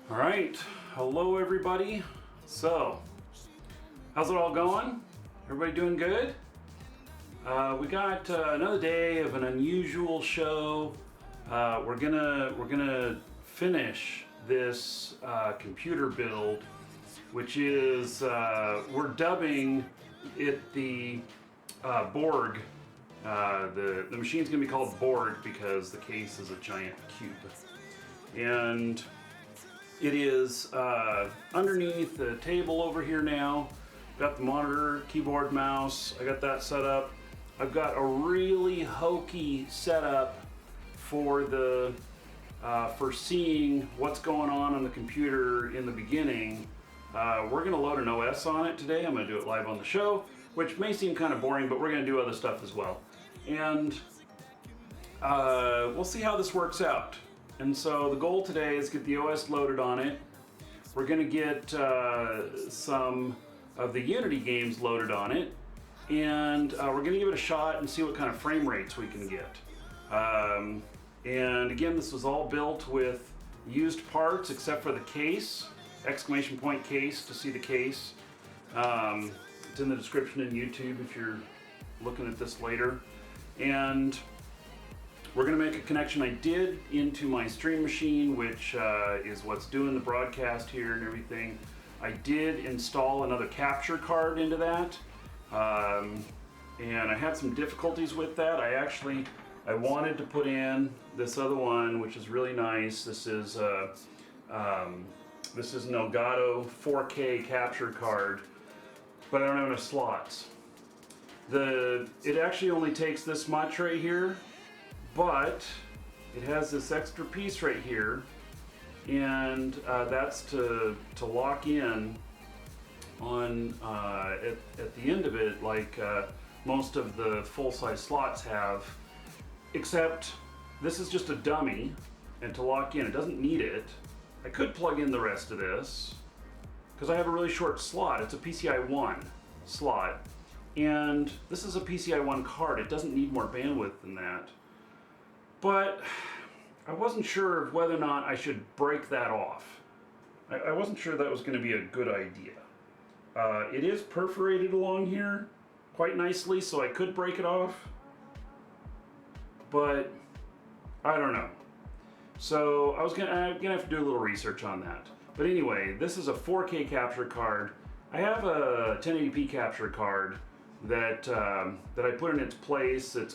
All right, hello everybody. So, how's it all going? Everybody doing good? We got another day of an unusual show. We're gonna finish this computer build, which is we're dubbing it the Borg. The machine's gonna be called Borg because the case is a giant cube, and it is underneath the table over here now. Got the monitor, keyboard, mouse. I got that set up. I've got a really hokey setup for the for seeing what's going on the computer in the beginning. We're gonna load an OS on it today. I'm gonna do it live on the show, which may seem kind of boring, but we're gonna do other stuff as well. And we'll see how this works out. And so the goal today is get the OS loaded on it. We're going to get some of the Unity games loaded on it. And we're going to give it a shot and see what kind of frame rates we can get. And again, this was all built with used parts except for the case, exclamation point case to see the case. It's in the description in YouTube if you're looking at this later. And we're going to make a connection I did into my stream machine, which is what's doing the broadcast here and everything. I did install another capture card into that, and I had some difficulties with that. I wanted to put in this other one, which is really nice. This is an Elgato 4K capture card, but I don't have enough slots. It actually only takes this much right here. But it has this extra piece right here, and that's to lock in on at the end of it, like most of the full-size slots have, except this is just a dummy, and to lock in, it doesn't need it. I could plug in the rest of this, because I have a really short slot. It's a PCI 1 slot, and this is a PCI 1 card. It doesn't need more bandwidth than that. But I wasn't sure of whether or not I should break that off. I wasn't sure that was going to be a good idea. It is perforated along here quite nicely, so I could break it off. But I don't know. So I'm gonna have to do a little research on that. But anyway, this is a 4K capture card. I have a 1080p capture card that I put in its place. It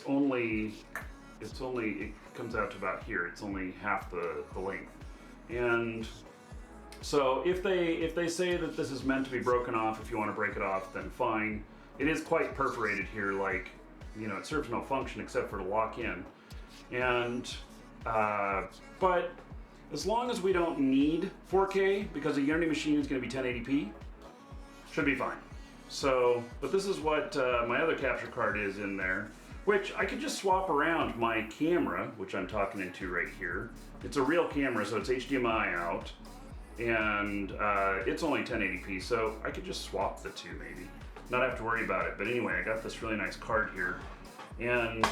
comes out to about here. It's only half the length. And so if they say that this is meant to be broken off, if you want to break it off, then fine. It is quite perforated here, like, you know, it serves no function except for to lock in. And but as long as we don't need 4K, because the Unity machine is going to be 1080p, should be fine. So, but this is what my other capture card is in there, which I could just swap around my camera, which I'm talking into right here. It's a real camera, so it's HDMI out, and it's only 1080p, so I could just swap the two maybe, not have to worry about it. But anyway, I got this really nice card here, and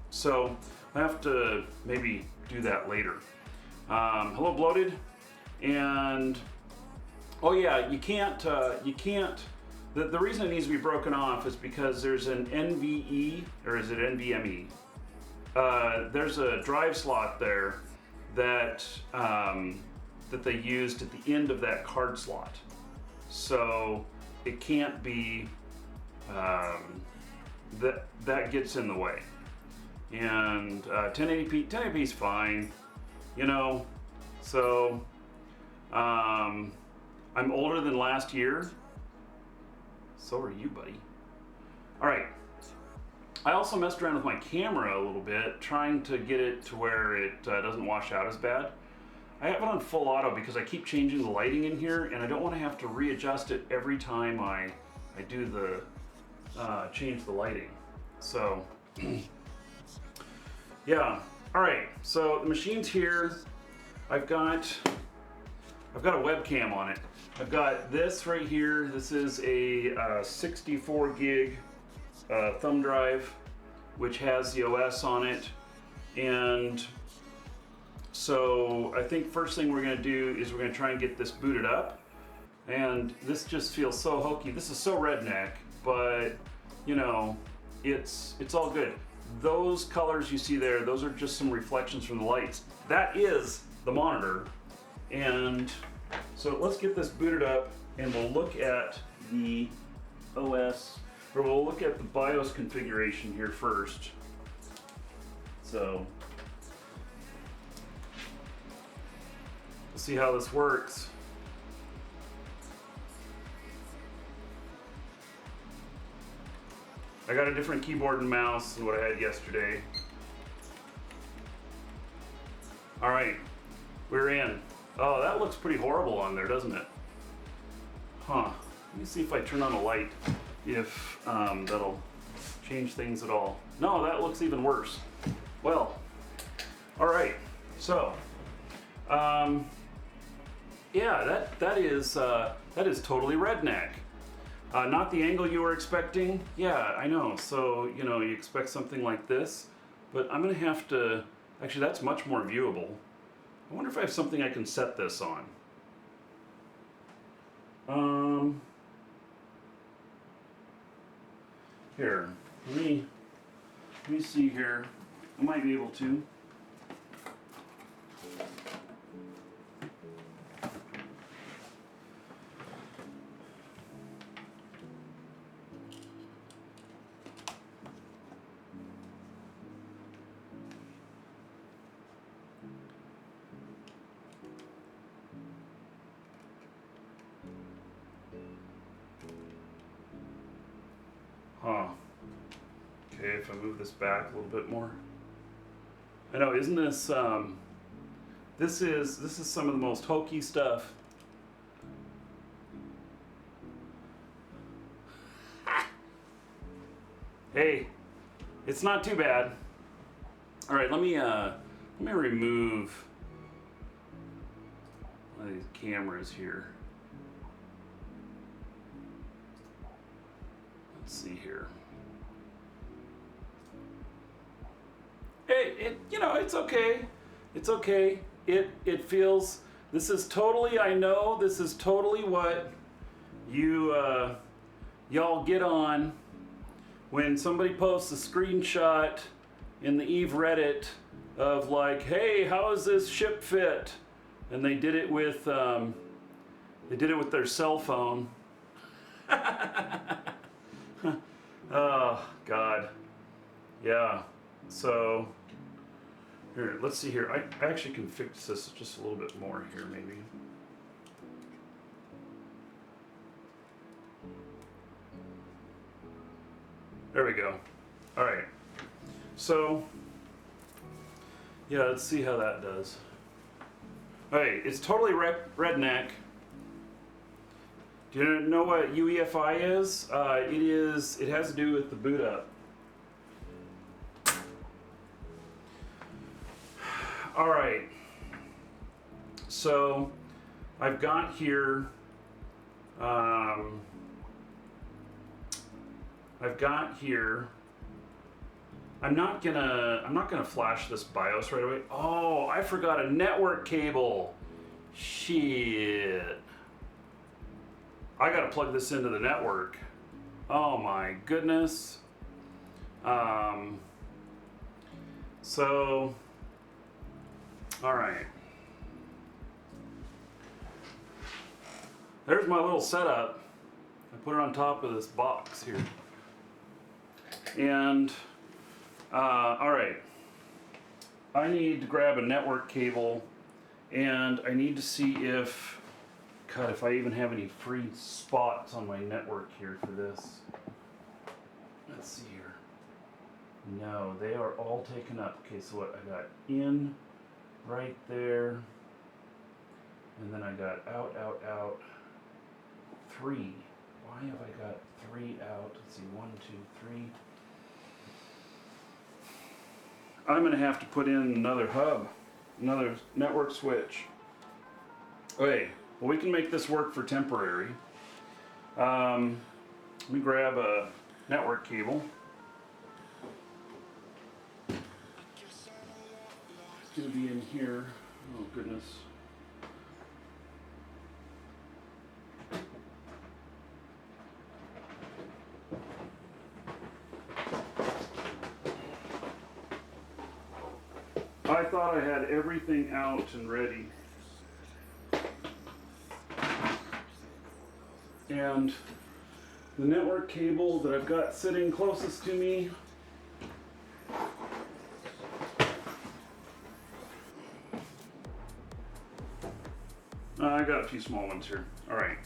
so I have to maybe do that later. Hello, Bloated, and oh yeah, you can't. The reason it needs to be broken off is because there's an NVE, or is it NVMe? There's a drive slot there that that they used at the end of that card slot. So it can't be, that gets in the way. And 1080p is fine, you know, so I'm older than last year. So are you, buddy. All right. I also messed around with my camera a little bit, trying to get it to where it doesn't wash out as bad. I have it on full auto because I keep changing the lighting in here, and I don't want to have to readjust it every time I do the change the lighting. So yeah. All right. So the machine's here. I've got a webcam on it. I've got this right here. This is a 64 gig thumb drive, which has the OS on it. And So I think first thing we're gonna do is we're gonna try and get this booted up. And this just feels so hokey. This is so redneck, but you know, it's all good. Those colors you see there, those are just some reflections from the lights. That is the monitor. And so let's get this booted up and we'll look at the OS, or we'll look at the BIOS configuration here first. So we'll see how this works. I got a different keyboard and mouse than what I had yesterday. All right, we're in. Oh, that looks pretty horrible on there, doesn't it? Huh. Let me see if I turn on a light, if that'll change things at all. No, that looks even worse. Well, all right. So, yeah, that is totally redneck. Not the angle you were expecting. Yeah, I know. So, you know, you expect something like this, but I'm gonna have to, actually that's much more viewable. I wonder if I have something I can set this on. Here, let me see here. I might be able to. Huh. Okay, if I move this back a little bit more. I know, isn't this this is some of the most hokey stuff. Hey, it's not too bad. All right, let me remove one of these cameras here. Let's see here. Hey, you know, it's okay. It's okay. It feels, this is totally, I know this is totally what you y'all get on when somebody posts a screenshot in the Eve Reddit of like, hey, how is this ship fit? And they did it with their cell phone. Oh God, yeah. So here, let's see here. I actually can fix this just a little bit more here, maybe. There we go. All right. So yeah, let's see how that does. All right, it's totally redneck. Do you know what UEFI is? It has to do with the boot up. All right. So I've got here. I'm not gonna flash this BIOS right away. Oh, I forgot a network cable. Shit. I gotta plug this into the network. Oh my goodness. So, all right. There's my little setup. I put it on top of this box here. And, all right. I need to grab a network cable and I need to see if, God, if I even have any free spots on my network here for this. Let's see here. No, they are all taken up. Okay, so what I got in right there. And then I got out, out, out. 3. Why have I got 3 out? Let's see, 1, 2, 3. I'm gonna have to put in another hub, another network switch. Okay, well we can make this work for temporary. Let me grab a network cable. It's gonna be in here. Oh goodness. I thought I had everything out and ready. And the network cable that I've got sitting closest to me I got a few small ones here. All right.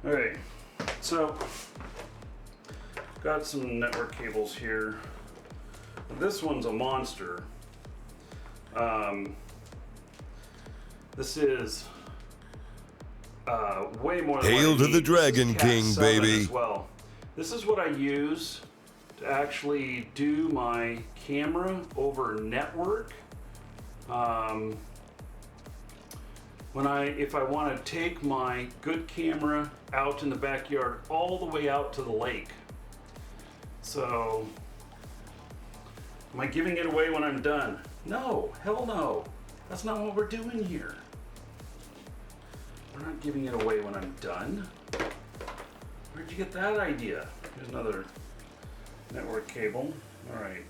All right. So, got some network cables here. This one's a monster. This is way more than Hail what I to need. the Dragon King, Cat 7 baby. as well. This is what I use to actually do my camera over network. If I want to take my good camera out in the backyard all the way out to the lake. So, am I giving it away when I'm done? No, hell no. That's not what we're doing here. We're not giving it away when I'm done. Where'd you get that idea? Here's another network cable. All right.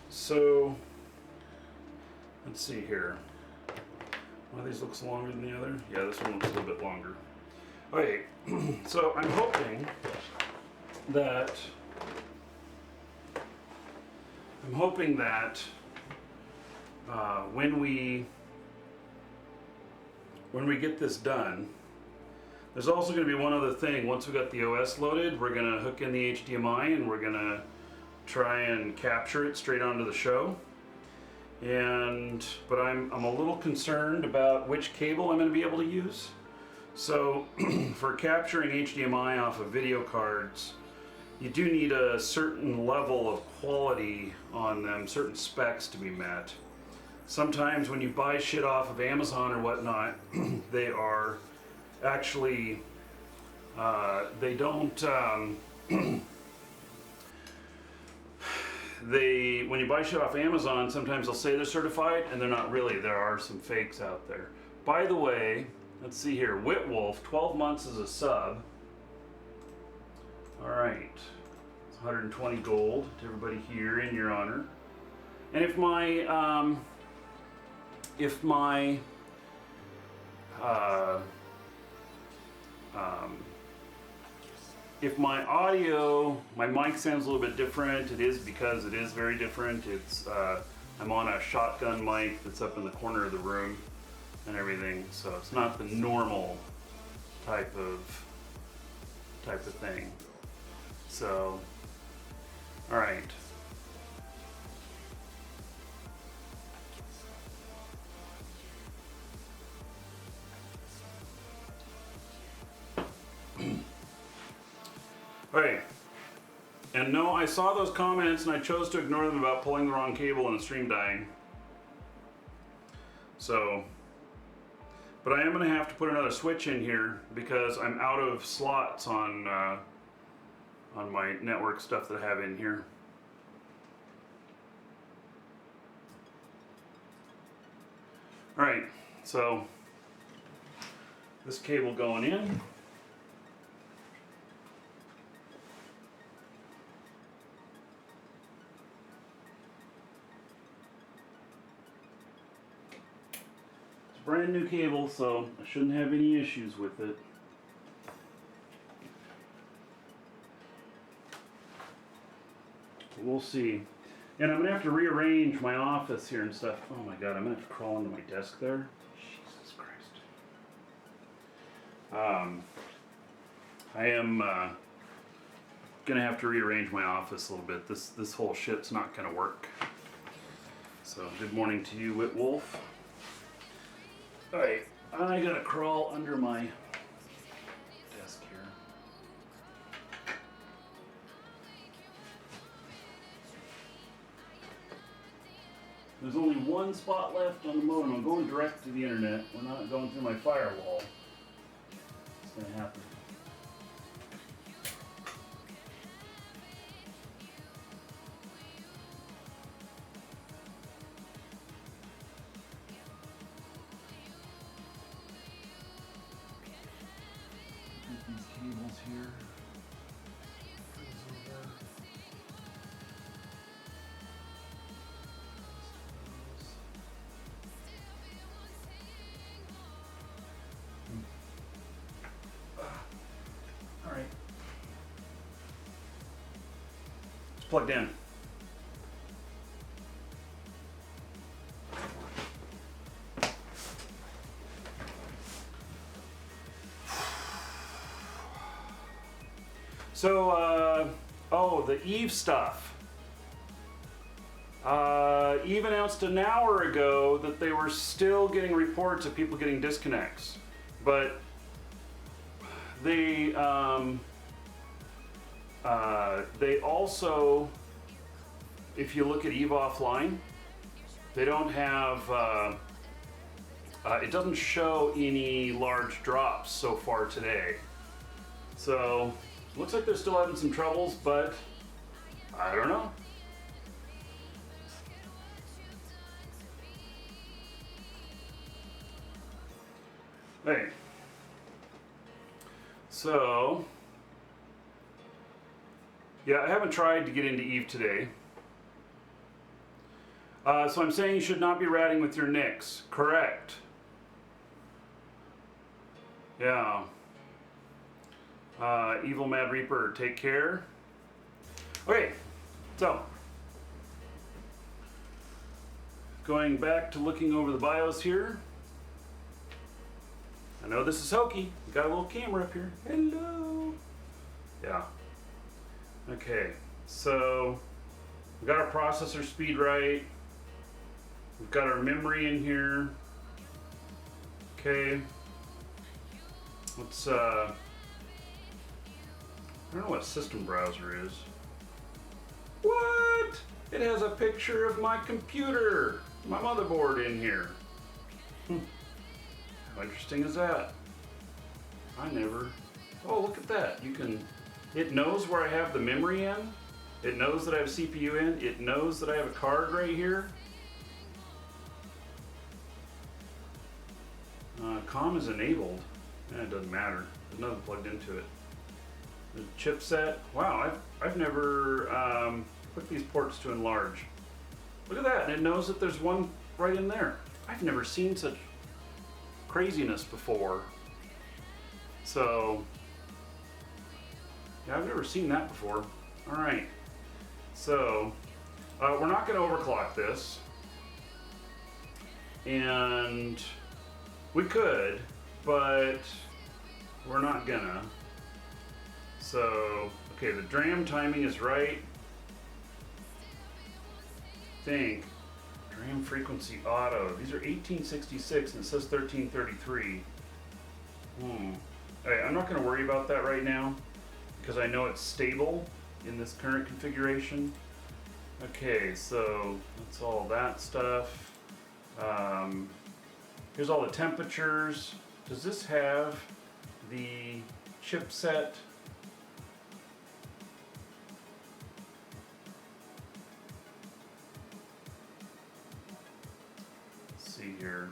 So, let's see here. One of these looks longer than the other. Yeah, this one looks a little bit longer. Okay, so I'm hoping that when we get this done, there's also going to be one other thing. Once we got the OS loaded, we're going to hook in the HDMI and we're going to try and capture it straight onto the show. But I'm a little concerned about which cable I'm going to be able to use. So for capturing HDMI off of video cards, you do need a certain level of quality on them, certain specs to be met. Sometimes when you buy shit off of Amazon or whatnot, they are actually, they don't, when you buy shit off Amazon, sometimes they'll say they're certified and they're not really. There are some fakes out there. By the way, let's see here, Whitwolf, 12 months as a sub. All right, it's 120 gold to everybody here in your honor. And if my audio, my mic sounds a little bit different, it is because it is very different. It's I'm on a shotgun mic that's up in the corner of the room and everything, so it's not the normal type of thing. So, all right. Alright, and no, I saw those comments and I chose to ignore them about pulling the wrong cable and the stream dying. So, but I am going to have to put another switch in here because I'm out of slots on my network stuff that I have in here. Alright, so this cable going in. Brand new cable, so I shouldn't have any issues with it. We'll see. And I'm going to have to rearrange my office here and stuff. Oh my god, I'm going to have to crawl into my desk there. Jesus Christ. I am going to have to rearrange my office a little bit. This whole shit's not going to work. So, good morning to you, Whitwolf. Alright, I gotta crawl under my desk here. There's only one spot left on the modem. I'm going direct to the internet. We're not going through my firewall. It's gonna happen. plugged in. So, oh, the Eve stuff. Eve announced an hour ago that they were still getting reports of people getting disconnects, but they also, if you look at Eve Offline, they don't have, it doesn't show any large drops so far today. So, looks like they're still having some troubles, but I don't know. Hey. So, yeah, I haven't tried to get into Eve today. So I'm saying you should not be ratting with your NICs. Correct. Yeah. Evil Mad Reaper, take care. Okay, so going back to looking over the BIOS here. I know this is hokey. We got a little camera up here. Hello. Yeah. Okay, so we got our processor speed right. We've got our memory in here. Okay. Let's I don't know what system browser is. What? It has a picture of my computer, my motherboard in here. How interesting is that? I never. Oh, look at that. You can. It knows where I have the memory in. It knows that I have CPU in. It knows that I have a card right here. COM is enabled. It doesn't matter. There's nothing plugged into it. The chipset. Wow, I've never put these ports to enlarge. Look at that, and it knows that there's one right in there. I've never seen such craziness before. So, yeah, I've never seen that before. All right, so we're not going to overclock this, and we could, but we're not gonna. So, okay, the DRAM timing is right. I think DRAM frequency auto. These are 1866 and it says 1333. Okay, I'm not going to worry about that right now because I know it's stable in this current configuration. Okay, so that's all that stuff. Here's all the temperatures. Does this have the chipset? Let's see here.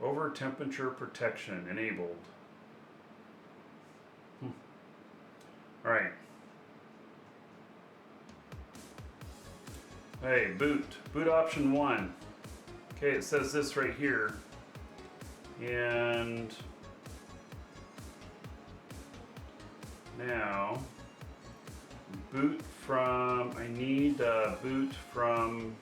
Over temperature protection enabled. All right. Hey, boot option 1. Okay, it says this right here. And now, boot from, I need boot from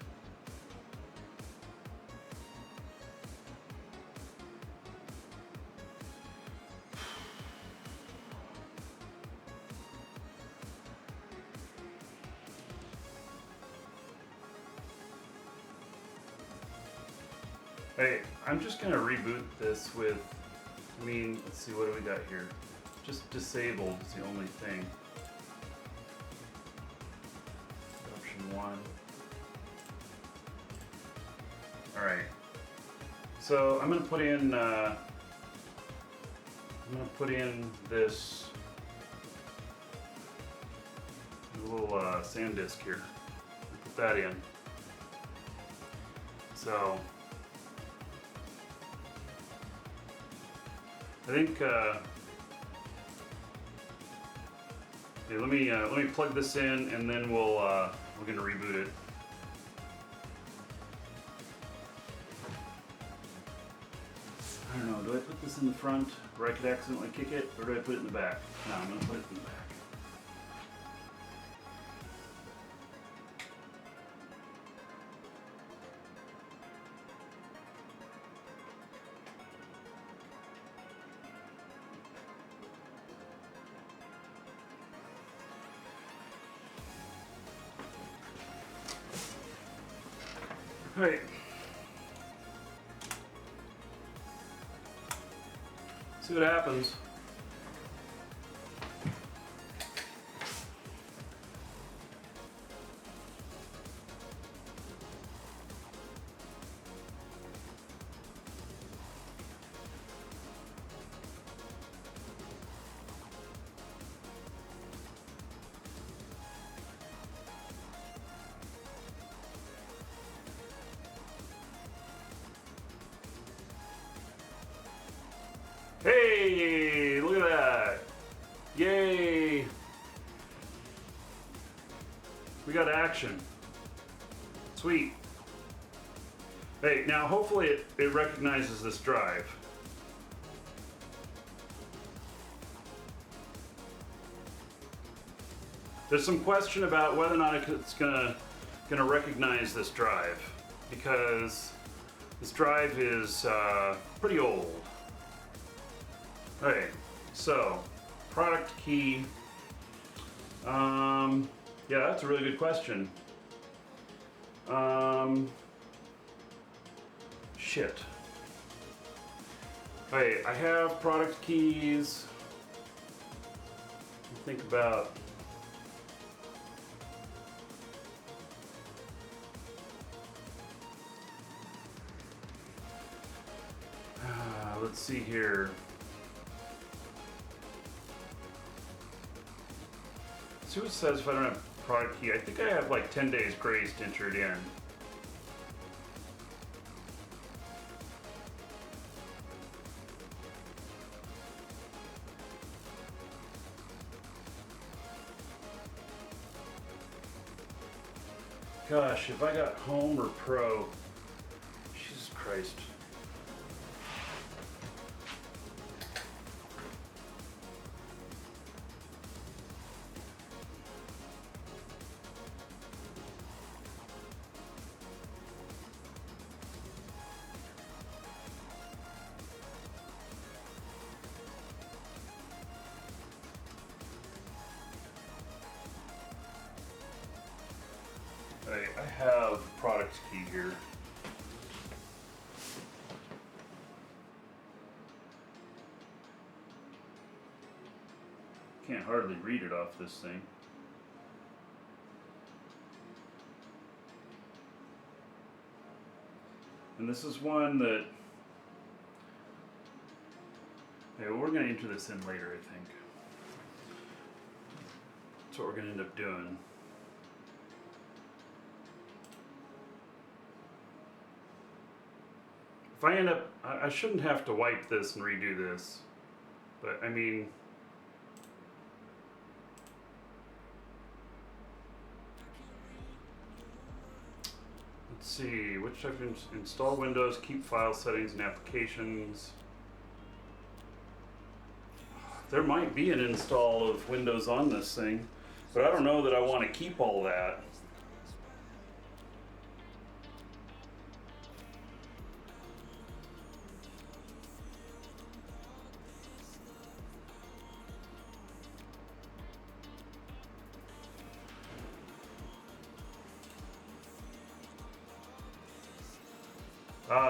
Hey, I'm just gonna reboot this with, let's see, what do we got here? Just disabled is the only thing. Option 1. Alright. So I'm gonna put in this little SanDisk here. Put that in. So I think okay, let me plug this in and then we're gonna reboot it. don't know, do I put this in the front where I could accidentally kick it, or do I put it in the back? No, I'm going to put it in the back. Alright. See what happens. Hey, look at that. Yay. We got action. Sweet. Hey, now hopefully it recognizes this drive. There's some question about whether or not it's gonna recognize this drive, because this drive is pretty old. Okay, so product key. Yeah, that's a really good question. Shit. Okay, I have product keys. Think about. Let's see here. See what it says if I don't have product key. I think I have like 10 days grace to enter it in. Gosh, if I got home or pro, Jesus Christ. I have product key here. Can't hardly read it off this thing. And this is one that, yeah, we're going to enter this in later, I think. That's what we're going to end up doing. If I end up, I shouldn't have to wipe this and redo this, but I mean, let's see, which I can install Windows, keep file settings and applications. There might be an install of Windows on this thing, but I don't know that I want to keep all that.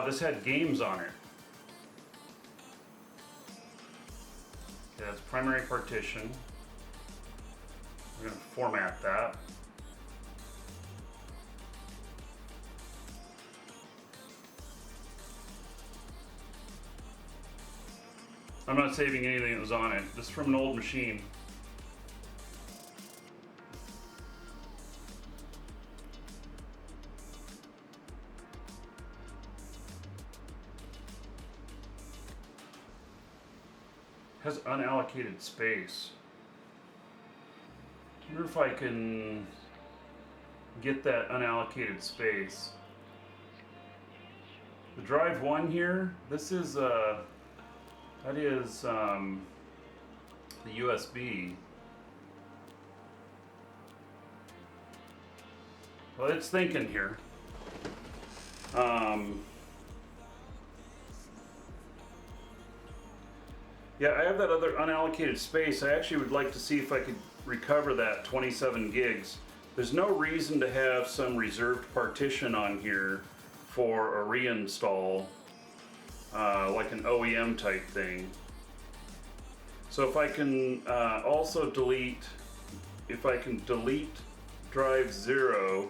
This had games on it. Okay, that's primary partition. We're going to format that. I'm not saving anything that was on it. This is from an old machine. Has unallocated space. I wonder if I can get that unallocated space. The drive 1 here, this is That is the USB. Well, it's thinking here. Yeah, I have that other unallocated space. I actually would like to see if I could recover that 27 gigs. There's no reason to have some reserved partition on here for a reinstall, like an OEM type thing. So if I can also delete, if I can delete drive 0,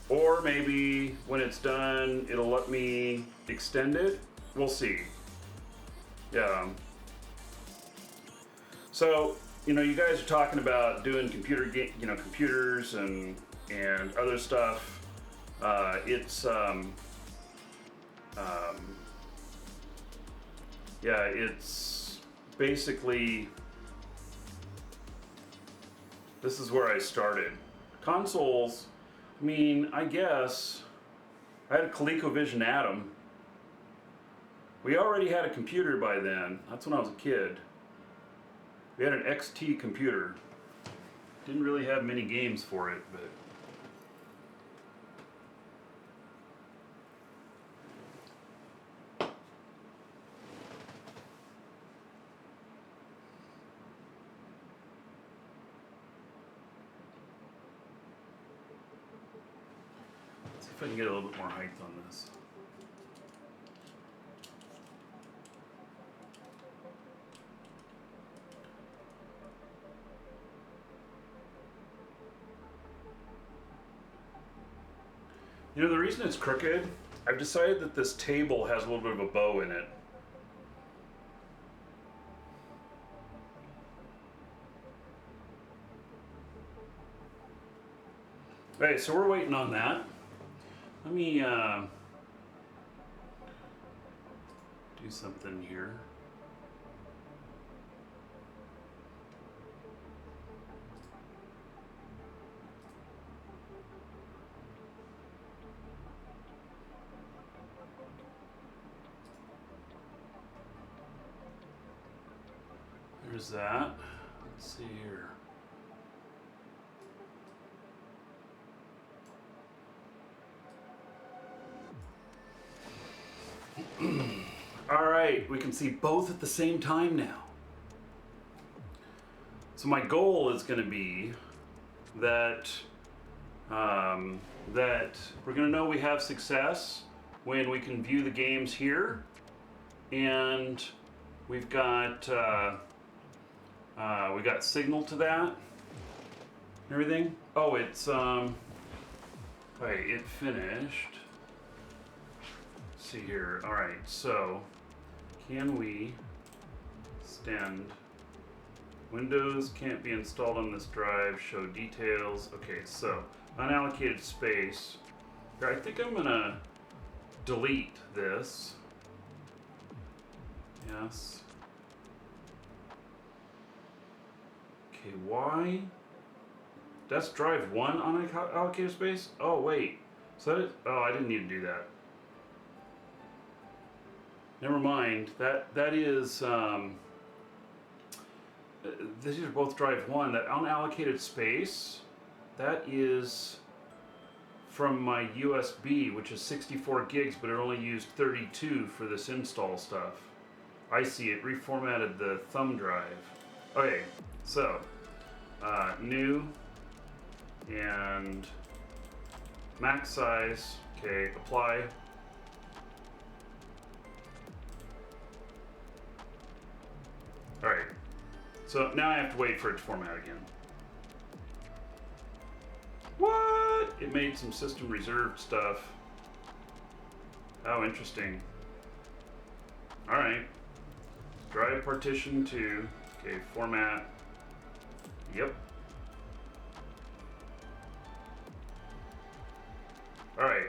or maybe when it's done, it'll let me extend it. We'll see. Yeah. So, you know, you guys are talking about doing computers and other stuff. Yeah, it's basically, this is where I started. Consoles, I mean, I guess I had a ColecoVision Atom. We already had a computer by then. That's when I was a kid. We had an XT computer. Didn't really have many games for it, but let's see if I can get a little bit more height on this. You know, the reason it's crooked, I've decided that this table has a little bit of a bow in it. Okay, so we're waiting on that. Let me do something here. There's that. Let's see here. All right, we can see both at the same time now. So my goal is going to be that that we're going to know we have success when we can view the games here, and we've got we got signal to that and everything. Oh, it's wait, it finished. Let's see here. All right, so can we extend Windows can't be installed on this drive, show details. Okay, so unallocated space. Here, I think I'm gonna delete this. Yes. Okay, why? That's drive 1 on unallocated space? Oh, wait. So that is, oh, I didn't need to do that. Never mind. That is, these are both drive 1. That unallocated space, that is from my USB, which is 64 gigs, but it only used 32 for this install stuff. I see it reformatted the thumb drive. Okay, so new and max size. Okay, apply. All right. So now I have to wait for it to format again. What? It made some system reserved stuff. Oh, interesting. All right. Drive partition 2. Okay, format. Yep. All right.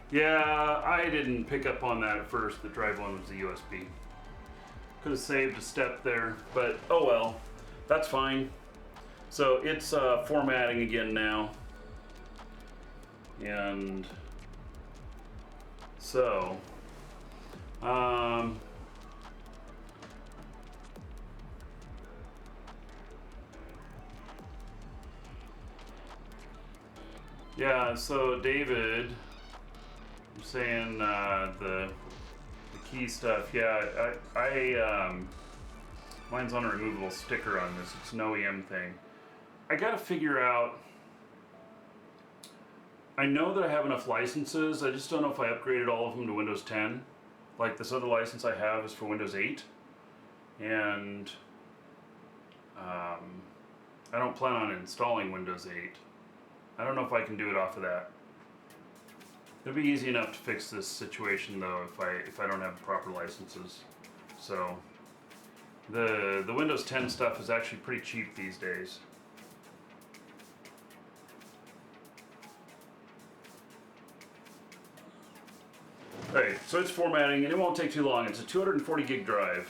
Yeah, I didn't pick up on that at first. The drive 1 was the USB. Could have saved a step there, but oh well. That's fine. So it's formatting again now. And so, yeah, so David, I'm saying the key stuff. Yeah, mine's on a removable sticker on this. It's an OEM thing. I gotta figure out. I know that I have enough licenses. I just don't know if I upgraded all of them to Windows 10. Like this other license I have is for Windows 8, and I don't plan on installing Windows 8. I don't know if I can do it off of that. It'll be easy enough to fix this situation though if I don't have proper licenses. So the Windows 10 stuff is actually pretty cheap these days. Alright, so it's formatting and it won't take too long. It's a 240 gig drive.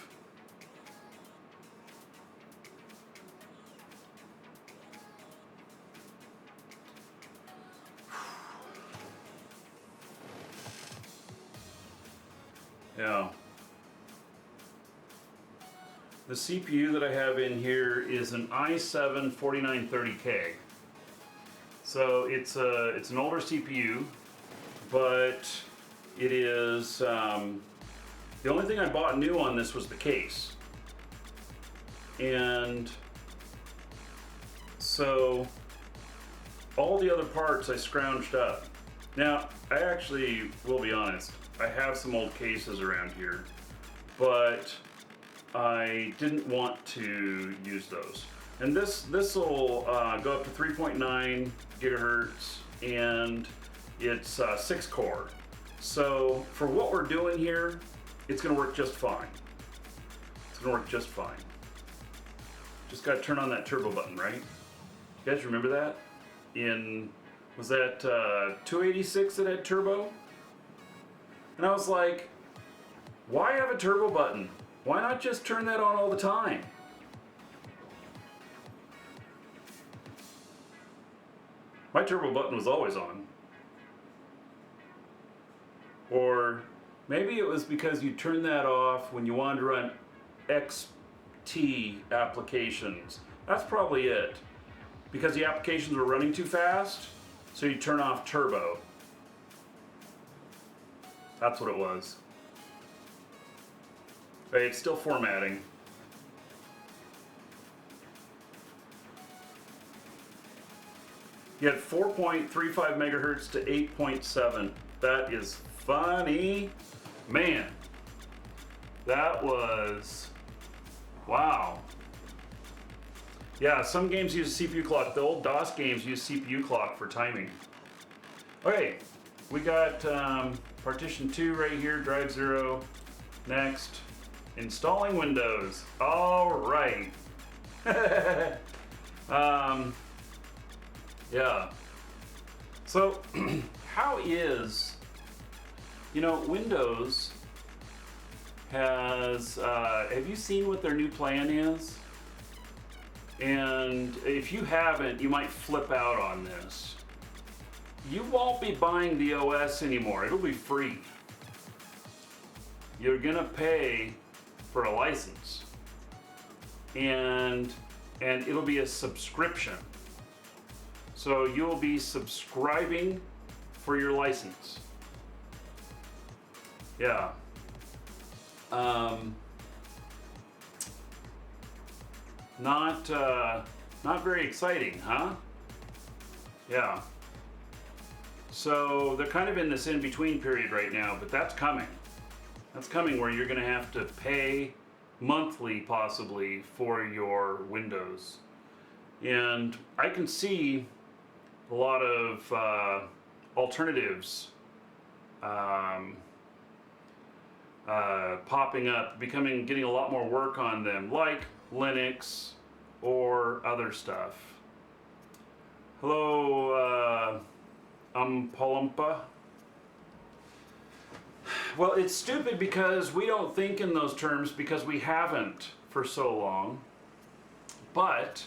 Yeah. The CPU that I have in here is an i7 4930K. So it's an older CPU, but it is the only thing I bought new on this was the case. And so all the other parts I scrounged up. Now, I actually will be honest, I have some old cases around here, but I didn't want to use those. And this will go up to 3.9 gigahertz, and it's 6 core. So for what we're doing here, it's going to work just fine. It's going to work just fine. Just got to turn on that turbo button, right? You guys remember that? Was that 286 that had turbo? And I was like, why have a turbo button? Why not just turn that on all the time? My turbo button was always on. Or maybe it was because you turned that off when you wanted to run XT applications. That's probably it. Because the applications were running too fast, so you turn off turbo. That's what it was. Hey, it's still formatting. You had 4.35 megahertz to 8.7. That is funny. Man, that was, wow. Yeah, some games use CPU clock. The old DOS games use CPU clock for timing. Okay, we got partition 2 right here, drive 0. Next, installing Windows. All right. Yeah. So, how is, Windows has, have you seen what their new plan is? And if you haven't, you might flip out on this. You won't be buying the OS anymore. It'll be free. You're gonna pay for a license. And it'll be a subscription. So you'll be subscribing for your license. Yeah. Not very exciting, huh? Yeah. So they're kind of in this in-between period right now, but that's coming. That's coming where you're gonna have to pay monthly, possibly, for your Windows. And I can see a lot of alternatives popping up, getting a lot more work on them, like Linux or other stuff. Hello, Palumpa. Well, it's stupid because we don't think in those terms because we haven't for so long. But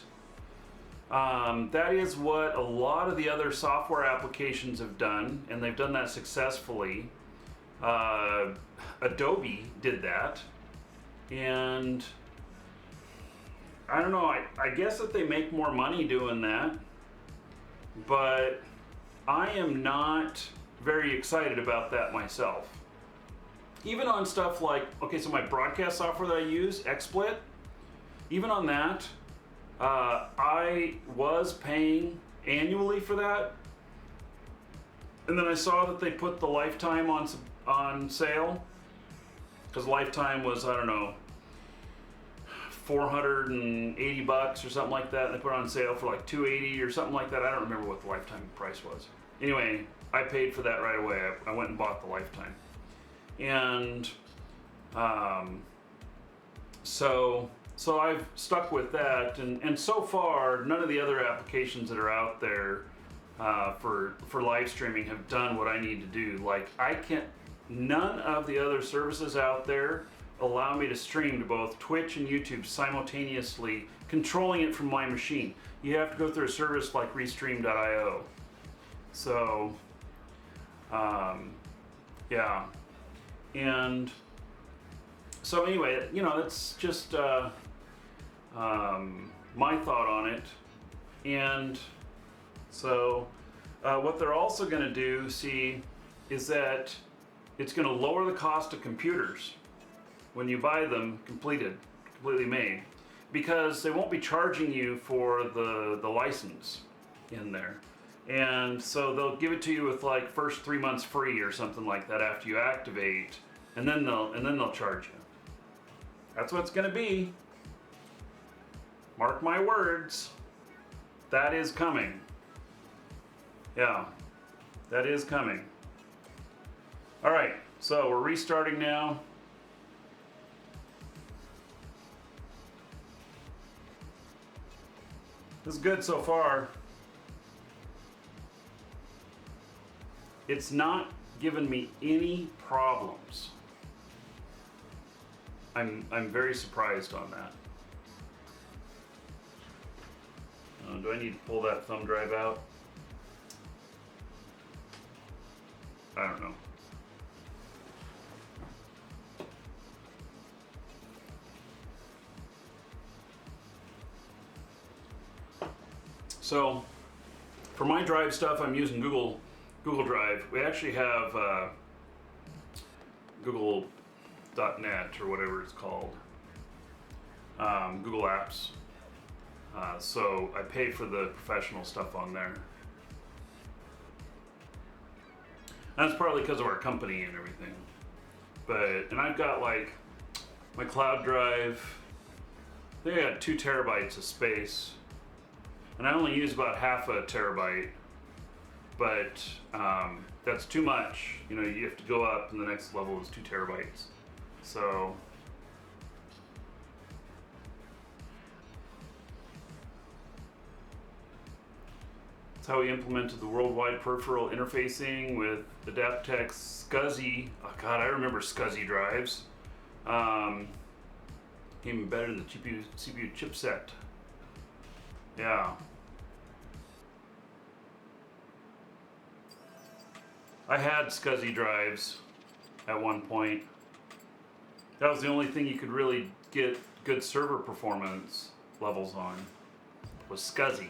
That is what a lot of the other software applications have done, and they've done that successfully. Adobe did that, and I don't know, I guess that they make more money doing that, but I am not very excited about that myself. Even on stuff like, okay, so my broadcast software that I use, XSplit, even on that, I was paying annually for that, and then I saw that they put the lifetime on sale, because lifetime was, I don't know, $480 or something like that, and they put it on sale for like $280 or something like that. I don't remember what the lifetime price was. Anyway, I paid for that right away. I went and bought the lifetime. And so I've stuck with that, and so far none of the other applications that are out there for live streaming have done what I need to do. Like, none of the other services out there allow me to stream to both Twitch and YouTube simultaneously, controlling it from my machine. You have to go through a service like Restream.io. So yeah. And so anyway, that's just my thought on it. And so what they're also going to do, is that it's going to lower the cost of computers when you buy them completely made, because they won't be charging you for the license in there. And so they'll give it to you with like first 3 months free or something like that after you activate, and then they'll charge you. That's what it's going to be. Mark my words. That is coming. Yeah, that is coming. All right, so we're restarting now. This is good so far. It's not given me any problems. I'm very surprised on that. Do I need to pull that thumb drive out? I don't know. So, for my drive stuff, I'm using Google Drive. We actually have Google.net or whatever it's called, Google Apps. So I pay for the professional stuff on there. And that's partly because of our company and everything. And I've got like my cloud drive. I think I got 2 terabytes of space, and I only use about half a terabyte. But that's too much. You have to go up, and the next level is 2 terabytes. So that's how we implemented the worldwide peripheral interfacing with Adaptec SCSI. Oh God, I remember SCSI drives. Came embedded in the CPU chipset. Yeah. I had SCSI drives at one point. That was the only thing you could really get good server performance levels on, was SCSI.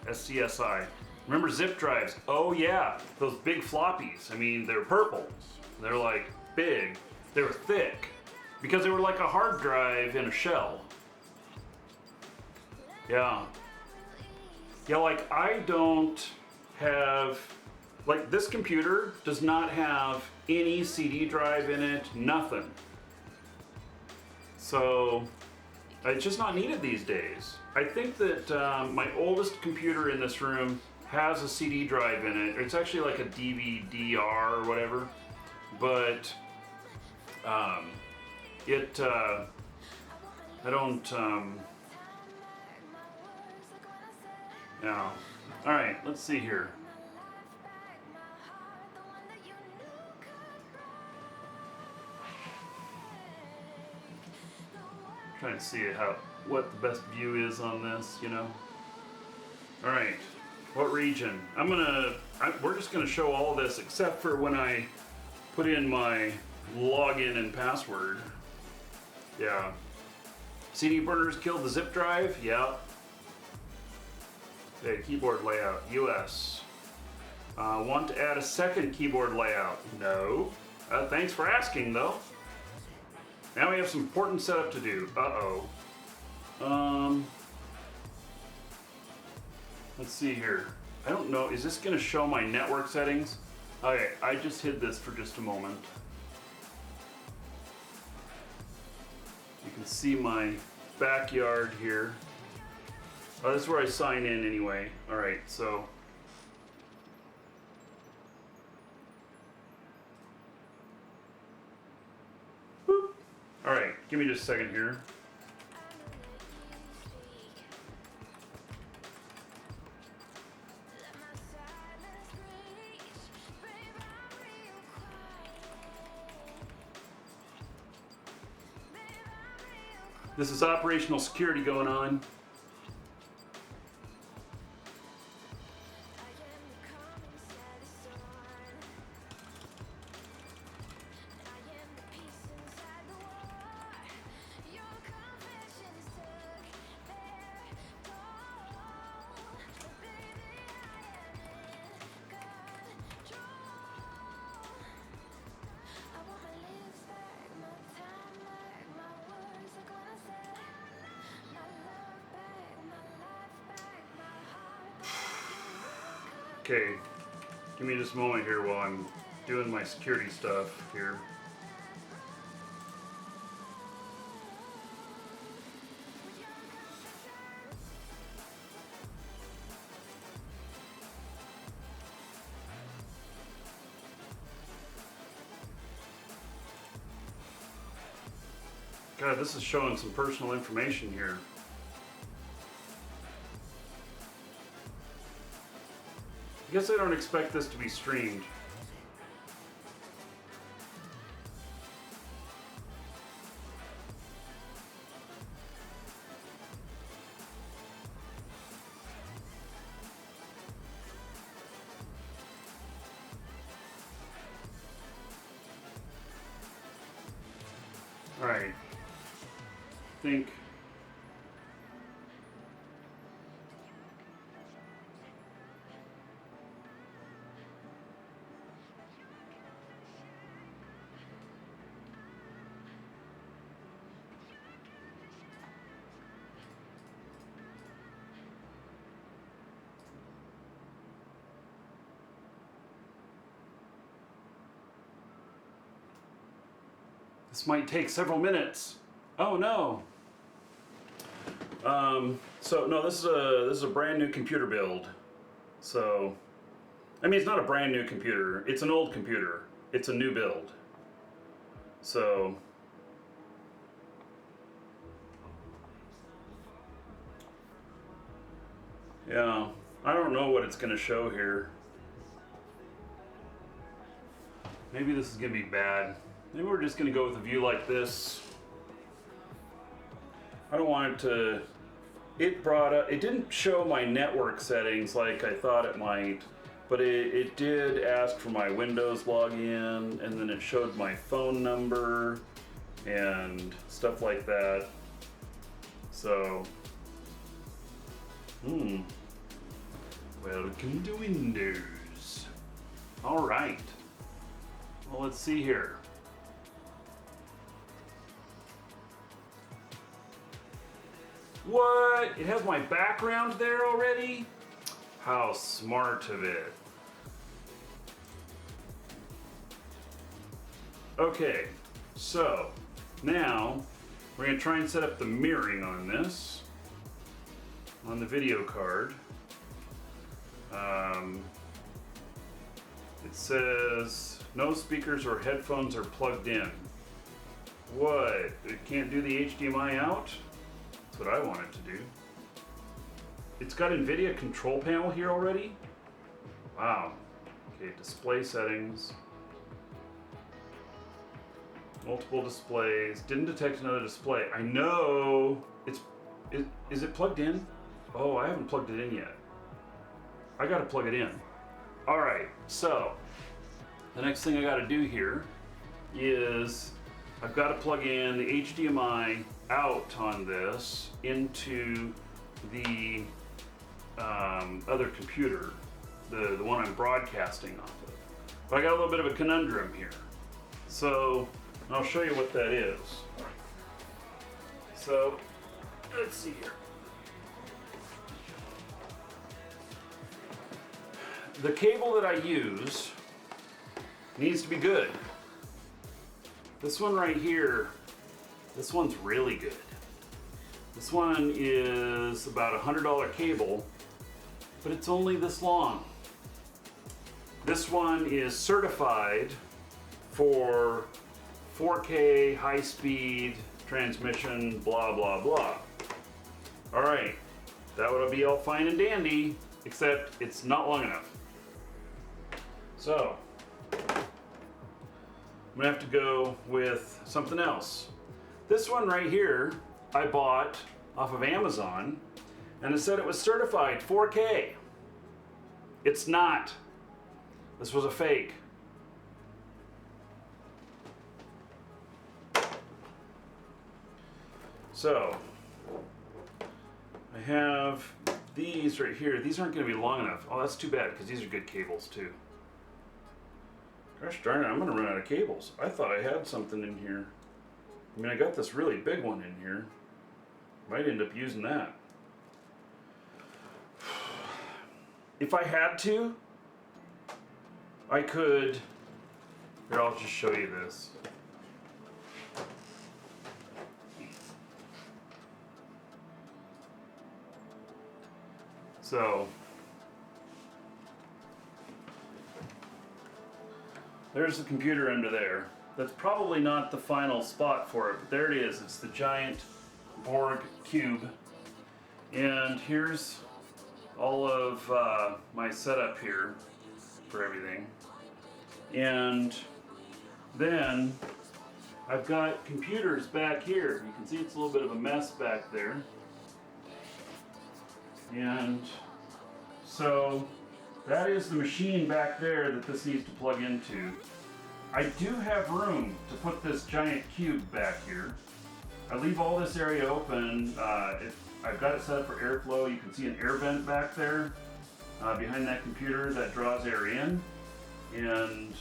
SCSI. Remember zip drives? Oh yeah, those big floppies. I mean, they're purple. They're like big. They were thick because they were like a hard drive in a shell. Yeah. Yeah, like I don't have, like this computer does not have any CD drive in it, nothing. So it's just not needed these days. I think that my oldest computer in this room has a CD drive in it. It's actually like a DVD-R or whatever, but I don't, yeah. All right, let's see here. Trying to see what the best view is on this, All right, what region? We're just gonna show all this except for when I put in my login and password. Yeah. CD burners killed the zip drive? Yeah. Okay, keyboard layout, US. Want to add a second keyboard layout? No. Thanks for asking though. Now we have some important setup to do. Let's see here. I don't know, is this gonna show my network settings? Okay, I just hid this for just a moment. You can see my backyard here. Oh, this is where I sign in anyway. All right, so. Boop. All right, give me just a second here. This is operational security going on. Okay, give me just a moment here while I'm doing my security stuff here. God, this is showing some personal information here. I guess I don't expect this to be streamed. All right. I think. This might take several minutes. Oh no. So no, this is a brand new computer build. So, I mean, it's not a brand new computer. It's an old computer. It's a new build. So, yeah, I don't know what it's gonna show here. Maybe this is gonna be bad. Maybe we're just gonna go with a view like this. I don't want it to. It didn't show my network settings like I thought it might, but it did ask for my Windows login, and then it showed my phone number and stuff like that. So, welcome to Windows. All right. Well, let's see here. What? It has my background there already? How smart of it. Okay, so now we're going to try and set up the mirroring on this, on the video card. It says no speakers or headphones are plugged in. What? It can't do the HDMI out? That's what I want it to do. It's got NVIDIA control panel here already? Wow. Okay, display settings. Multiple displays. Didn't detect another display. I know. Is it plugged in? Oh, I haven't plugged it in yet. I gotta plug it in. All right, so the next thing I gotta do here is I've got to plug in the HDMI out on this into the other computer, the one I'm broadcasting off of. But I got a little bit of a conundrum here. So I'll show you what that is. So let's see here. The cable that I use needs to be good. This one right here, this one's really good. This one is about a $100 cable, but it's only this long. This one is certified for 4K high-speed transmission, blah, blah, blah. All right, that would be all fine and dandy, except it's not long enough. So, I'm gonna have to go with something else. This one right here, I bought off of Amazon, and it said it was certified 4K. It's not. This was a fake. So, I have these right here. These aren't gonna be long enough. Oh, that's too bad, because these are good cables too. Gosh darn it, I'm gonna run out of cables. I thought I had something in here. I mean, I got this really big one in here. Might end up using that. If I had to, I could, here, I'll just show you this. So, there's the computer under there. That's probably not the final spot for it, but there it is. It's the giant Borg cube. And here's all of my setup here for everything. And then I've got computers back here. You can see it's a little bit of a mess back there. And so that is the machine back there that this needs to plug into. I do have room to put this giant cube back here. I leave all this area open. I've got it set up for airflow. You can see an air vent back there behind that computer that draws air in. And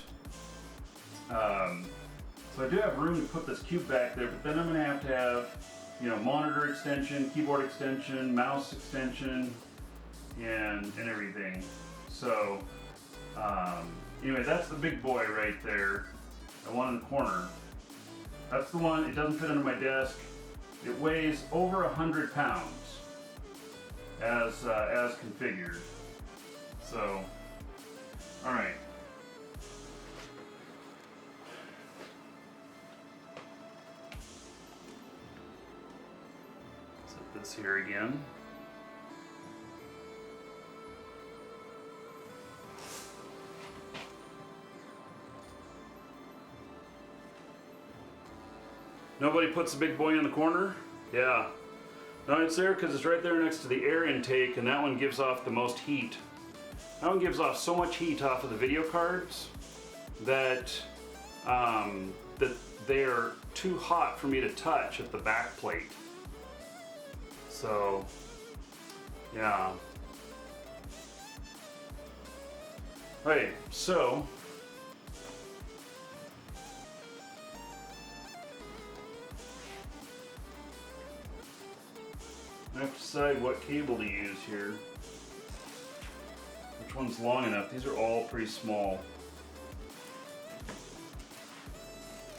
so I do have room to put this cube back there, but then I'm gonna have to have, you know, monitor extension, keyboard extension, mouse extension, and everything. So anyway, that's the big boy right there, the one in the corner. That's the one. It doesn't fit under my desk. It weighs over 100 pounds as configured. So, all right. Set this here again. Nobody puts the big boy in the corner? Yeah. No, it's there because it's right there next to the air intake, and that one gives off the most heat. That one gives off so much heat off of the video cards that that they're too hot for me to touch at the back plate. So, yeah. Right, so I have to decide what cable to use here. Which one's long enough? These are all pretty small.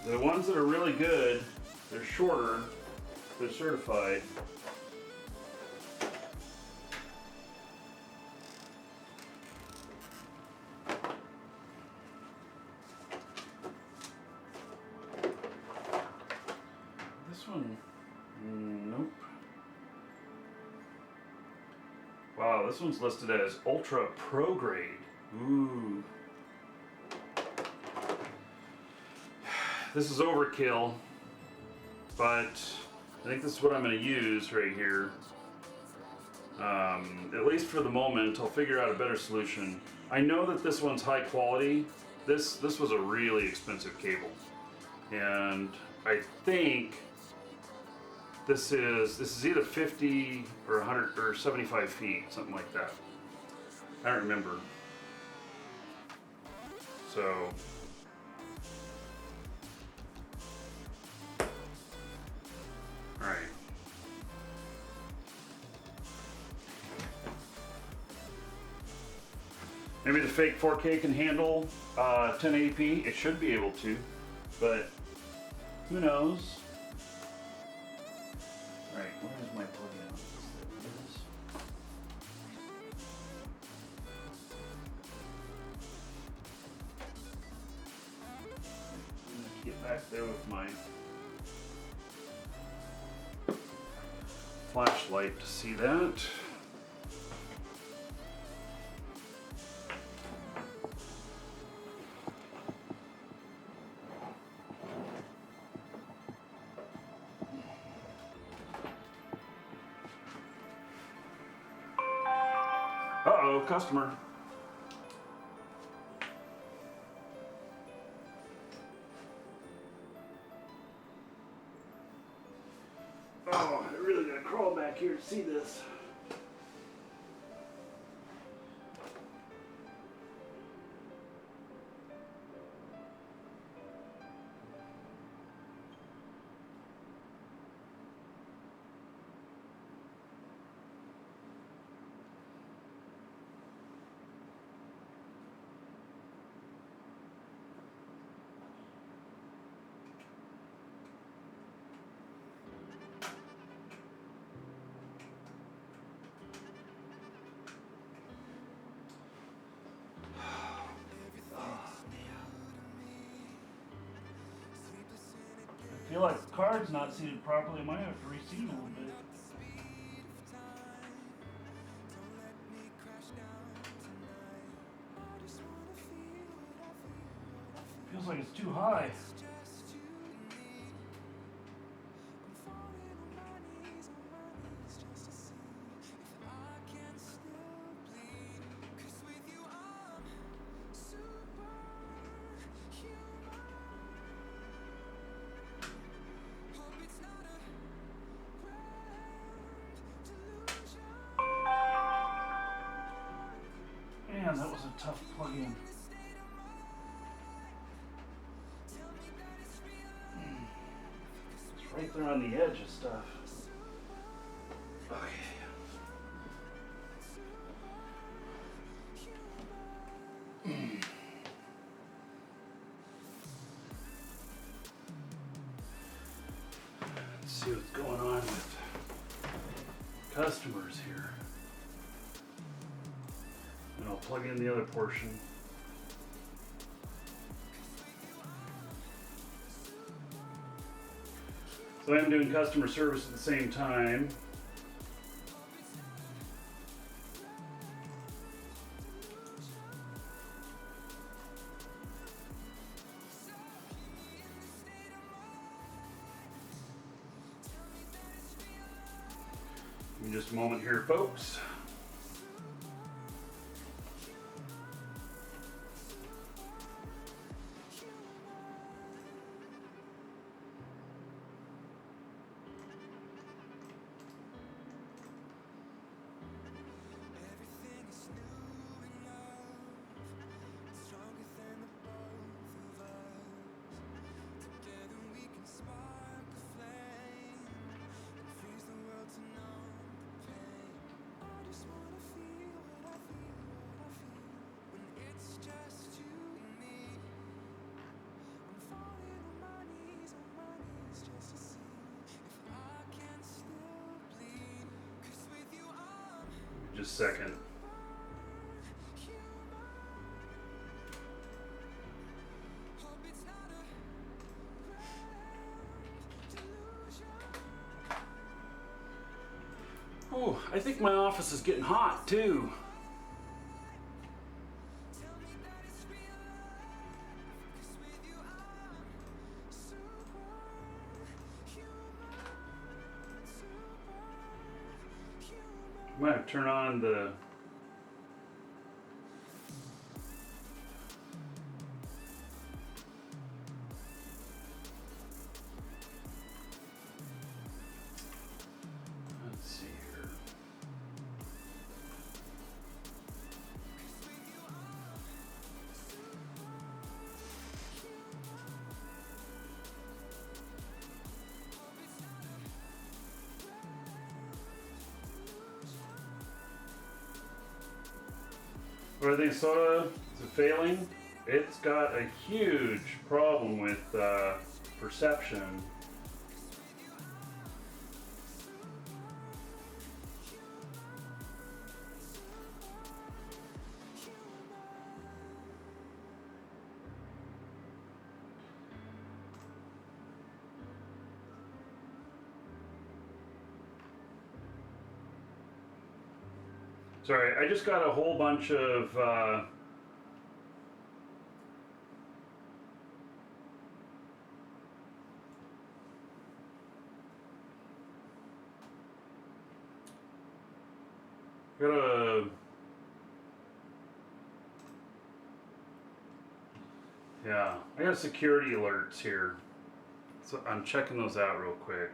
The ones that are really good, they're shorter, they're certified. This one, nope. Wow, this one's listed as Ultra Pro Grade. Ooh. This is overkill, but I think this is what I'm going to use right here. At least for the moment, I'll figure out a better solution. I know that this one's high quality. This was a really expensive cable, and I think this is either 50 or 100 or 75 feet, something like that. I don't remember. So all right. Maybe the fake 4K can handle 1080p. It should be able to, but who knows? All right, where is my plug-in? There it is. I'm gonna get back there with my flashlight to see that. Uh-oh, customer. Oh, I really gotta crawl back here to see this. I feel like the card's not seated properly. I might have to reseat a little bit. Feels like it's too high. Man, that was a tough plug-in. It's right there on the edge of stuff. Okay. Let's see what's going on with customers here. And I'll plug in the other portion. So I'm doing customer service at the same time. Give me just a moment here, folks. Just a second. Oh, I think my office is getting hot too. I might have to turn on the. Let's see here. What do you think, Soda? Is it failing? It's got a huge problem with perception. Sorry, I just got a whole bunch of got a yeah, I got security alerts here. So I'm checking those out real quick.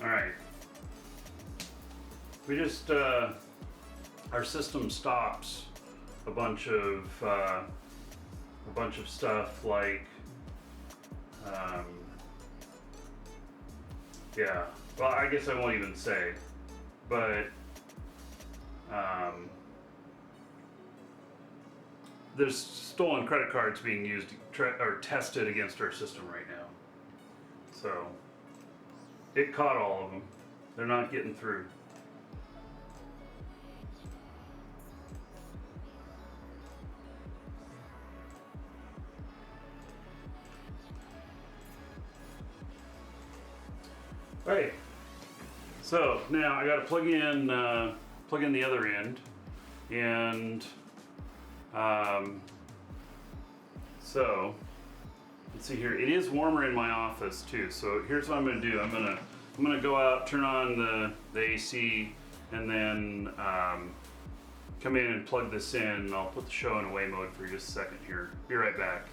All right. We just our system stops a bunch of stuff like yeah. Well, I guess I won't even say, but there's stolen credit cards being used or tested against our system right now. So it caught all of them. They're not getting through. Right. So now I got to plug in the other end, and so let's see here. It is warmer in my office too. So here's what I'm going to do. I'm going to go out, turn on the AC, and then come in and plug this in. I'll put the show in away mode for just a second here. Be right back.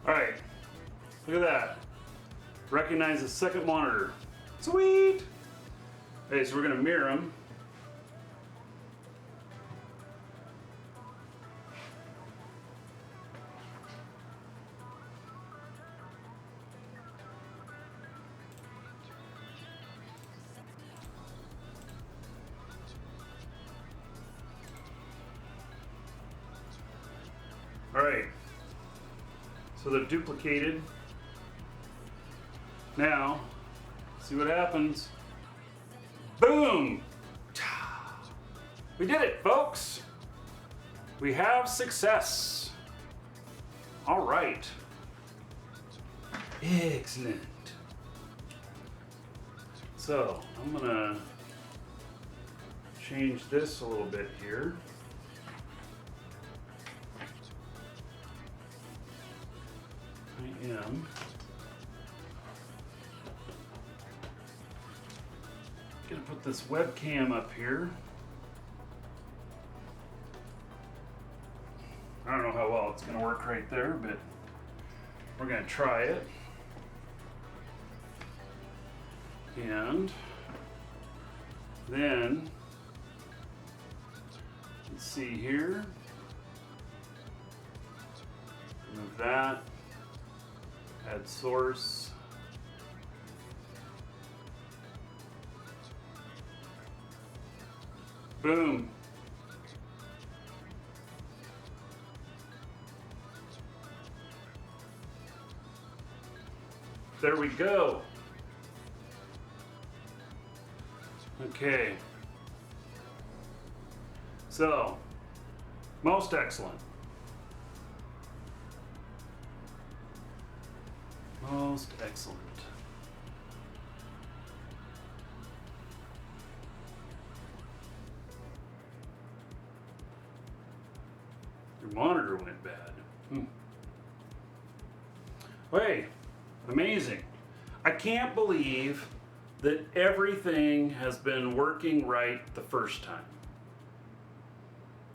All right, look at that. Recognize the second monitor. Sweet. Okay, so we're gonna mirror them. All right, so they're duplicated. Now, see what happens. Boom! We did it, folks. We have success. All right. Excellent. So, I'm gonna change this a little bit here. I am gonna put this webcam up here. I don't know how well it's gonna work right there, but we're gonna try it. And then, let's see here. Move that. Add source. Boom. There we go. Okay. So, most excellent. Most excellent. Your monitor went bad. Hey, amazing. I can't believe that everything has been working right the first time.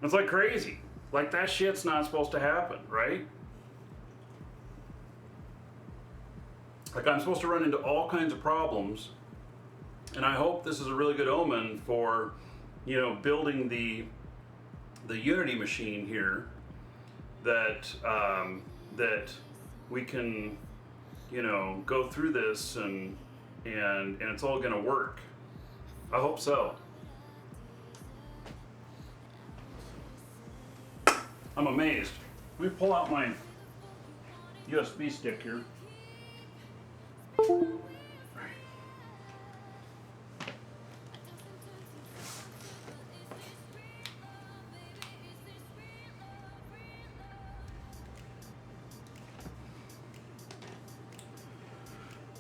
It's like crazy. Like that shit's not supposed to happen, right? Like I'm supposed to run into all kinds of problems, and I hope this is a really good omen for, you know, building the Unity machine here, that that we can, you know, go through this and it's all gonna work. I hope so. I'm amazed. Let me pull out my USB stick here.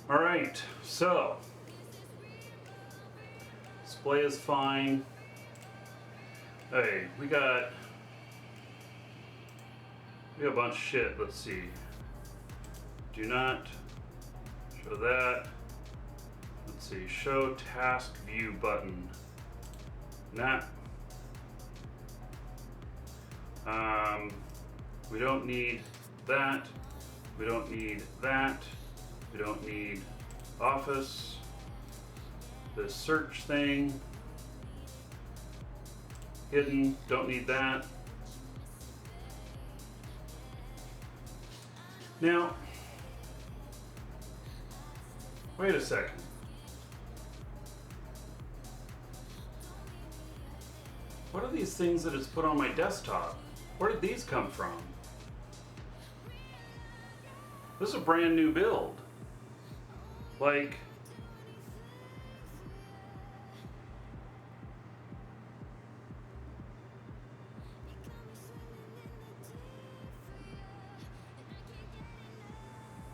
All right, so display is fine. Hey, we got a bunch of shit. Let's see. Do not show that. Let's see. Show task view button. Nah. We don't need that. We don't need that. We don't need Office. The search thing. Hidden. Don't need that. Now, wait a second. What are these things that it's put on my desktop? Where did these come from? This is a brand new build. Like,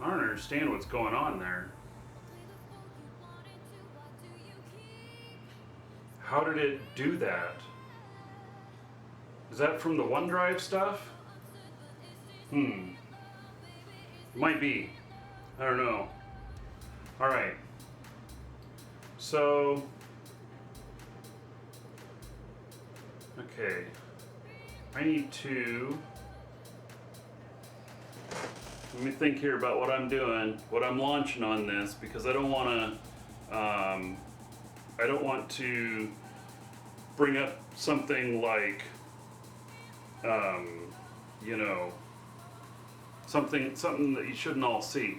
I don't understand what's going on there. How did it do that? Is that from the OneDrive stuff? It might be. I don't know. All right. So, okay. I need to let me think here about what I'm doing, what I'm launching on this, because I don't want to bring up something like, you know, something that you shouldn't all see.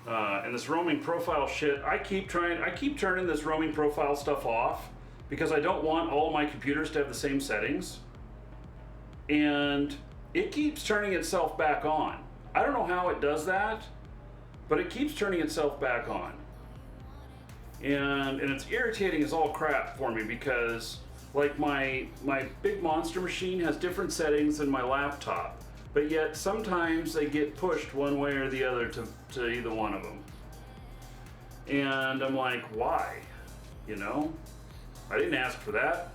And this roaming profile shit, I keep turning this roaming profile stuff off because I don't want all my computers to have the same settings. And it keeps turning itself back on. I don't know how it does that, but it keeps turning itself back on. And it's irritating as all crap for me because like my big monster machine has different settings than my laptop, but yet sometimes they get pushed one way or the other to either one of them. And I'm like, why? You know? I didn't ask for that.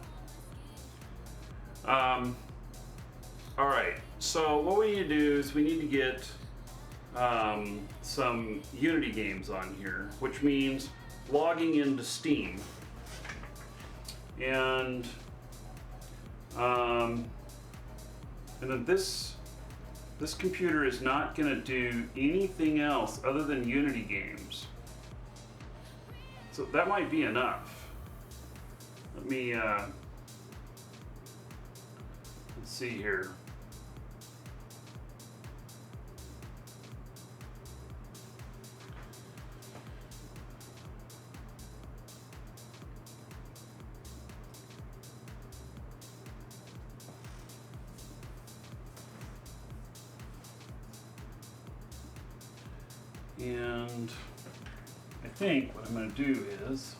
All right, so what we need to do is we need to get some Unity games on here, which means logging into Steam. And then this computer is not going to do anything else other than Unity games. So that might be enough. Let me let's see here. And I think what I'm going to do is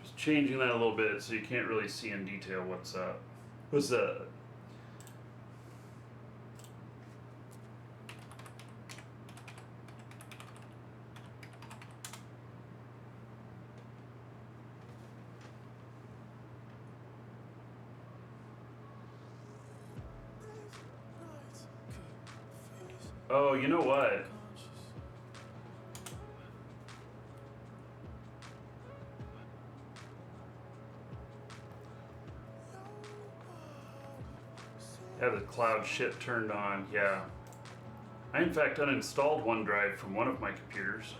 just changing that a little bit so you can't really see in detail what's up. What's up? Oh, you know what? Have the cloud shit turned on, yeah. I in fact uninstalled OneDrive from one of my computers.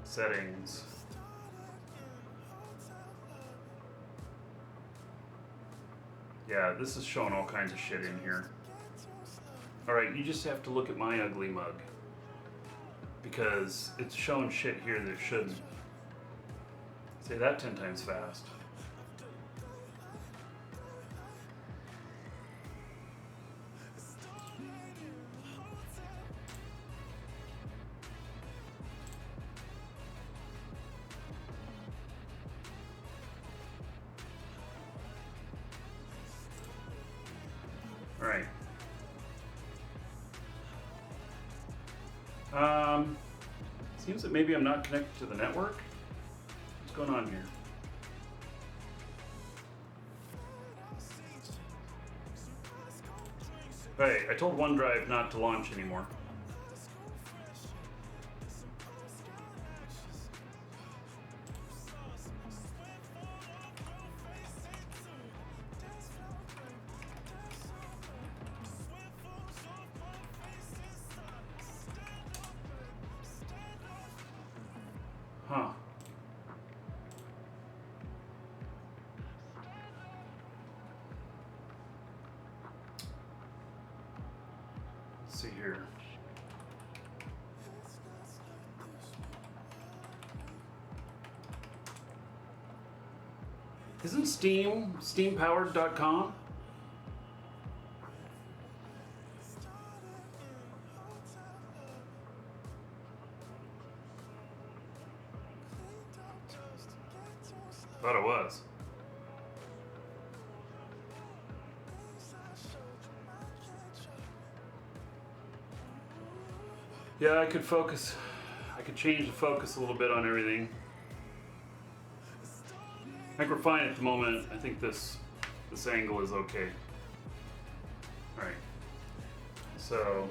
Settings. Yeah, this is showing all kinds of shit in here. Alright, you just have to look at my ugly mug. Because it's showing shit here that it shouldn't. Say that 10 times fast. Alright. Seems that maybe I'm not connected to the network. What's going on here? Hey, I told OneDrive not to launch anymore. Huh. Let's see here. Isn't Steam steampowered.com? Thought it was. Yeah, I could focus. I could change the focus a little bit on everything. I think we're fine at the moment. I think this angle is okay. All right. So.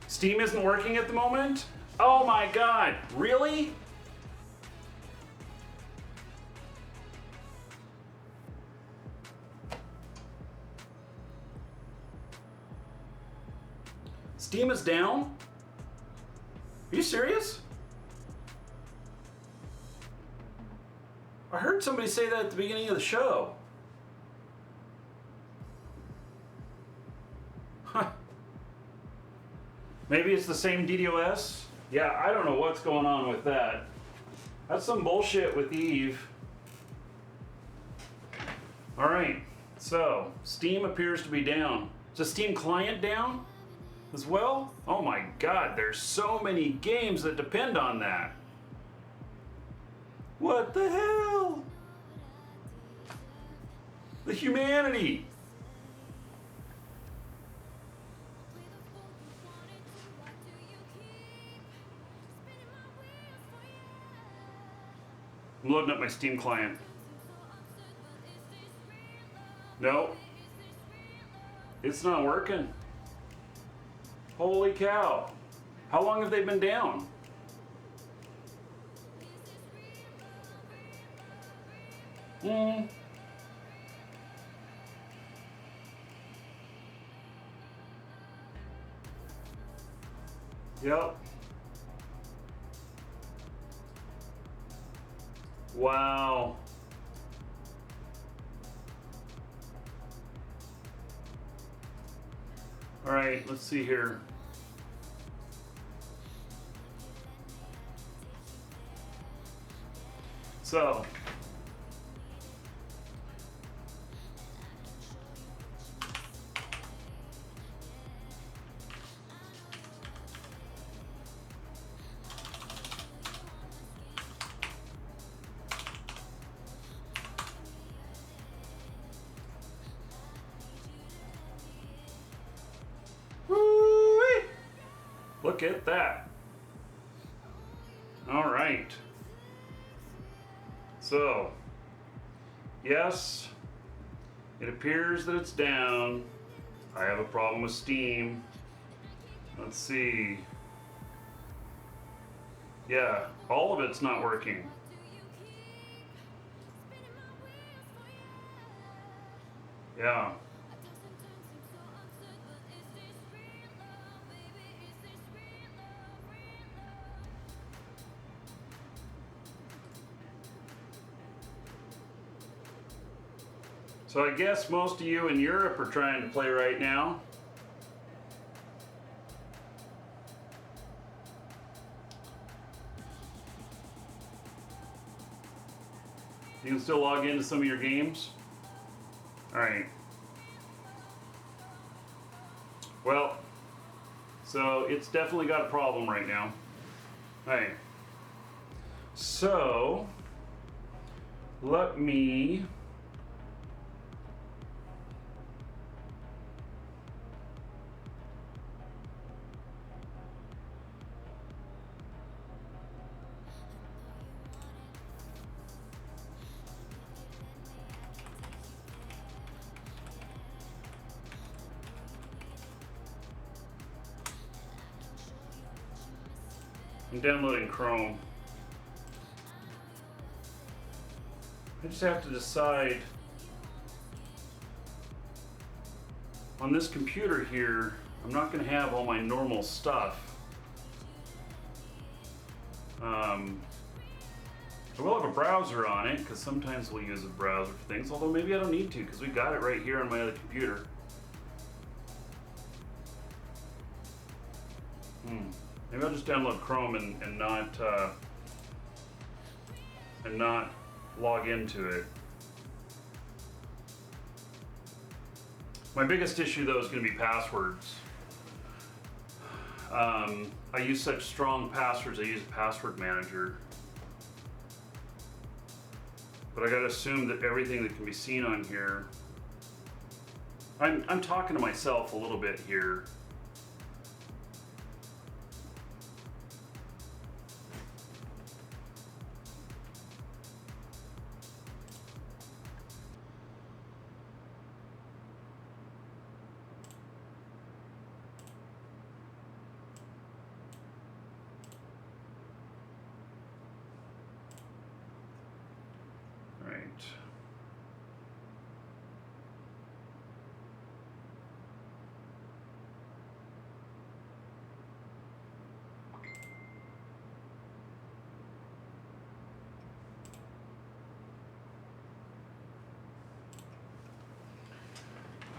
Steam isn't working at the moment? Oh my god, really? Steam is down? Are you serious? I heard somebody say that at the beginning of the show. Huh. Maybe it's the same DDoS? Yeah, I don't know what's going on with that. That's some bullshit with Eve. Alright, so Steam appears to be down. Is the Steam client down as well? Oh my god, there's so many games that depend on that. What the hell? The humanity. I'm loading up my Steam client. No. It's not working. Holy cow. How long have they been down? Yep. Wow. All right, let's see here. So, woo-wee. Look at that. All right. So, yes, it appears that it's down. I have a problem with Steam. Let's see. Yeah, all of it's not working. Yeah. So I guess most of you in Europe are trying to play right now. You can still log into some of your games. All right. Well, so it's definitely got a problem right now. All right. So let me I'm downloading Chrome. I just have to decide on this computer here, I'm not going to have all my normal stuff. I will have a browser on it because sometimes we'll use a browser for things, although maybe I don't need to because we got it right here on my other computer. Maybe I'll just download Chrome and not log into it. My biggest issue though is going to be passwords. I use such strong passwords. I use a password manager, but I got to assume that everything that can be seen on here. I'm talking to myself a little bit here.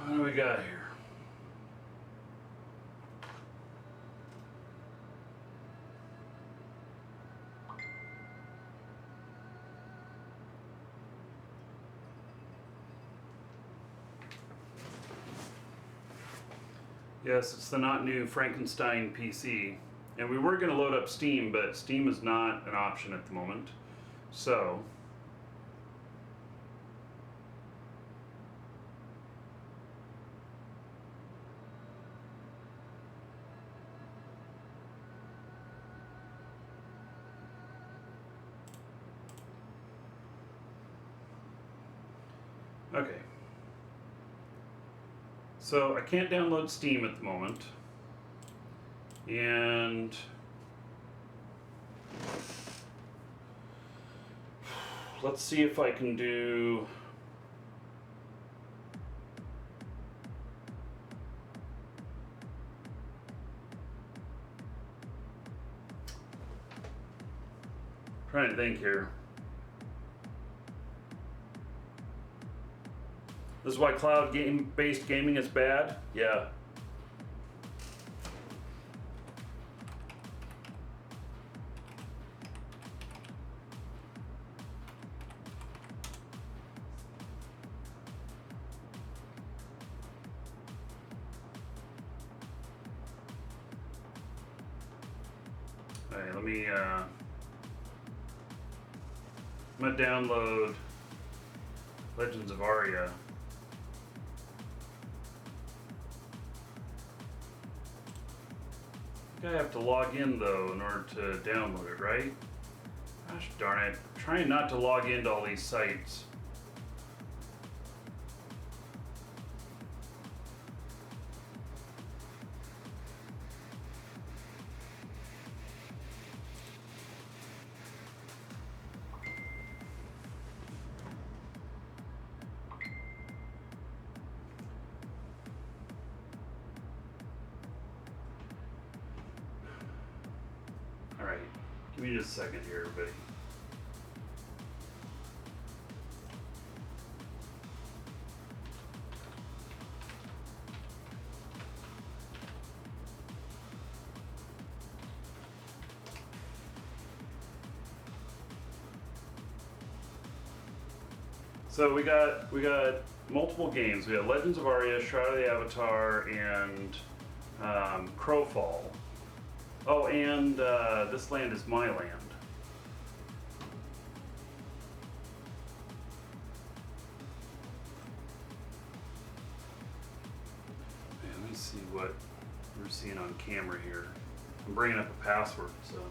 What do we got here? Yes, it's the not new Frankenstein PC. And we were going to load up Steam, but Steam is not an option at the moment. So, okay. So I can't download Steam at the moment. And let's see if I can do trying to think here. This is why cloud based gaming is bad? Yeah. Alright, let me I'm gonna download Legends of Aria. I think I have to log in though in order to download it, right? Gosh darn it. I'm trying not to log into all these sites. Alright, give me just a second here, everybody. So we got multiple games. We got Legends of Aria, Shroud of the Avatar, and Crowfall. Oh, and This Land Is My Land. Man, let me see what we're seeing on camera here. I'm bringing up a password, so.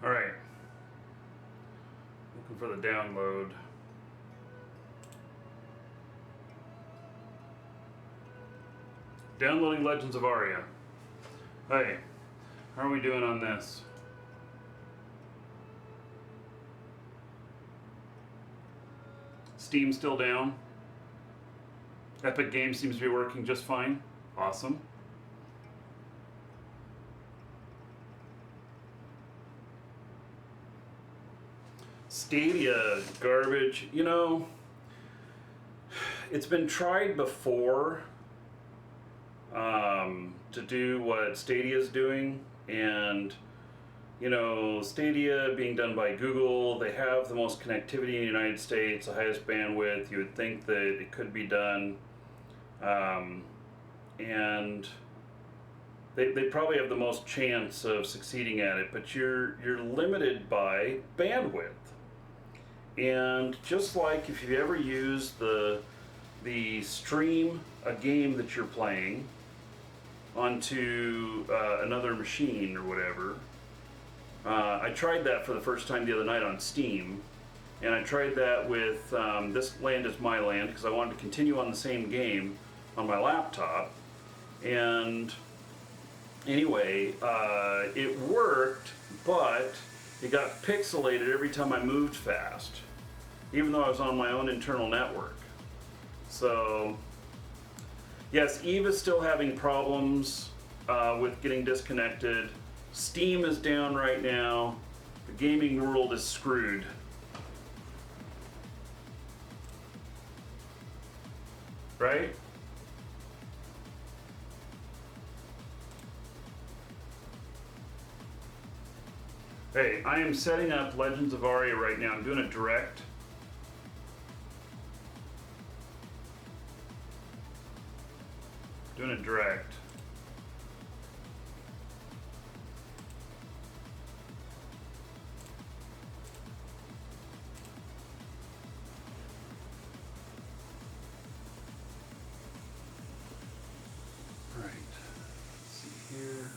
All right. Looking for the download. Downloading Legends of Aria. Hey, how are we doing on this? Steam still down. Epic Games seems to be working just fine. Awesome. Stadia garbage. You know, it's been tried before to do what Stadia is doing, and you know, Stadia being done by Google, they have the most connectivity in the United States, the highest bandwidth. You would think that it could be done, and they probably have the most chance of succeeding at it. But you're limited by bandwidth, and just like if you ever use the stream a game that you're playing onto another machine or whatever. I tried that for the first time the other night on Steam, and I tried that with This Land Is My Land because I wanted to continue on the same game on my laptop. And anyway, it worked, but it got pixelated every time I moved fast, even though I was on my own internal network. So yes, Eve is still having problems with getting disconnected. Steam is down right now. The gaming world is screwed. Right? Hey, I am setting up Legends of Aria right now. I'm doing a direct. Doing a direct. Right. Let's see here.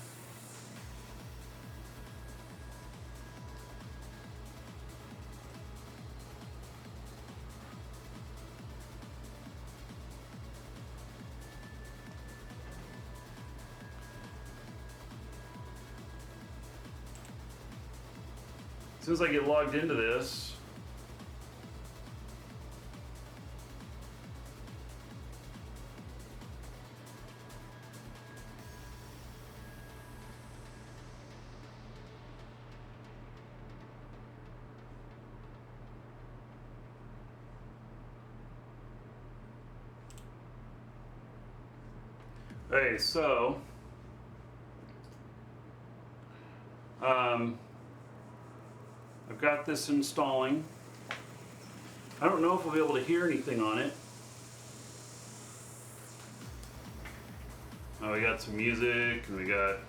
As soon as I get logged into this, hey, so I've got this installing. I don't know if we'll be able to hear anything on it. Oh, we got some music and we got a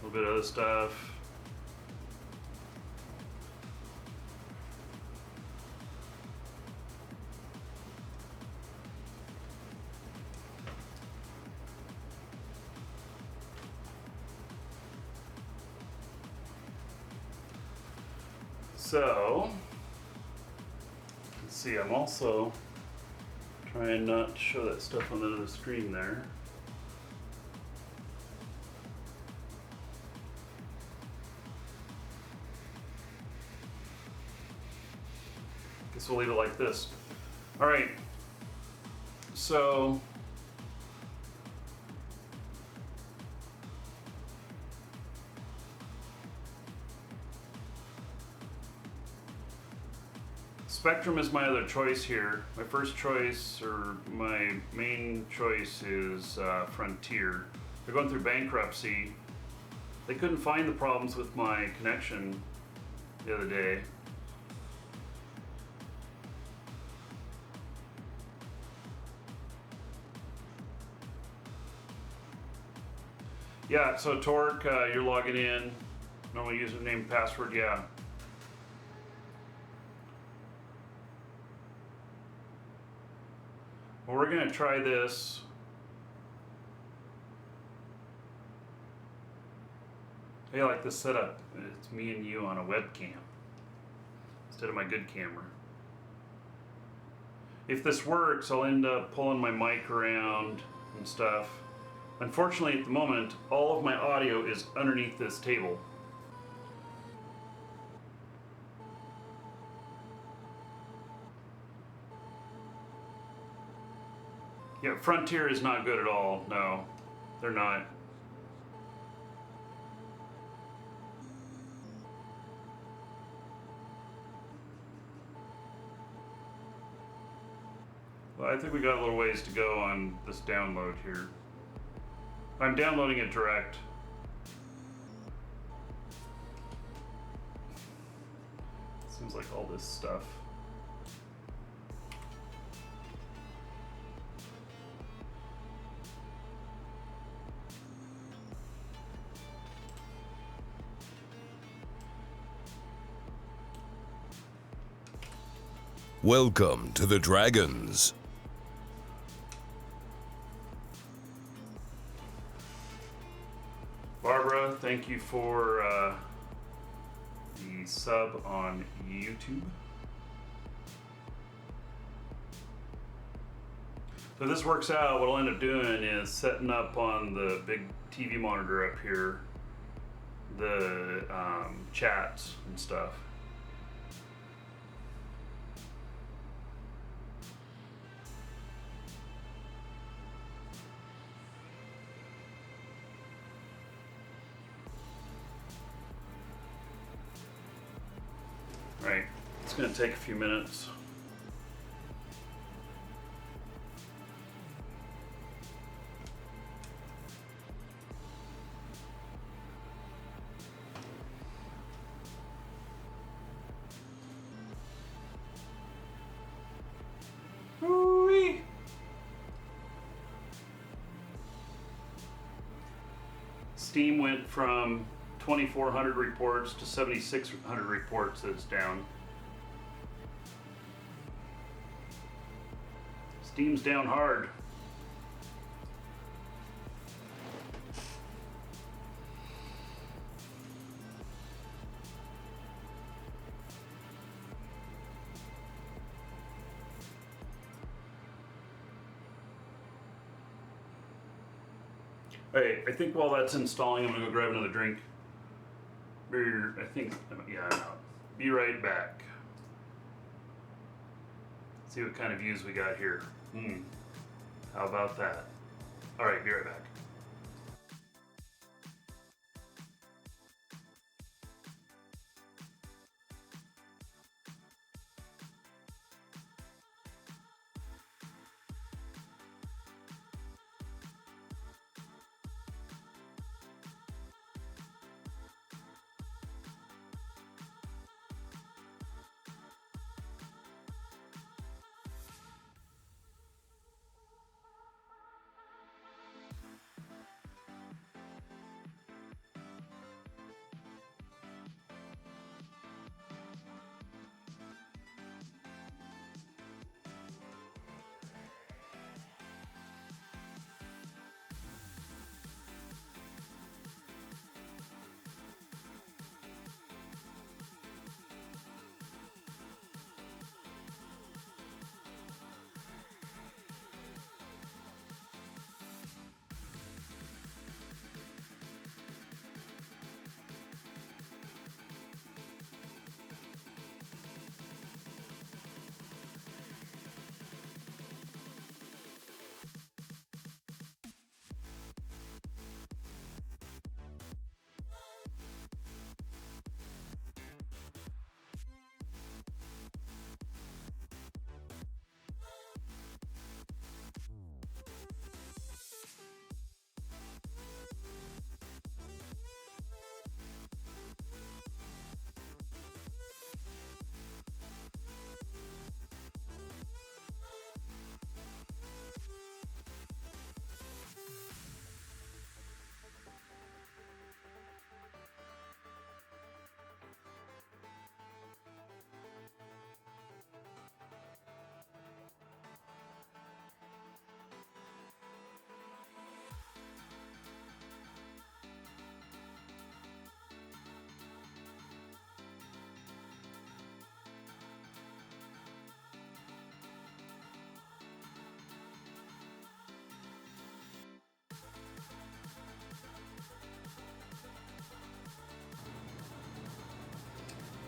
little bit of other stuff. So, let's see, I'm also trying not to show that stuff on the other screen there. Guess we'll leave it like this. All right, so Spectrum is my other choice here. My first choice, or my main choice, is Frontier. They're going through bankruptcy. They couldn't find the problems with my connection the other day. Yeah, so Torque, you're logging in. Normal username, password, yeah. Well, we're going to try this. I like this setup. It's me and you on a webcam instead of my good camera. If this works, I'll end up pulling my mic around and stuff. Unfortunately, at the moment, all of my audio is underneath this table. Yeah, Frontier is not good at all. No, they're not. Well, I think we got a little ways to go on this download here. I'm downloading it direct. Seems like all this stuff. Welcome to the Dragons. Barbara, thank you for the sub on YouTube. So if this works out, what I'll end up doing is setting up on the big TV monitor up here the chats and stuff. Right, it's going to take a few minutes. Hoo-wee. Steam went from 2,400 reports to 7,600 reports. That's down. Steam's down hard. Hey, I think while that's installing, I'm gonna go grab another drink. I think, yeah, I'm out. Be right back. See what kind of views we got here. How about that? All right, be right back.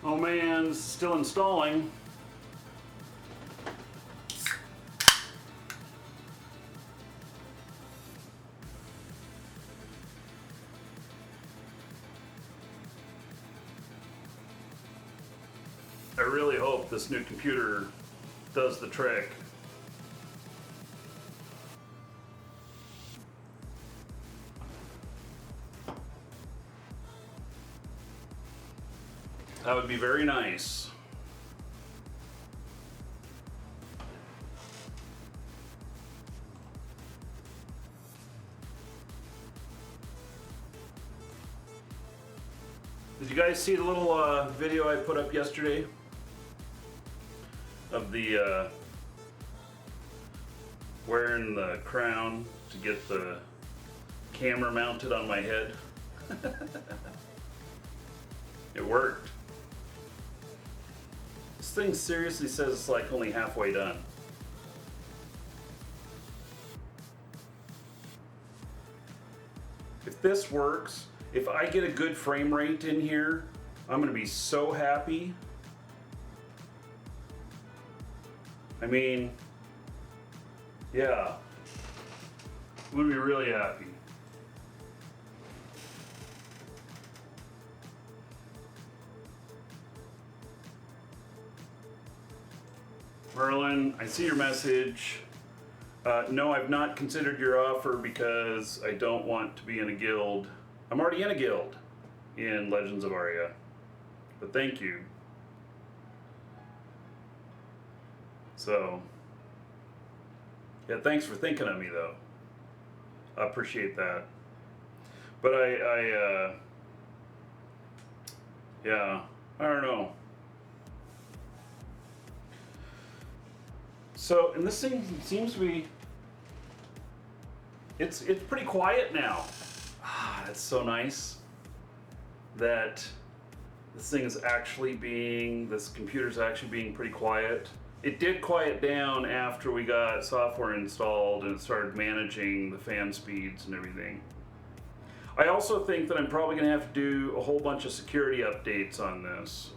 Oh man, it's still installing. I really hope this new computer does the trick. That would be very nice. Did you guys see the little video I put up yesterday of the wearing the crown to get the camera mounted on my head? It worked. This thing seriously says it's like only halfway done. If this works, if I get a good frame rate in here, I'm gonna be so happy. I mean, yeah, I'm gonna be really happy. Merlin, I see your message. No, I've not considered your offer because I don't want to be in a guild. I'm already in a guild in Legends of Aria, but thank you. So, yeah, thanks for thinking of me though. I appreciate that. But yeah, I don't know. So, and this thing seems to be, it's pretty quiet now. Ah, that's so nice that this thing is actually being, this computer's actually being pretty quiet. It did quiet down after we got software installed and started managing the fan speeds and everything. I also think that I'm probably gonna have to do a whole bunch of security updates on this.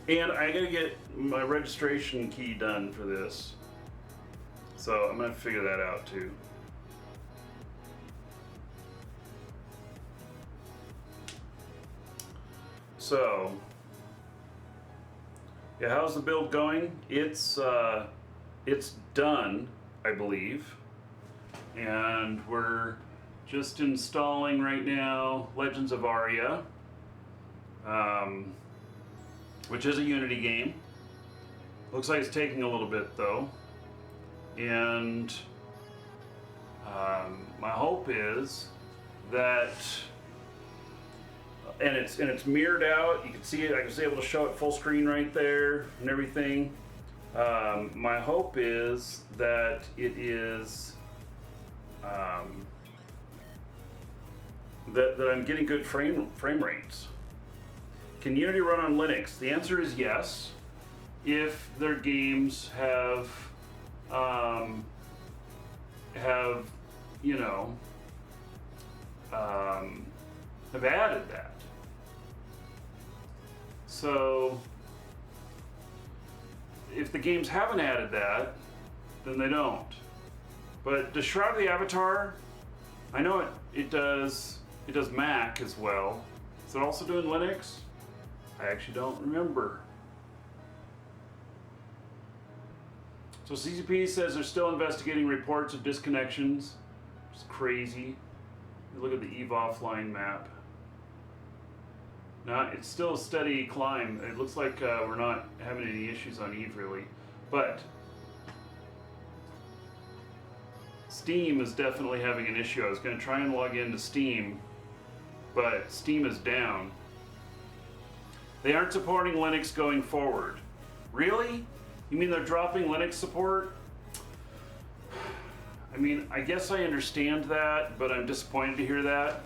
And I gotta get my registration key done for this. So I'm gonna figure that out too. So, yeah, how's the build going? It's done, I believe. And we're just installing right now Legends of Aria. Which is a Unity game. Looks like it's taking a little bit though. And my hope is that, and it's mirrored out. You can see it. I was able to show it full screen right there and everything. My hope is that it is that I'm getting good frame rates. Can Unity run on Linux? The answer is yes, if their games have you know, have added that. So if the games haven't added that, then they don't. But does Shroud of the Avatar, I know it does Mac as well. Is it also doing Linux? I actually don't remember. So CCP says they're still investigating reports of disconnections. It's crazy. Look at the EVE offline map. No, it's still a steady climb. It looks like we're not having any issues on EVE really. But Steam is definitely having an issue. I was going to try and log into Steam, but Steam is down. They aren't supporting Linux going forward. Really? You mean they're dropping Linux support? I mean, I guess I understand that, but I'm disappointed to hear that.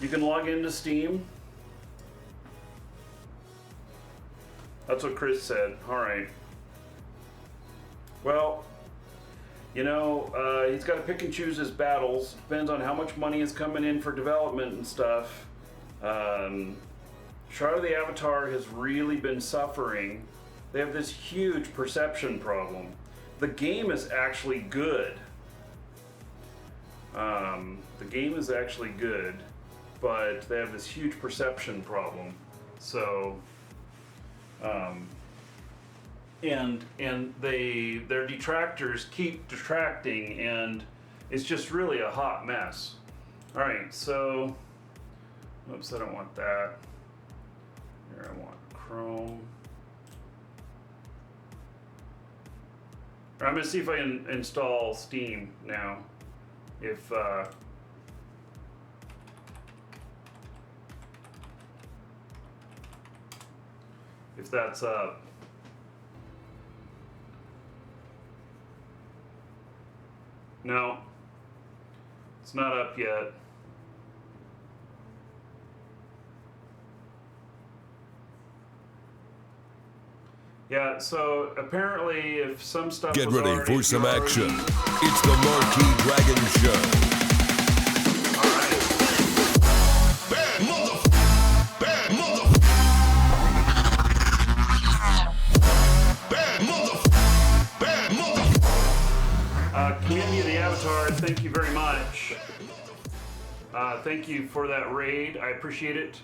You can log into Steam. That's what Chris said. All right. Well, you know, he's got to pick and choose his battles. Depends on how much money is coming in for development and stuff. Shroud of the Avatar has really been suffering. They have this huge perception problem. The game is actually good. The game is actually good, but they have this huge perception problem. So, and their detractors keep detracting, and it's just really a hot mess. All right, so, oops, I don't want that. Here I want Chrome. I'm gonna see if I can install Steam now. If that's up. No, it's not up yet. Yeah, so apparently if some stuff Get was ready already, for some already, action. It's the Marquee Dragon Show. All right. Bad mother. Bad mother. Bad mother. Bad mother. Candy the Avatar, thank you very much. Thank you for that raid. I appreciate it.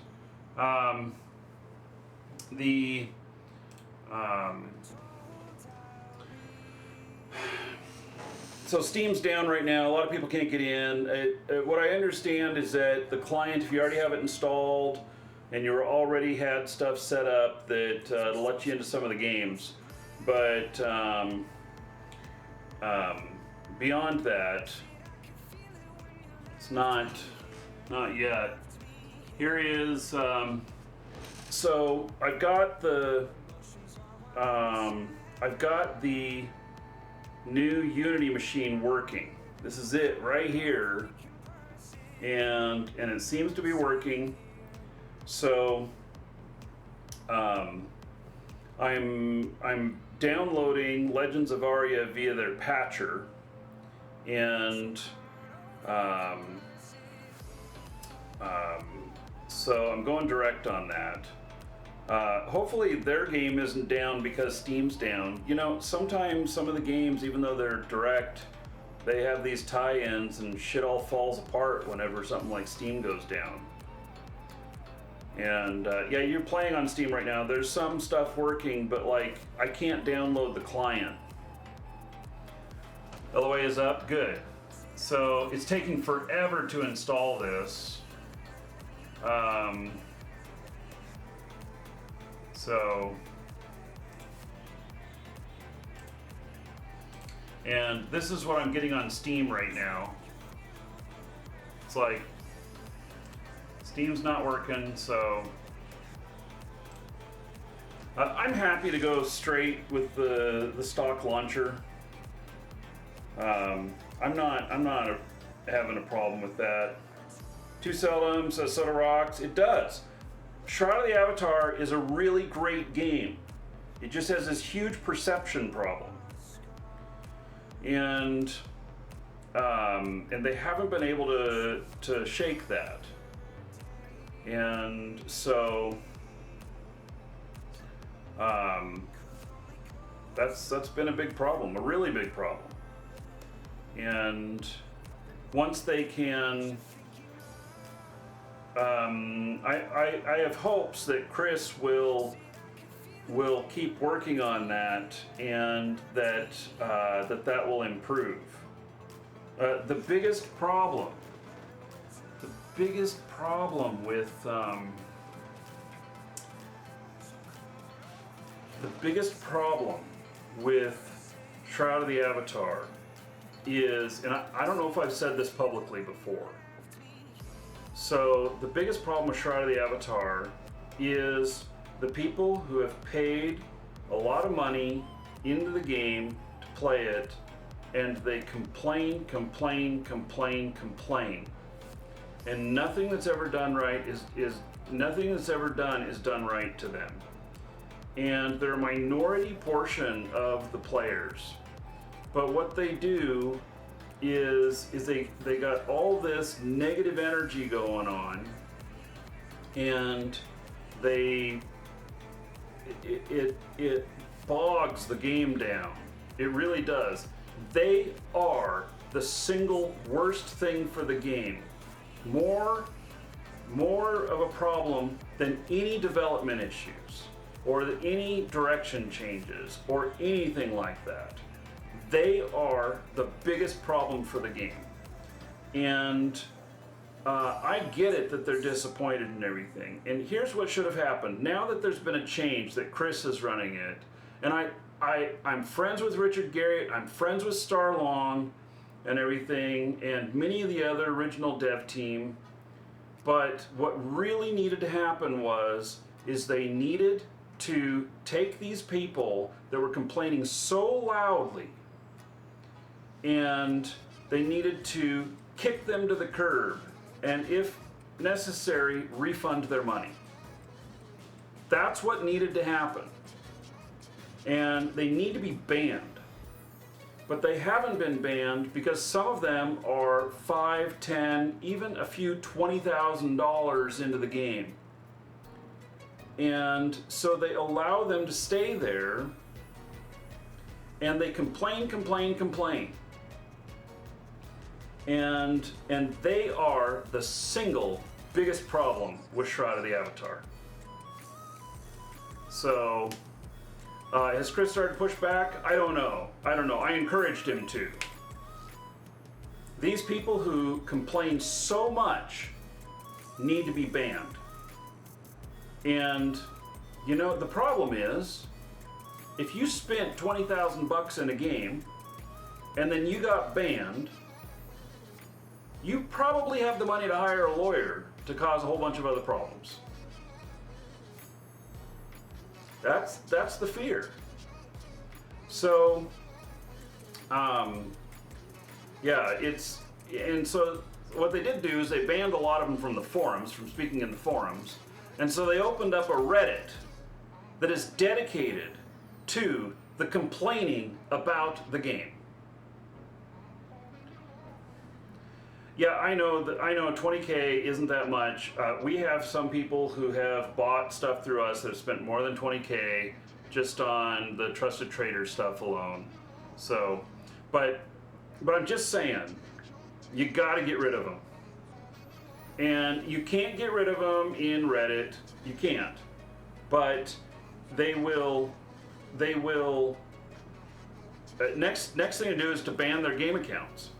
So Steam's down right now. A lot of people can't get in. What I understand is that the client, if you already have it installed and you already had stuff set up, that it'll let you into some of the games. But beyond that, it's not yet. Here is so I've got the new Unity machine working. This is it right here, and it seems to be working. So I'm downloading Legends of Aria via their patcher, and so I'm going direct on that. Hopefully their game isn't down because Steam's down. You know, sometimes some of the games, even though they're direct, they have these tie-ins and shit all falls apart whenever something like Steam goes down. And yeah, you're playing on Steam right now. There's some stuff working, but like I can't download the client. LOA is up, good. So it's taking forever to install this. And this is what I'm getting on Steam right now. It's like, Steam's not working, so I'm happy to go straight with the stock launcher. I'm not having a problem with that. Too seldom, says Soda Rocks. It does. Shroud of the Avatar is a really great game. It just has this huge perception problem. And they haven't been able to shake that. And so that's been a big problem, a really big problem. And once they can, I have hopes that Chris will keep working on that, and that that will improve. The biggest problem with Shroud of the Avatar is, and I don't know if I've said this publicly before. So the biggest problem with Shroud of the Avatar is the people who have paid a lot of money into the game to play it, and they complain, and nothing that's ever done right is done right to them. And they're a minority portion of the players, but what they do is they got all this negative energy going on, and it bogs the game down. It really does. They are the single worst thing for the game. More of a problem than any development issues, or any direction changes, or anything like that. They are the biggest problem for the game. And I get it that they're disappointed and everything. And here's what should have happened. Now that there's been a change, that Chris is running it, and I'm friends with Richard Garriott, I'm friends with Starlong and everything, and many of the other original dev team. But what really needed to happen is they needed to take these people that were complaining so loudly, and they needed to kick them to the curb, and if necessary, refund their money. That's what needed to happen. And they need to be banned. But they haven't been banned because some of them are $5, $10, even a few $20,000 into the game. And so they allow them to stay there, and they complain. And they are the single biggest problem with Shroud of the Avatar. So, has Chris started to push back? I don't know. I encouraged him to. These people who complain so much need to be banned. And, you know, the problem is, if you spent $20,000 in a game, and then you got banned, you probably have the money to hire a lawyer to cause a whole bunch of other problems. That's the fear. So, so what they did do is they banned a lot of them from the forums, from speaking in the forums, and so they opened up a Reddit that is dedicated to the complaining about the game. Yeah, I know 20K isn't that much. We have some people who have bought stuff through us that have spent more than 20K just on the Trusted Trader stuff alone. So, but I'm just saying, you gotta get rid of them. And you can't get rid of them in Reddit. You can't. But they will. Next thing to do is to ban their game accounts.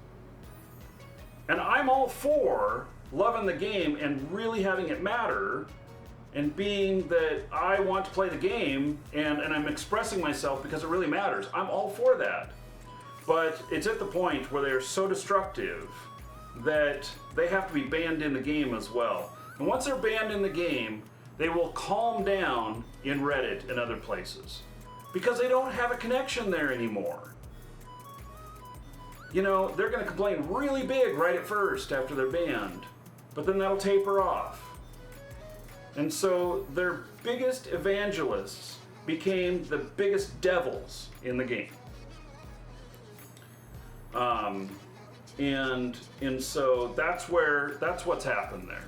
And I'm all for loving the game and really having it matter, and being that I want to play the game and I'm expressing myself because it really matters. I'm all for that. But it's at the point where they're so destructive that they have to be banned in the game as well. And once they're banned in the game, they will calm down in Reddit and other places because they don't have a connection there anymore. You know, they're going to complain really big right at first after they're banned, but then that'll taper off. And so their biggest evangelists became the biggest devils in the game. And so that's what's happened there.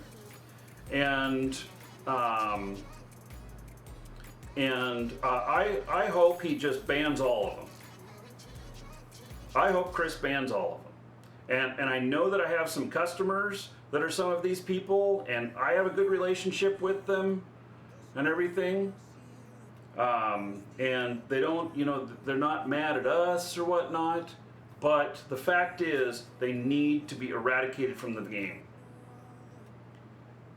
And I hope he just bans all of them. I hope Chris bans all of them. And I know that I have some customers that are some of these people, and I have a good relationship with them and everything. And they don't, you know, they're not mad at us or whatnot, but the fact is they need to be eradicated from the game.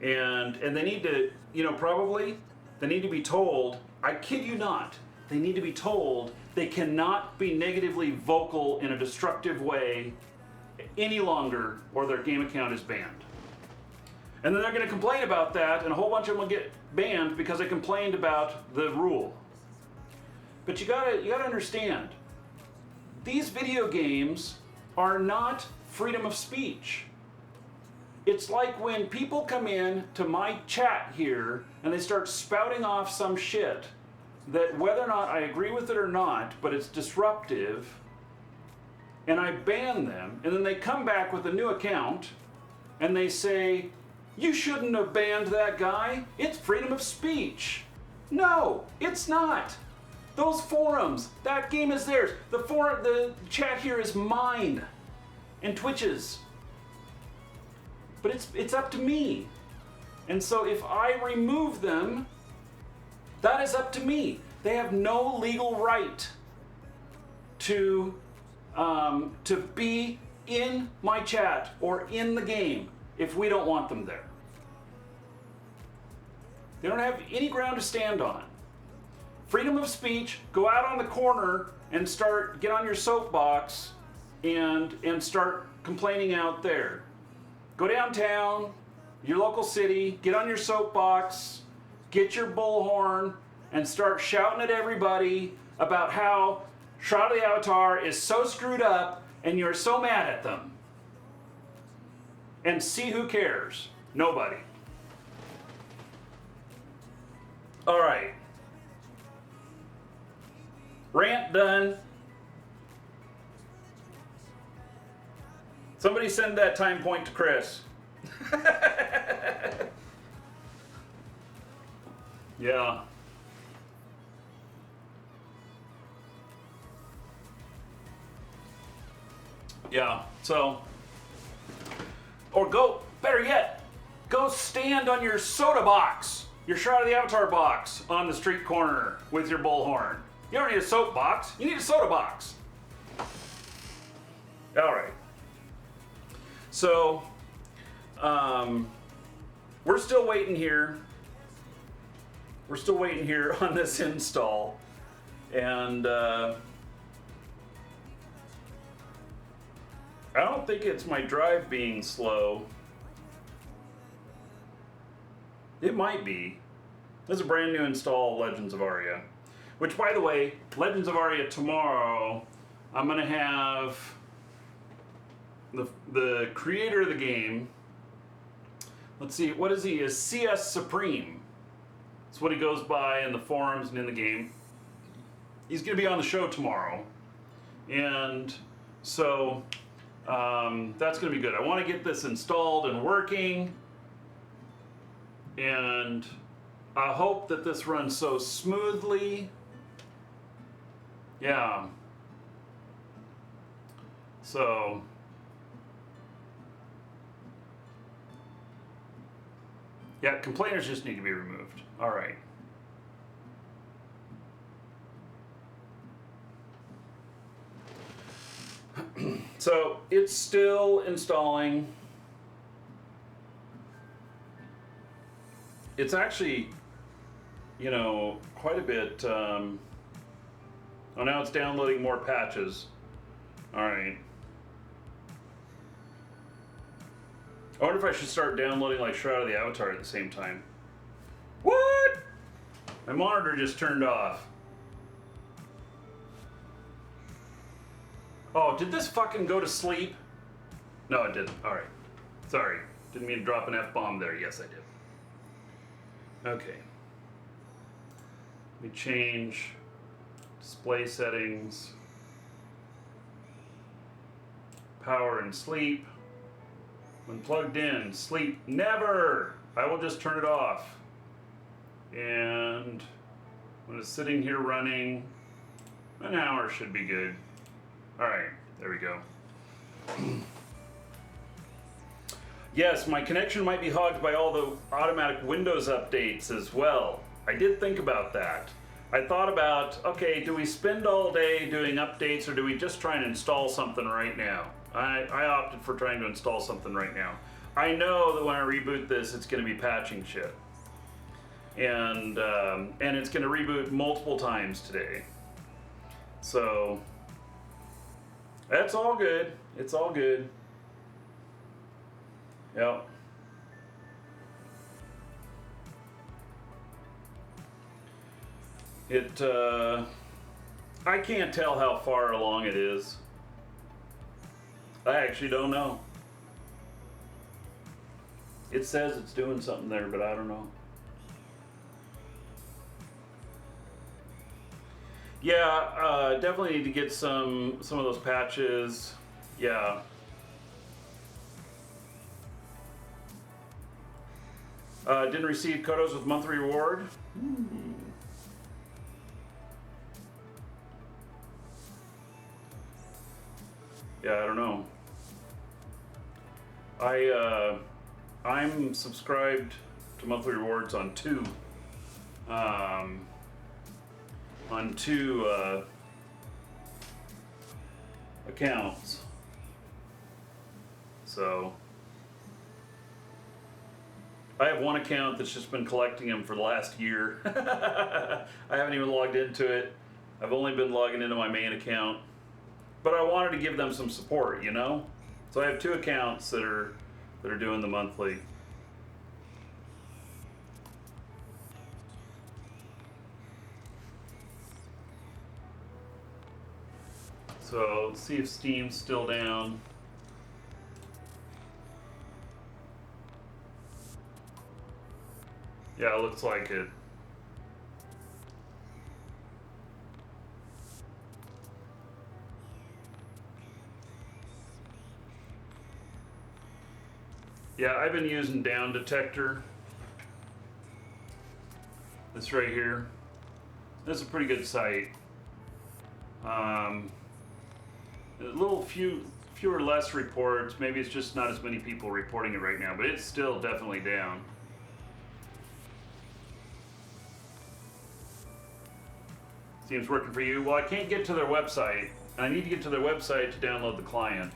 And they need to, you know, probably they need to be told, I kid you not, they need to be told they cannot be negatively vocal in a destructive way any longer, or their game account is banned. And then they're going to complain about that, and a whole bunch of them will get banned because they complained about the rule. But you gotta understand, these video games are not freedom of speech. It's like when people come in to my chat here and they start spouting off some shit that, whether or not I agree with it or not, but it's disruptive, and I ban them, and then they come back with a new account and they say, you shouldn't have banned that guy, it's freedom of speech. No, it's not. Those forums, that game is theirs. The chat here is mine and Twitch's. But it's up to me. And so if I remove them, that is up to me. They have no legal right to be in my chat or in the game. if we don't want them there. They don't have any ground to stand on. Freedom of speech, go out on the corner and get on your soapbox and start complaining out there. Go downtown, your local city, get on your soapbox, get your bullhorn, and start shouting at everybody about how Shroud of the Avatar is so screwed up and you're so mad at them. And see who cares. Nobody. All right. Rant done. Somebody send that time point to Chris. Yeah. Yeah, so, or go, better yet, go stand on your soda box, your Shroud of the Avatar box on the street corner with your bullhorn. You don't need a soap box, you need a soda box. All right. So, we're still waiting here. We're still waiting here on this install. And, I don't think it's my drive being slow. It might be. This is a brand new install of Legends of Aria. Which, by the way, Legends of Aria tomorrow, I'm going to have the creator of the game. Let's see, what is he? Is CS Supreme. That's what he goes by in the forums and in the game. He's going to be on the show tomorrow. And so that's going to be good. I want to get this installed and working. And I hope that this runs so smoothly. Yeah. So yeah, complainers just need to be removed. All right. So it's still installing. It's actually, quite a bit. Oh, now it's downloading more patches. All right. I wonder if I should start downloading like Shroud of the Avatar at the same time. What? My monitor just turned off. Oh, did this fucking go to sleep? No, it didn't. All right. Sorry. Didn't mean to drop an F-bomb there. Yes, I did. Okay. Let me change display settings. Power and sleep. When plugged in, sleep never. I will just turn it off. And when it's sitting here running, an hour should be good. All right, there we go. Yes, my connection might be hogged by all the automatic Windows updates as well. I did think about that. I thought about, okay, do we spend all day doing updates or do we just try and install something right now? I opted for trying to install something right now. I know that when I reboot this, it's going to be patching shit. And it's going to reboot multiple times today. So that's all good. It's all good. Yep. I can't tell how far along it is. I actually don't know. It says it's doing something there, but I don't know. Yeah, definitely need to get some of those patches. Yeah. Didn't receive Kodos with monthly reward. Yeah, I don't know. I'm subscribed to monthly rewards on two accounts. So I have one account that's just been collecting them for the last year. I haven't even logged into it. I've only been logging into my main account. But I wanted to give them some support, you know? So I have two accounts that are doing the monthly. So let's see if Steam's still down. Yeah, it looks like it. Yeah, I've been using Down Detector. This right here. This is a pretty good site. A little fewer less reports. Maybe it's just not as many people reporting it right now, but it's still definitely down. Seems working for you. Well, I can't get to their website. I need to get to their website to download the client.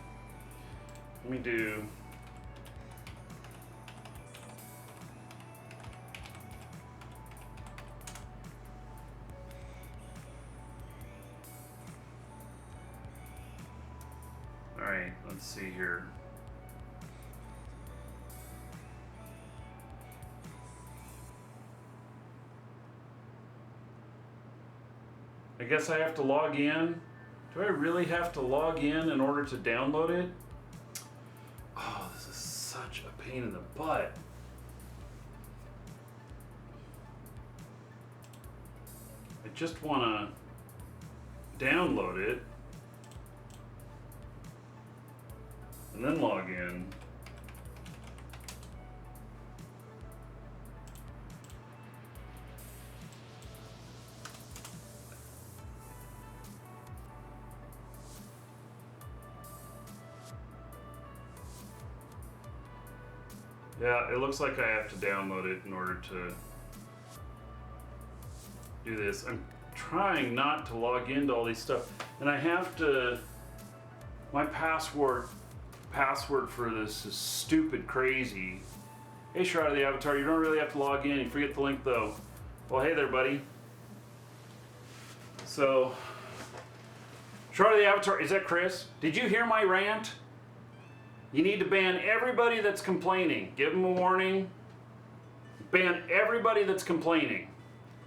Let me do. All right, let's see here. I guess I have to log in. Do I really have to log in order to download it? Oh, this is such a pain in the butt. I just want to download it and then log in. Yeah, it looks like I have to download it in order to do this. I'm trying not to log into all these stuff, and I have to. My password for this is stupid crazy. Hey, Shroud of the Avatar, you don't really have to log in. You forget the link though. Well, hey there, buddy. So, Shroud of the Avatar, is that Chris? Did you hear my rant? You need to ban everybody that's complaining. Give them a warning. Ban everybody that's complaining.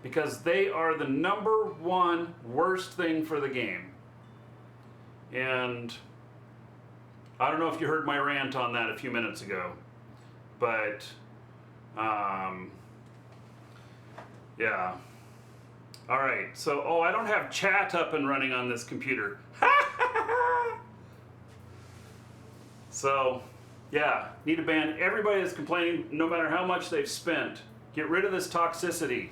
Because they are the number one worst thing for the game. And I don't know if you heard my rant on that a few minutes ago. But, yeah. Alright, so, I don't have chat up and running on this computer. So, yeah, need to ban everybody that's complaining, no matter how much they've spent. Get rid of this toxicity.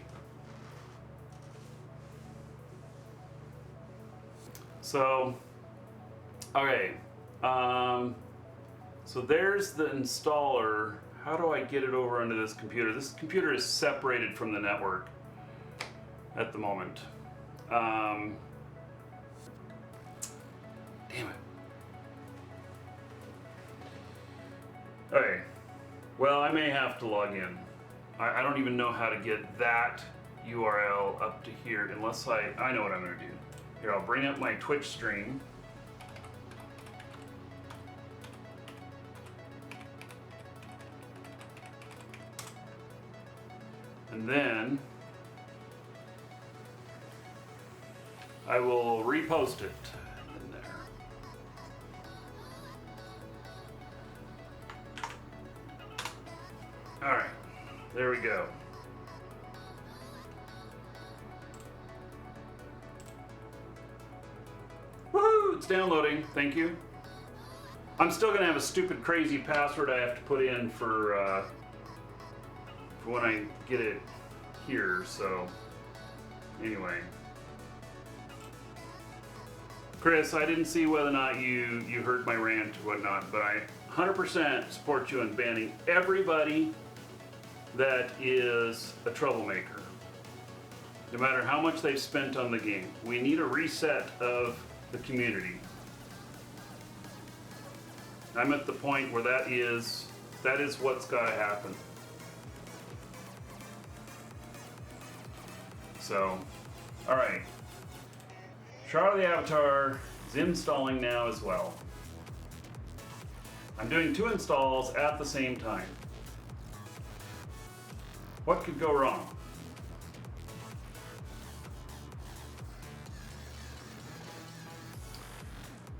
So, okay, so there's the installer. How do I get it over onto this computer? This computer is separated from the network at the moment. Damn it. Okay, well, I may have to log in. I don't even know how to get that URL up to here unless I know what I'm gonna do. Here, I'll bring up my Twitch stream. And then I will repost it in there. All right, there we go. Woohoo, it's downloading, thank you. I'm still gonna have a stupid crazy password I have to put in for when I get it here, so anyway. Chris, I didn't see whether or not you heard my rant or whatnot, but I 100% support you in banning everybody that is a troublemaker. No matter how much they've spent on the game. We need a reset of the community. I'm at the point where that is what's gotta happen. So, all right. Shroud of the Avatar is installing now as well. I'm doing 2 installs at the same time. What could go wrong?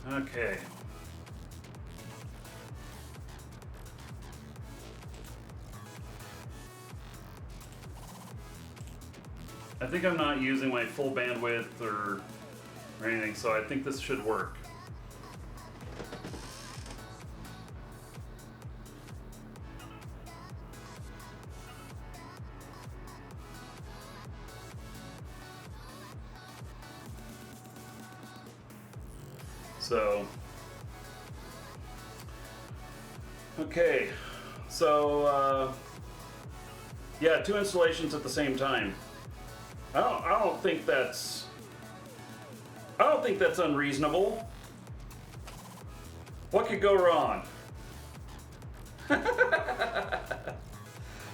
Okay. I think I'm not using my full bandwidth or anything, so I think this should work. So, okay, so yeah, 2 installations at the same time. I don't think that's unreasonable. What could go wrong?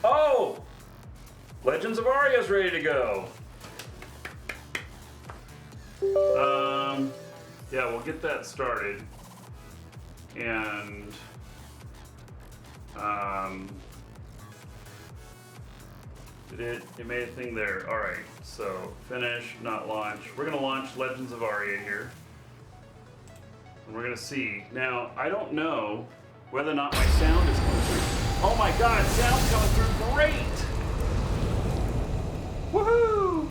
Oh, Legends of Aria is ready to go. Yeah, we'll get that started. And it made a thing there. All right, so finish, not launch. We're gonna launch Legends of Aria here. And we're gonna see. Now, I don't know whether or not my sound is coming through. Oh my God, sound's coming through great! Woohoo!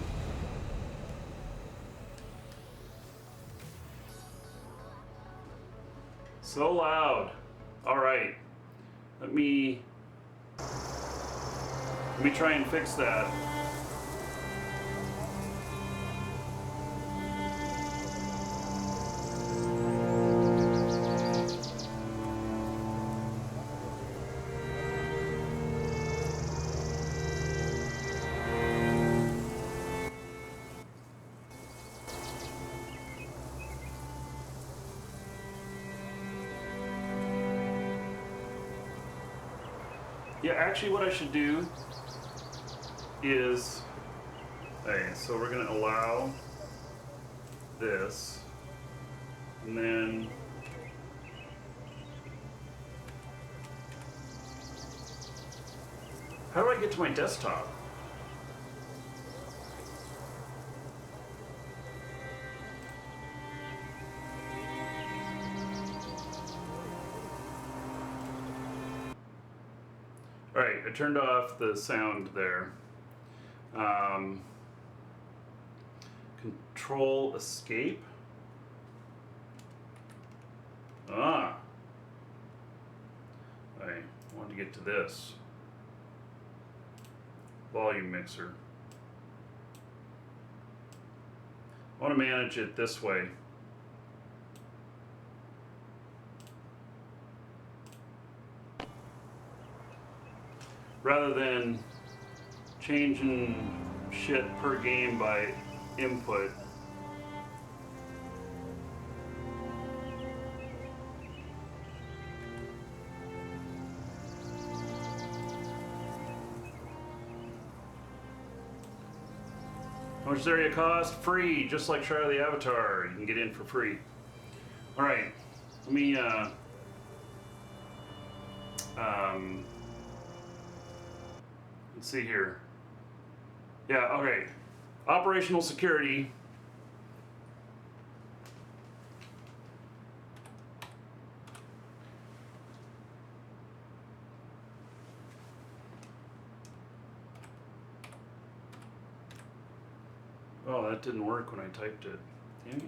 So loud. All right, let me try and fix that. Yeah, actually what I should do is, okay, so we're gonna allow this, and then how do I get to my desktop? All right, I turned off the sound there. Control escape. I want to get to this. Volume mixer. I want to manage it this way. Rather than changing shit per game by input. How much does area cost? Free, just like Shroud of the Avatar. You can get in for free. All right, let me let's see here. Yeah, okay. Operational security. Oh, that didn't work when I typed it. Dang it.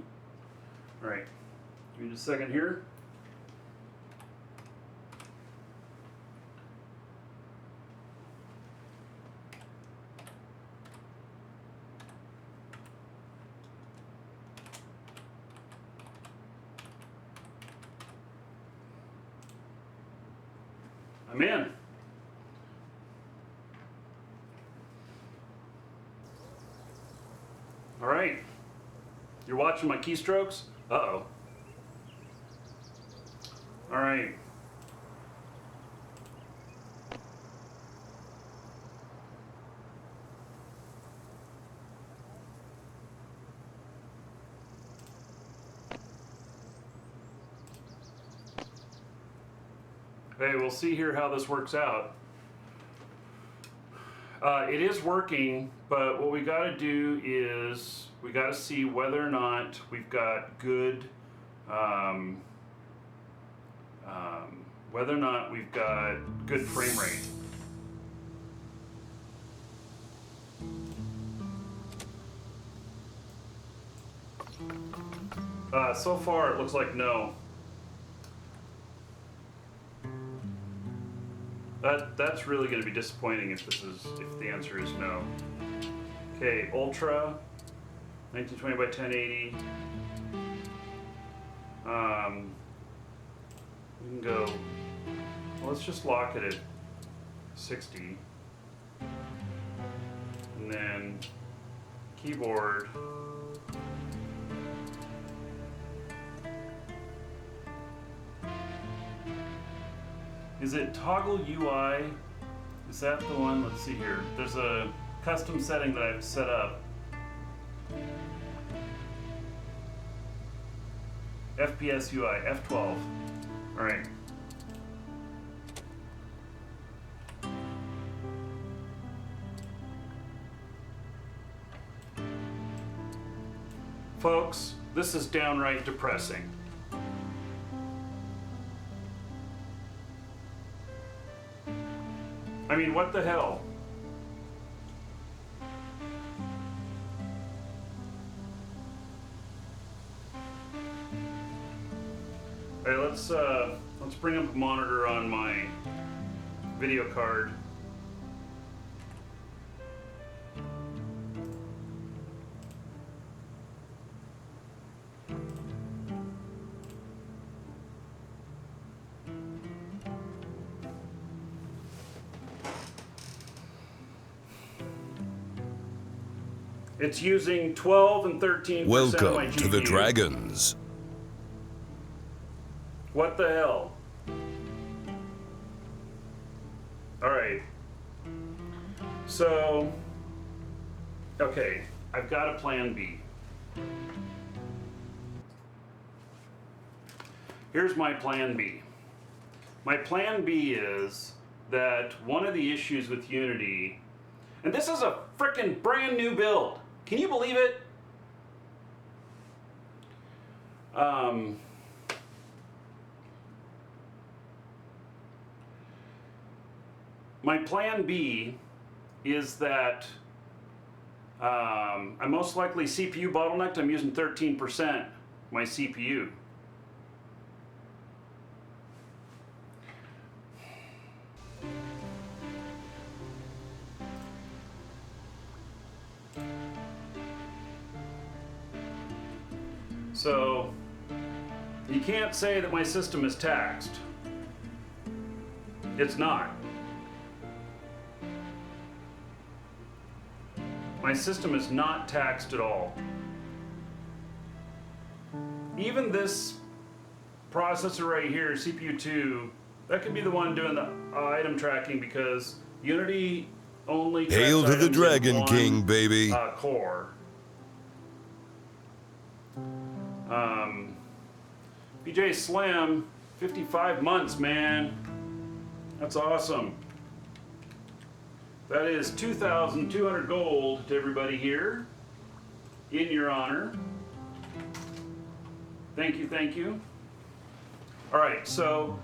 All right. Give me just a second here. I'm in. All right. You're watching my keystrokes? Uh-oh. All right. Okay, we'll see here how this works out. It is working, but what we got to do is we got to see whether or not we've got good, whether or not we've got good frame rate. So far, it looks like no. That's really going to be disappointing if the answer is no. Okay, Ultra, 1920 by 1080. We can go. Well, let's just lock it at 60, and then keyboard. Is it toggle UI? Is that the one? Let's see here. There's a custom setting that I've set up. FPS UI, F12. All right. Folks, this is downright depressing. I mean, what the hell? All right, let's bring up a monitor on my video card. It's using 12 and 13% of my Welcome GPU. to the Dragons. What the hell? All right. So, okay, I've got a plan B. Here's my plan B. My plan B is that one of the issues with Unity, and this is a frickin' brand new build. Can you believe it? My plan B is that I'm most likely CPU bottlenecked. I'm using 13% my CPU. So, you can't say that my system is taxed. It's not. My system is not taxed at all. Even this processor right here, CPU 2, that could be the one doing the item tracking because Unity only tracks Hail to the items in Dragon one, King, baby. core. BJ Slim, 55 months, man. That's awesome. That is 2,200 gold to everybody here in your honor. Thank you, thank you. All right, so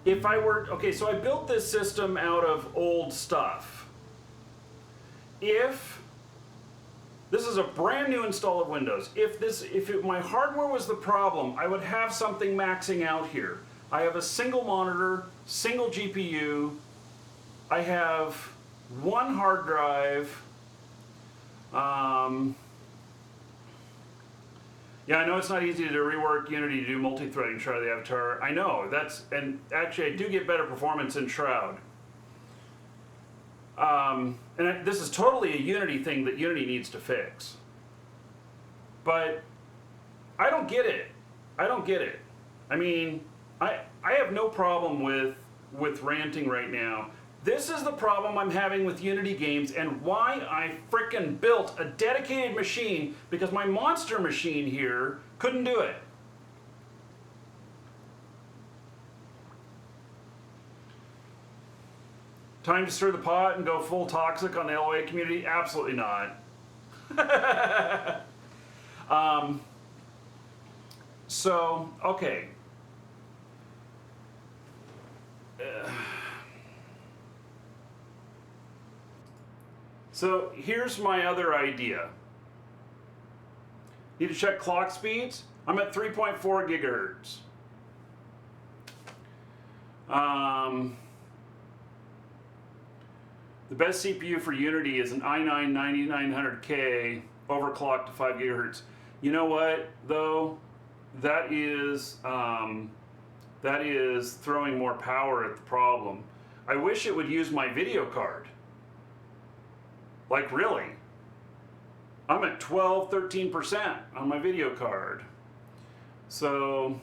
if I were, okay, so I built this system out of old stuff. If this is a brand new install of Windows, if my hardware was the problem, I would have something maxing out here. I have a single monitor, single GPU. I have one hard drive. Yeah, I know it's not easy to rework Unity to do multi-threading Shroud of the Avatar. I know, and actually I do get better performance in Shroud. This is totally a Unity thing that Unity needs to fix. But I don't get it. I don't get it. I mean, I have no problem with ranting right now. This is the problem I'm having with Unity games and why I frickin' built a dedicated machine because my monster machine here couldn't do it. Time to stir the pot and go full toxic on the LOA community? Absolutely not. So, okay. So here's my other idea. Need to check clock speeds? I'm at 3.4 gigahertz. The best CPU for Unity is an i9 9900K overclocked to 5 gigahertz. You know what, though? That is throwing more power at the problem. I wish it would use my video card. Like, really. I'm at 12, 13% on my video card. So,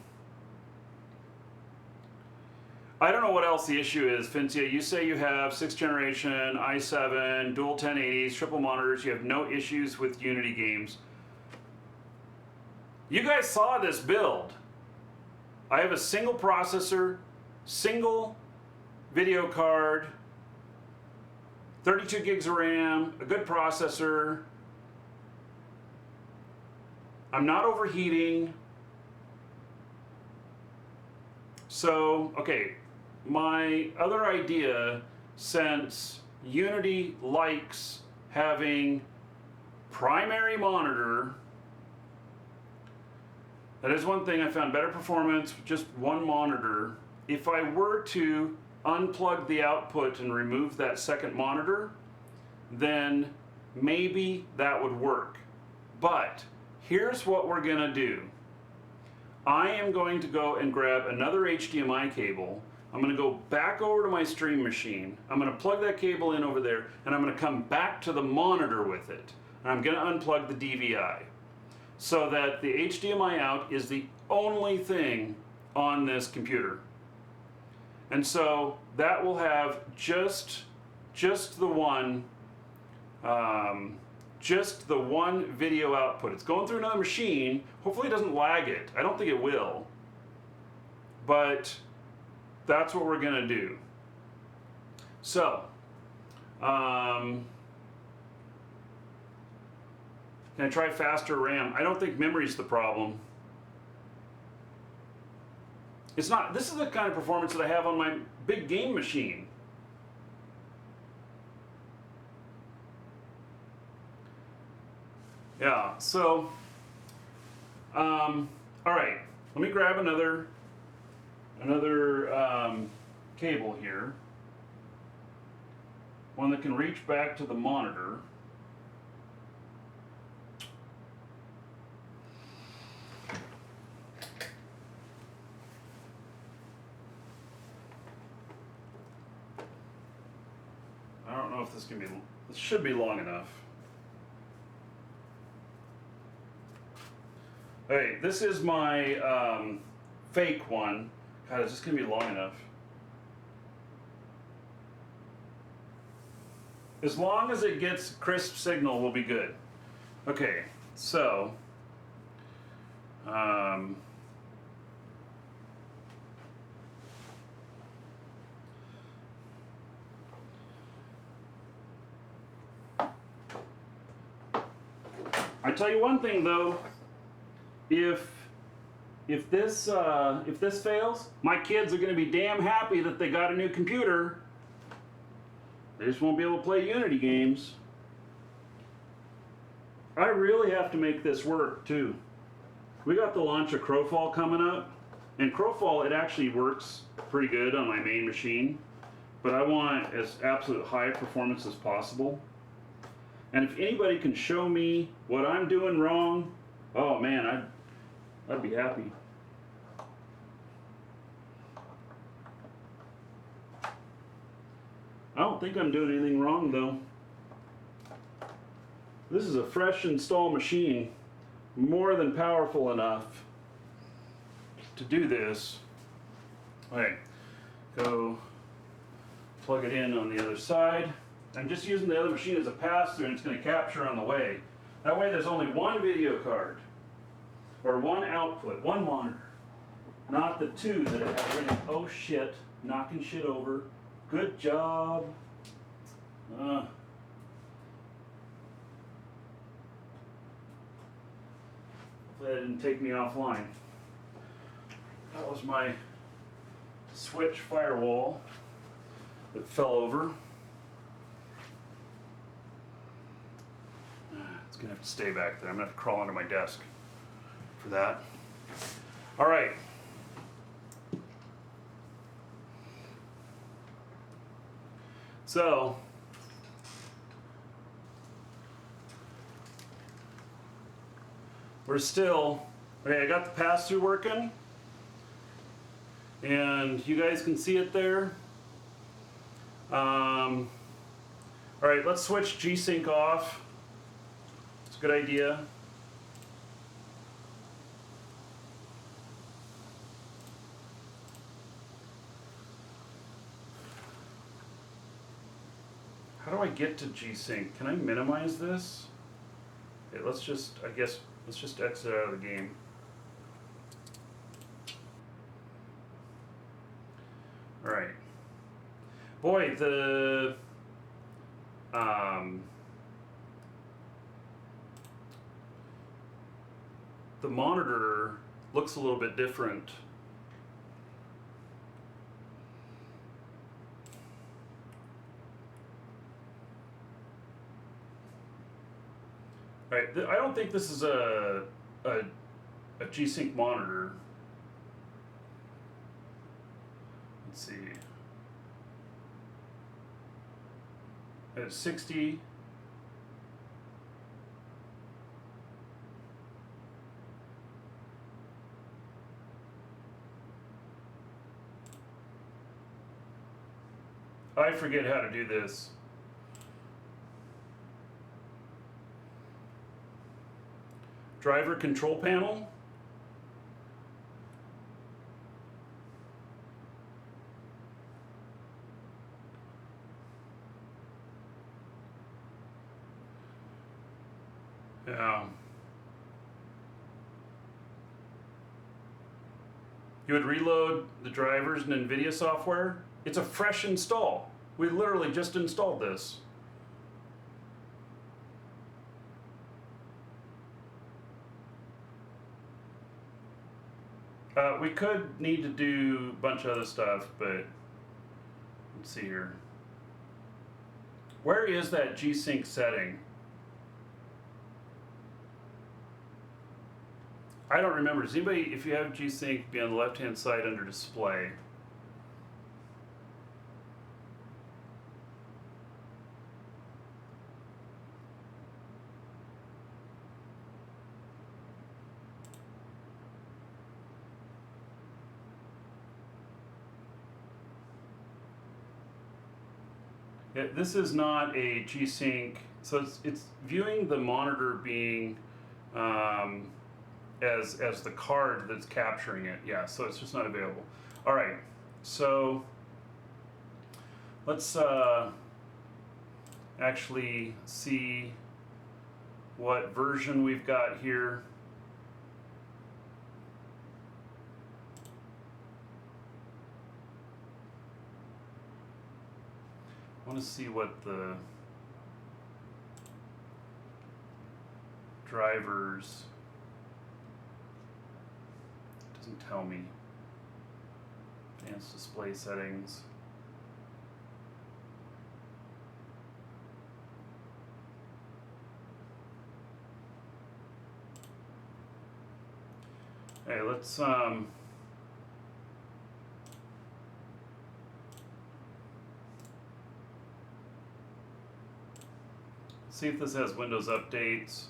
I don't know what else the issue is, Fincia. You say you have 6th generation, i7, dual 1080s, triple monitors. You have no issues with Unity games. You guys saw this build. I have a single processor, single video card, 32 gigs of RAM, a good processor. I'm not overheating. So, okay, my other idea, since Unity likes having primary monitor, that is one thing I found, better performance with just one monitor. If I were to unplug the output and remove that second monitor, then maybe that would work. But here's what we're gonna do. I am going to go and grab another HDMI cable. I'm gonna go back over to my Stream Machine. I'm gonna plug that cable in over there, and I'm gonna come back to the monitor with it. And I'm gonna unplug the DVI, so that the HDMI out is the only thing on this computer. And so that will have just the one video output. It's going through another machine. Hopefully it doesn't lag it. I don't think it will. But that's what we're gonna do. So, can I try faster RAM? I don't think memory's the problem. It's not. This is the kind of performance that I have on my big game machine. Yeah, so, all right, let me grab another cable here. One that can reach back to the monitor. I don't know if this should be long enough. Okay, this is my fake one. God, is this gonna be long enough? As long as it gets crisp signal, we'll be good. Okay, so I tell you one thing though, if this fails, my kids are going to be damn happy that they got a new computer. They just won't be able to play Unity games. I really have to make this work too. We got the launch of Crowfall coming up, and Crowfall, it actually works pretty good on my main machine, but I want as absolute high performance as possible. And if anybody can show me what I'm doing wrong, oh man, I'd be happy. I don't think I'm doing anything wrong though. This is a fresh install machine, more than powerful enough to do this. Alright, go plug it in on the other side. I'm just using the other machine as a pass-through, and it's going to capture on the way. That way there's only one video card, or one output, one monitor, not the two that I have running. Oh shit, knocking shit over. Good job. Hopefully that didn't take me offline. That was my switch firewall that fell over. It's gonna have to stay back there. I'm gonna have to crawl under my desk for that. All right. So, we're still, okay, I got the pass-through working, and you guys can see it there. All right, let's switch G-Sync off. It's a good idea. How do I get to G-Sync? Can I minimize this? Okay, let's just, I guess, let's just exit out of the game. All right. Boy, the monitor looks a little bit different. Right, I don't think this is a G-Sync monitor. Let's see. At 60. I forget how to do this. Driver control panel. Yeah. You would reload the drivers in NVIDIA software. It's a fresh install. We literally just installed this. We could need to do a bunch of other stuff, but let's see here. Where is that G-Sync setting? I don't remember. Does anybody, if you have G-Sync, be on the left-hand side under display? Yeah, this is not a G-Sync, so it's viewing the monitor being as the card that's capturing it. Yeah, so it's just not available. All right, so let's actually see what version we've got here. I want to see what the drivers, doesn't tell me. Advanced display settings. Hey, let's see if this has Windows updates.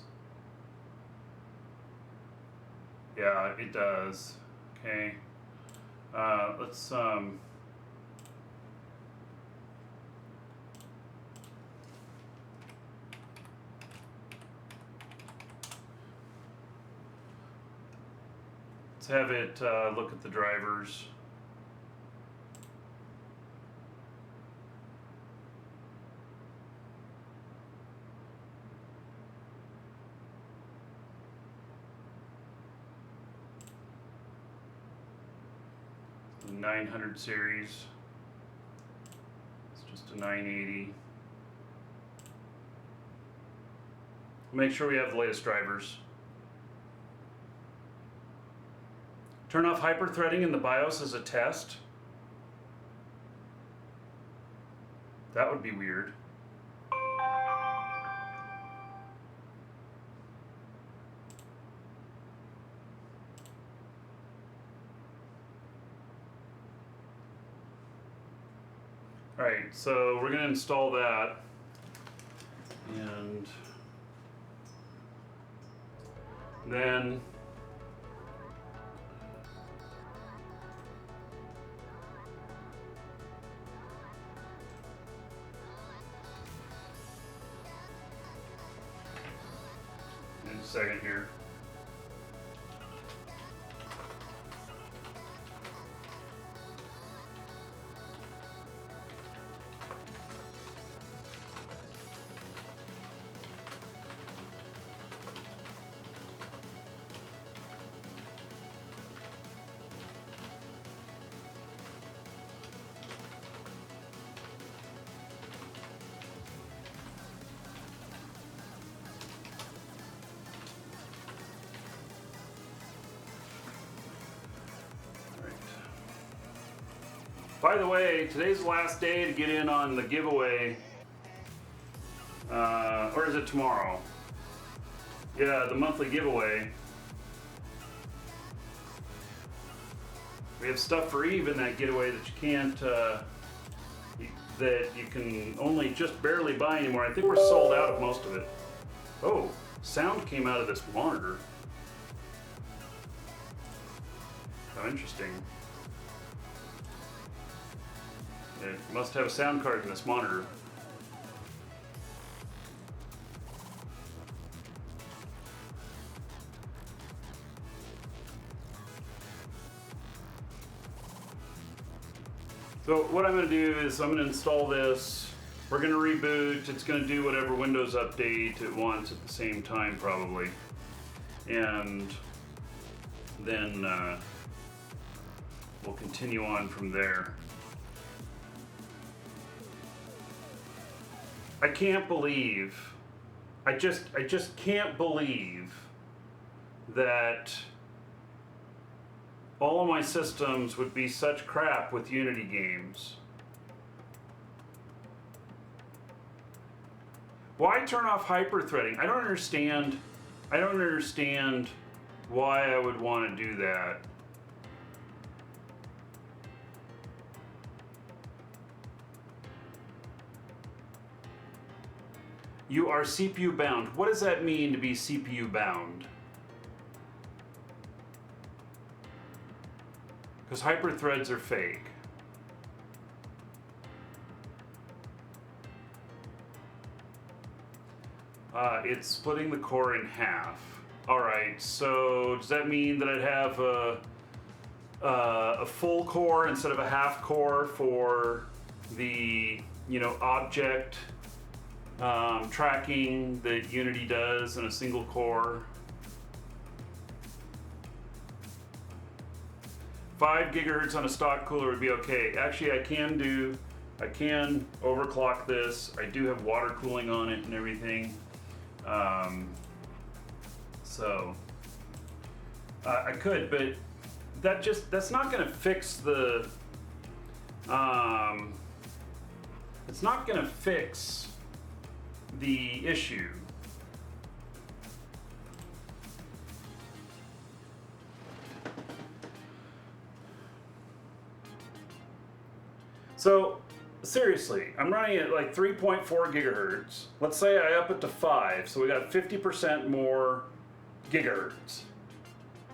Yeah, it does. Okay. Let's have it look at the drivers. The 900 series. It's just a 980. Make sure we have the latest drivers. Turn off hyper-threading in the BIOS as a test. That would be weird. Alright, so we're going to install that. And then in a second here. By the way, today's the last day to get in on the giveaway. Or is it tomorrow? Yeah, the monthly giveaway. We have stuff for Eve in that giveaway that you can't, that you can only just barely buy anymore. I think we're sold out of most of it. Oh, sound came out of this monitor. How interesting. It must have a sound card in this monitor. So what I'm going to do is I'm going to install this. We're going to reboot. It's going to do whatever Windows update it wants at the same time probably. And then we'll continue on from there. I can't believe, I just can't believe that all of my systems would be such crap with Unity games. Why turn off hyper-threading? I don't understand why I would want to do that. You are CPU bound. What does that mean to be CPU bound? Because hyperthreads are fake. It's splitting the core in half. All right, so does that mean that I'd have a full core instead of a half core for the, object tracking that Unity does in a single core? 5 gigahertz on a stock cooler would be okay. Actually, I can overclock this. I do have water cooling on it and everything. So I could, but that's not going to fix the. It's not going to fix the issue. So seriously, I'm running at like 3.4 gigahertz. Let's say I up it to 5, so we got 50% more gigahertz.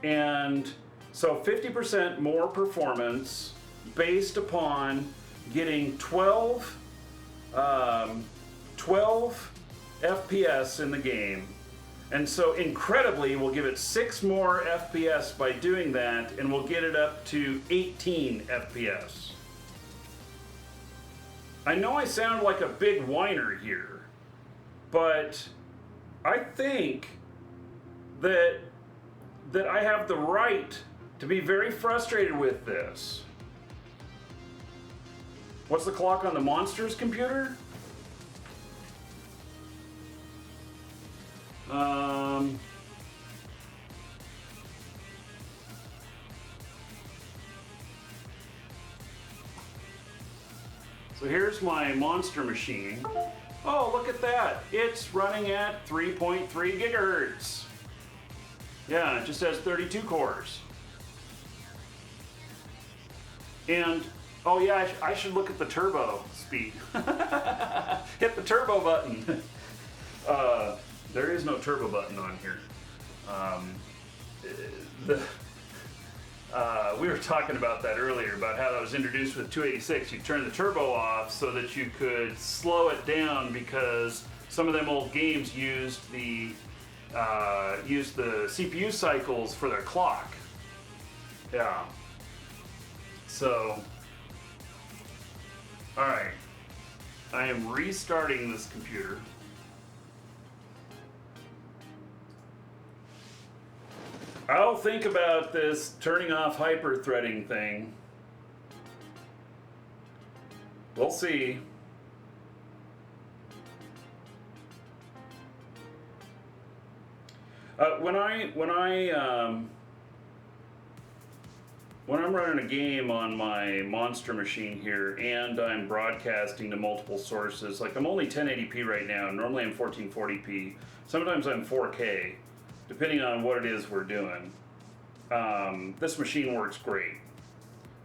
And so 50% more performance based upon getting 12 FPS in the game. And so incredibly, we'll give it 6 more FPS by doing that, and we'll get it up to 18 FPS. I know I sound like a big whiner here, but I think that I have the right to be very frustrated with this. What's the clock on the Monsters computer? So here's my monster machine. Oh, look at that. It's running at 3.3 gigahertz. Yeah, it just has 32 cores. And, oh yeah, I should look at the turbo speed. Hit the turbo button. There is no turbo button on here. We were talking about that earlier, about how that was introduced with 286. You turn the turbo off so that you could slow it down, because some of them old games used the CPU cycles for their clock. Yeah. So, all right. I am restarting this computer. I'll think about this turning off hyper-threading thing. We'll see. When I'm running a game on my monster machine here and I'm broadcasting to multiple sources, like I'm only 1080p right now, normally I'm 1440p, sometimes I'm 4K, depending on what it is we're doing. This machine works great.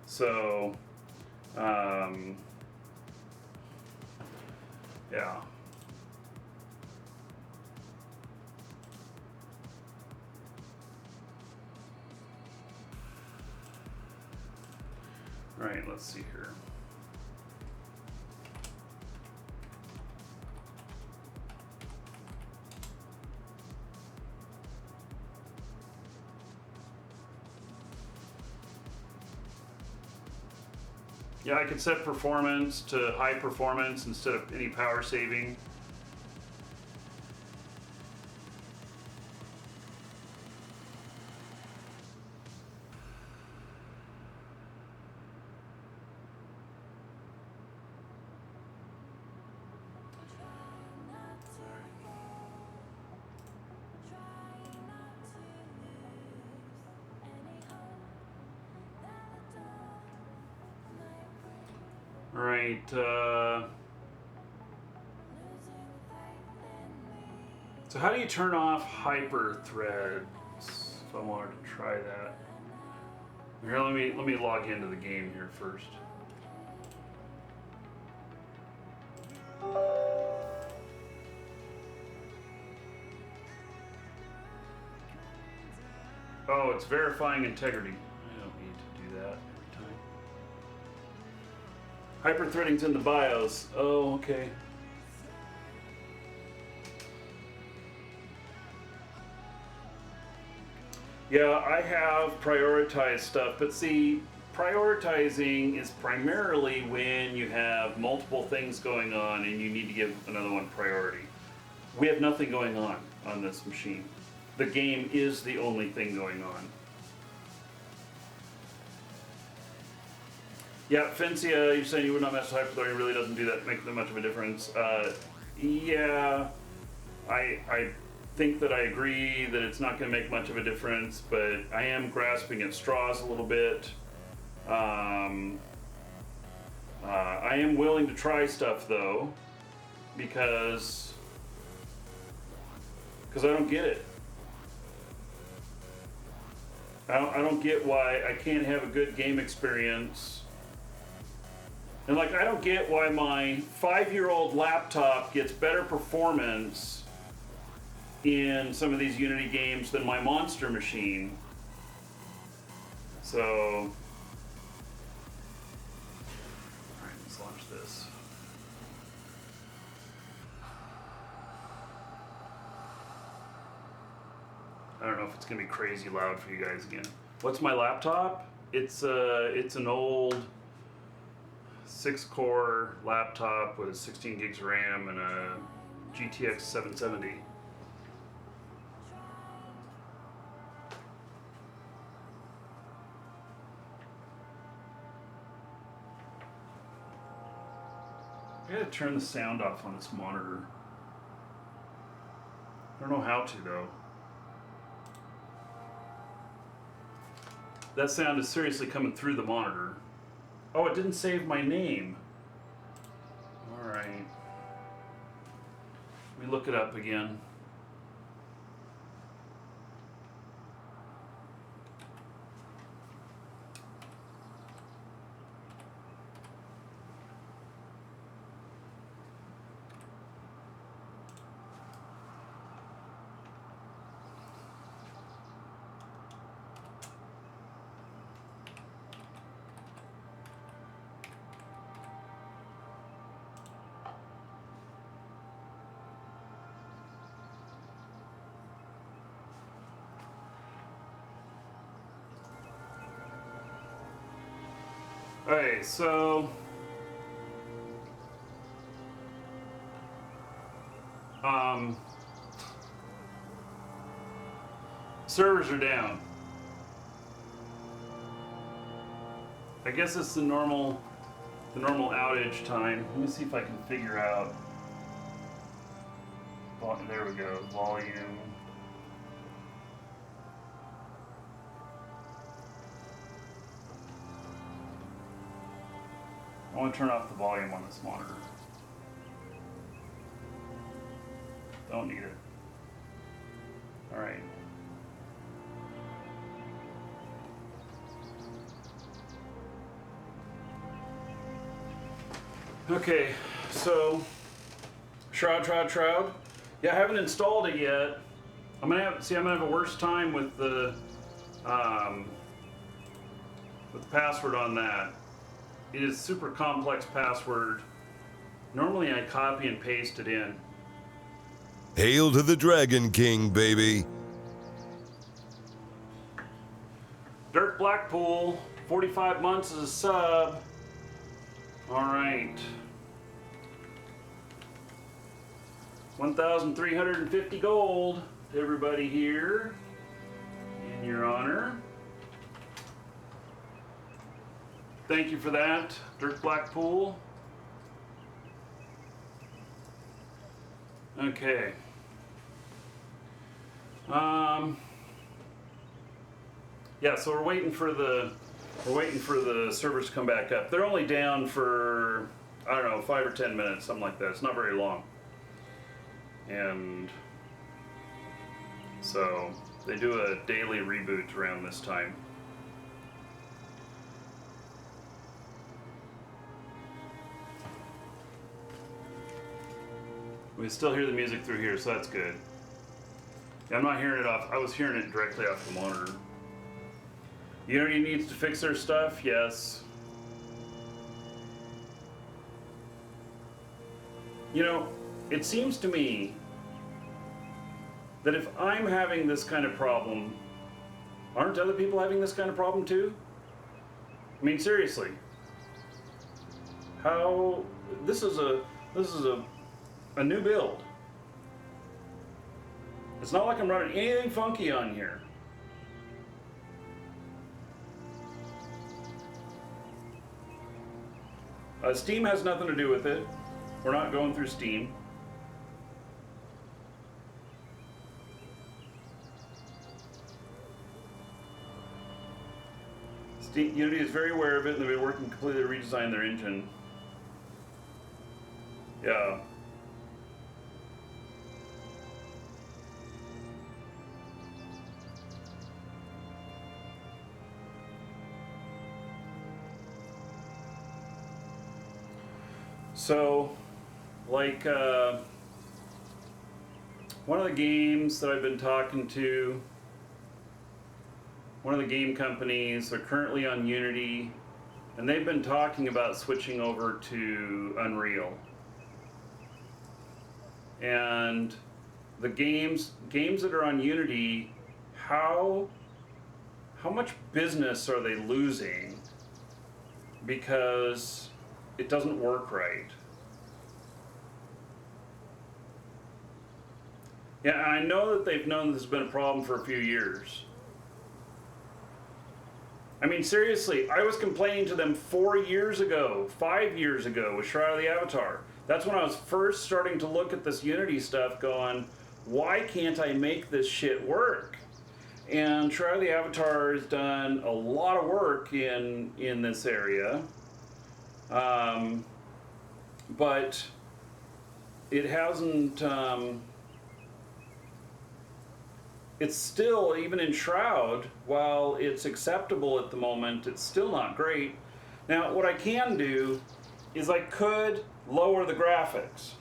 So, yeah. All right, let's see here. Yeah, I could set performance to high performance instead of any power saving. All right. So how do you turn off hyper-threads? If I wanted to try that. Here, let me log into the game here first. Oh, it's verifying integrity. I don't need to do that every time. Hyper-threading's in the BIOS. Oh, okay. Yeah, I have prioritized stuff, but see, prioritizing is primarily when you have multiple things going on and you need to give another one priority. We have nothing going on this machine. The game is the only thing going on. Yeah, Fincia, you're saying you would not mess with hyperthreading. Really doesn't make that much of a difference. Yeah, I think that I agree that it's not going to make much of a difference, but I am grasping at straws a little bit. I am willing to try stuff though, because I don't get it. I don't get why I can't have a good game experience. And like, I don't get why my 5-year-old laptop gets better performance in some of these Unity games than my monster machine. So, alright, let's launch this. I don't know if it's gonna be crazy loud for you guys again. What's my laptop? It's an old 6-core laptop with 16 gigs of RAM and a GTX 770. I gotta turn the sound off on this monitor. I don't know how to though. That sound is seriously coming through the monitor. Oh, it didn't save my name. Alright. Let me look it up again. Okay, so servers are down. I guess it's the normal outage time. Let me see if I can figure out. Oh, there we go. Volume. I want to turn off the volume on this monitor. Don't need it. All right. Okay, so Shroud. Yeah, I haven't installed it yet. I'm gonna have a worse time with the password on that. It is super complex password. Normally I copy and paste it in. Hail to the Dragon King, baby. Dirk Blackpool, 45 months as a sub. All right. 1,350 gold to everybody here in your honor. Thank you for that, Dirk Blackpool. Okay. Yeah, so we're waiting for the servers to come back up. They're only down for, I don't know, 5 or 10 minutes, something like that. It's not very long. And so they do a daily reboot around this time. We still hear the music through here, so that's good. Yeah, I'm not hearing it off. I was hearing it directly off the monitor. Unity needs to fix their stuff, yes. You know, it seems to me that if I'm having this kind of problem, aren't other people having this kind of problem too? I mean, seriously. How this is a new build. It's not like I'm running anything funky on here. Steam has nothing to do with it. We're not going through Steam. Unity is very aware of it, and they've been working to completely redesign their engine. Yeah. So, like, one of the games that I've been talking to, one of the game companies, they're currently on Unity, and they've been talking about switching over to Unreal. And the games that are on Unity, how much business are they losing because it doesn't work right? Yeah, I know that they've known this has been a problem for a few years. I mean, seriously, I was complaining to them 4 years ago, 5 years ago with Shroud of the Avatar. That's when I was first starting to look at this Unity stuff going, why can't I make this shit work? And Shroud of the Avatar has done a lot of work in this area, but it hasn't. It's still, even in Shroud, while it's acceptable at the moment, it's still not great. Now, what I can do is I could lower the graphics.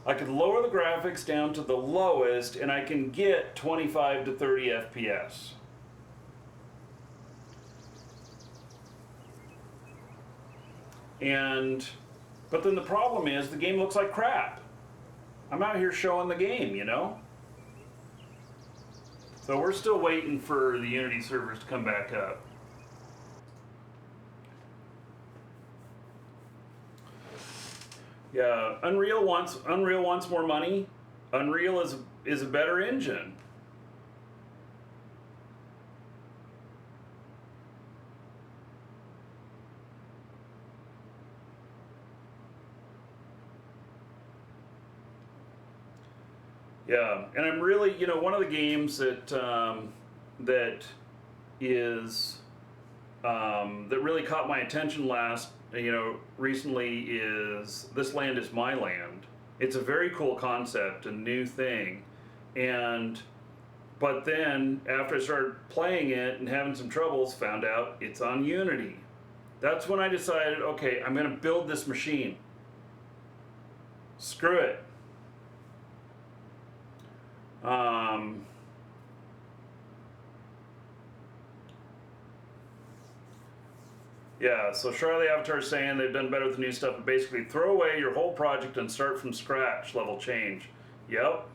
I could lower the graphics down to the lowest and I can get 25 to 30 FPS. But then the problem is the game looks like crap. I'm out here showing the game, you know? So we're still waiting for the Unity servers to come back up. Yeah, Unreal wants more money. Unreal is a better engine. Yeah, and I'm really, you know, one of the games that that really caught my attention recently is This Land Is My Land. It's a very cool concept, a new thing, but then after I started playing it and having some troubles, found out it's on Unity. That's when I decided, okay, I'm going to build this machine. Screw it. Yeah, so Shroud of the Avatar is saying they've done better with the new stuff, but basically throw away your whole project and start from scratch, level change. Yep.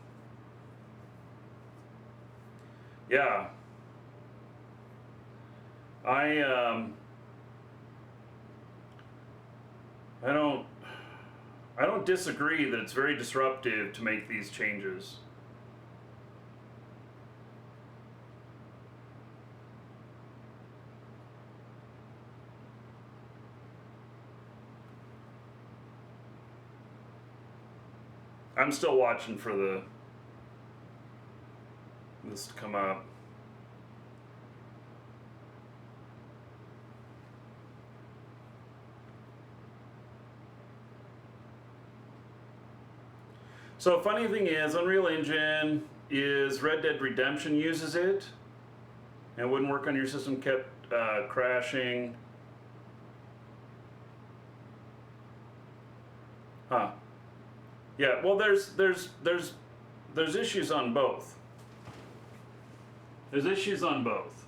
Yeah. I don't disagree that it's very disruptive to make these changes. I'm still watching for this to come up. So funny thing is, Unreal Engine is Red Dead Redemption uses it, and it wouldn't work on your system, kept crashing. Huh. Yeah, well, there's issues on both. There's issues on both.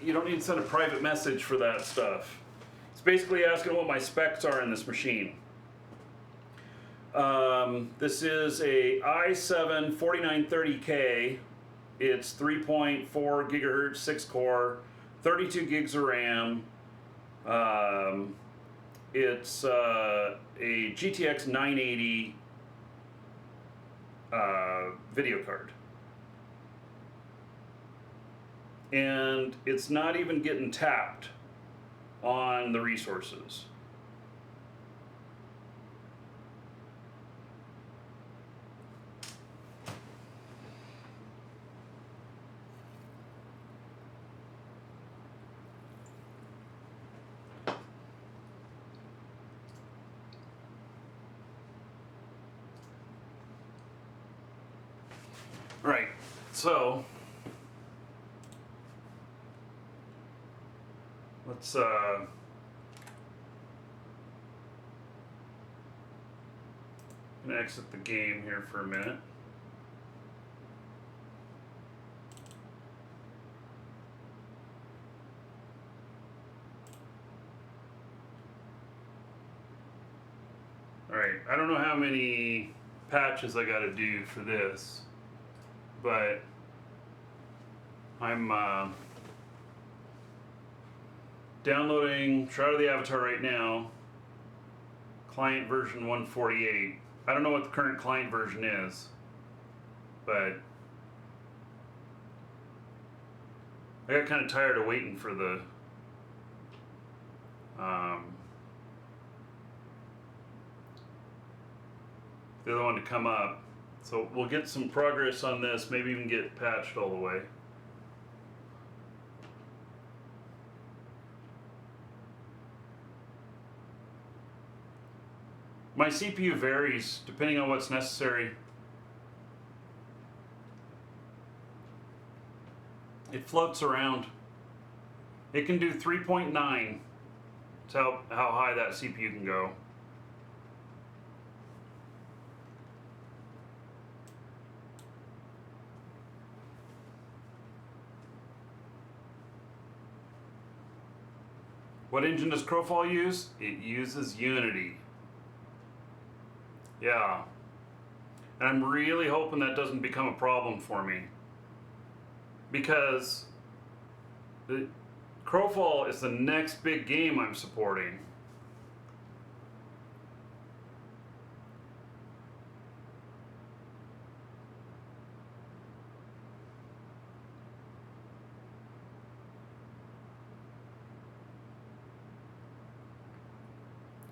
You don't need to send a private message for that stuff. It's basically asking what my specs are in this machine. This is a i7 4930K. It's 3.4 gigahertz, 6 core, 32 gigs of RAM. It's a GTX 980 video card. And it's not even getting tapped on the resources. Right, so let's exit the game here for a minute. All right, I don't know how many patches I got to do for this, but I'm downloading Shroud of the Avatar right now, client version 148. I don't know what the current client version is, but I got kind of tired of waiting for the other one to come up. So we'll get some progress on this, maybe even get it patched all the way. My CPU varies depending on what's necessary. It floats around. It can do 3.9. That's how high that CPU can go. What engine does Crowfall use? It uses Unity. Yeah. And I'm really hoping that doesn't become a problem for me. Because Crowfall is the next big game I'm supporting.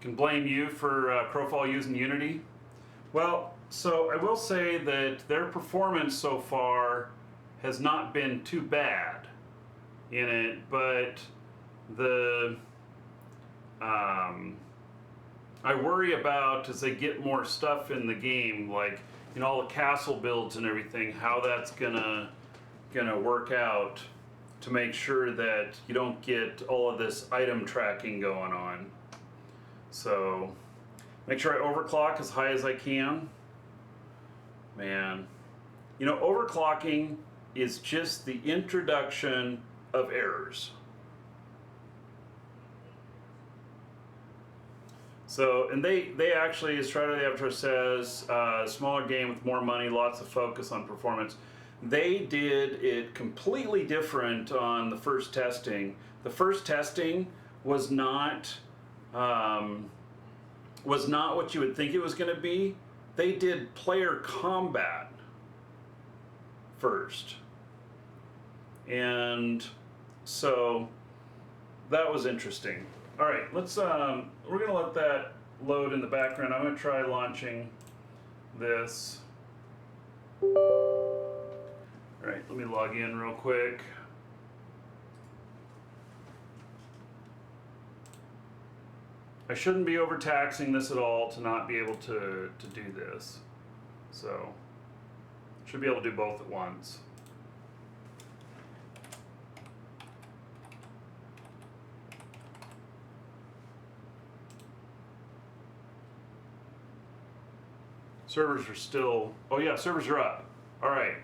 Can blame you for Crowfall using Unity. Well, so I will say that their performance so far has not been too bad in it, but the I worry about as they get more stuff in the game, like all the castle builds and everything, how that's gonna work out to make sure that you don't get all of this item tracking going on. So make sure I overclock as high as I can. Man, overclocking is just the introduction of errors. So, and they actually, as Strider the Avatar says, smaller game with more money, lots of focus on performance. They did it completely different on the first testing. The first testing was not what you would think it was going to be. They did player combat first. And so that was interesting. All right, let's we're going to let that load in the background. I'm going to try launching this. All right, let me log in real quick. I shouldn't be overtaxing this at all to not be able to do this. So, should be able to do both at once. Servers are still, oh yeah, servers are up. All right.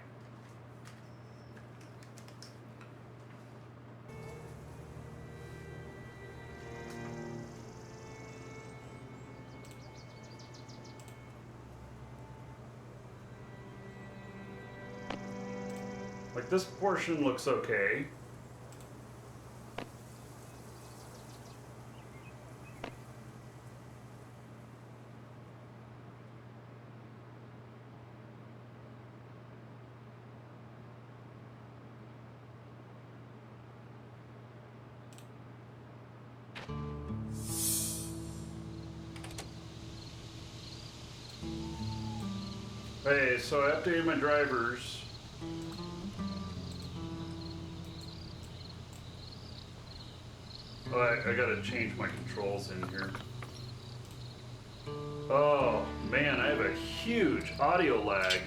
Like this portion looks okay. Hey, so I updated my drivers. Oh, I gotta change my controls in here. Oh man, I have a huge audio lag.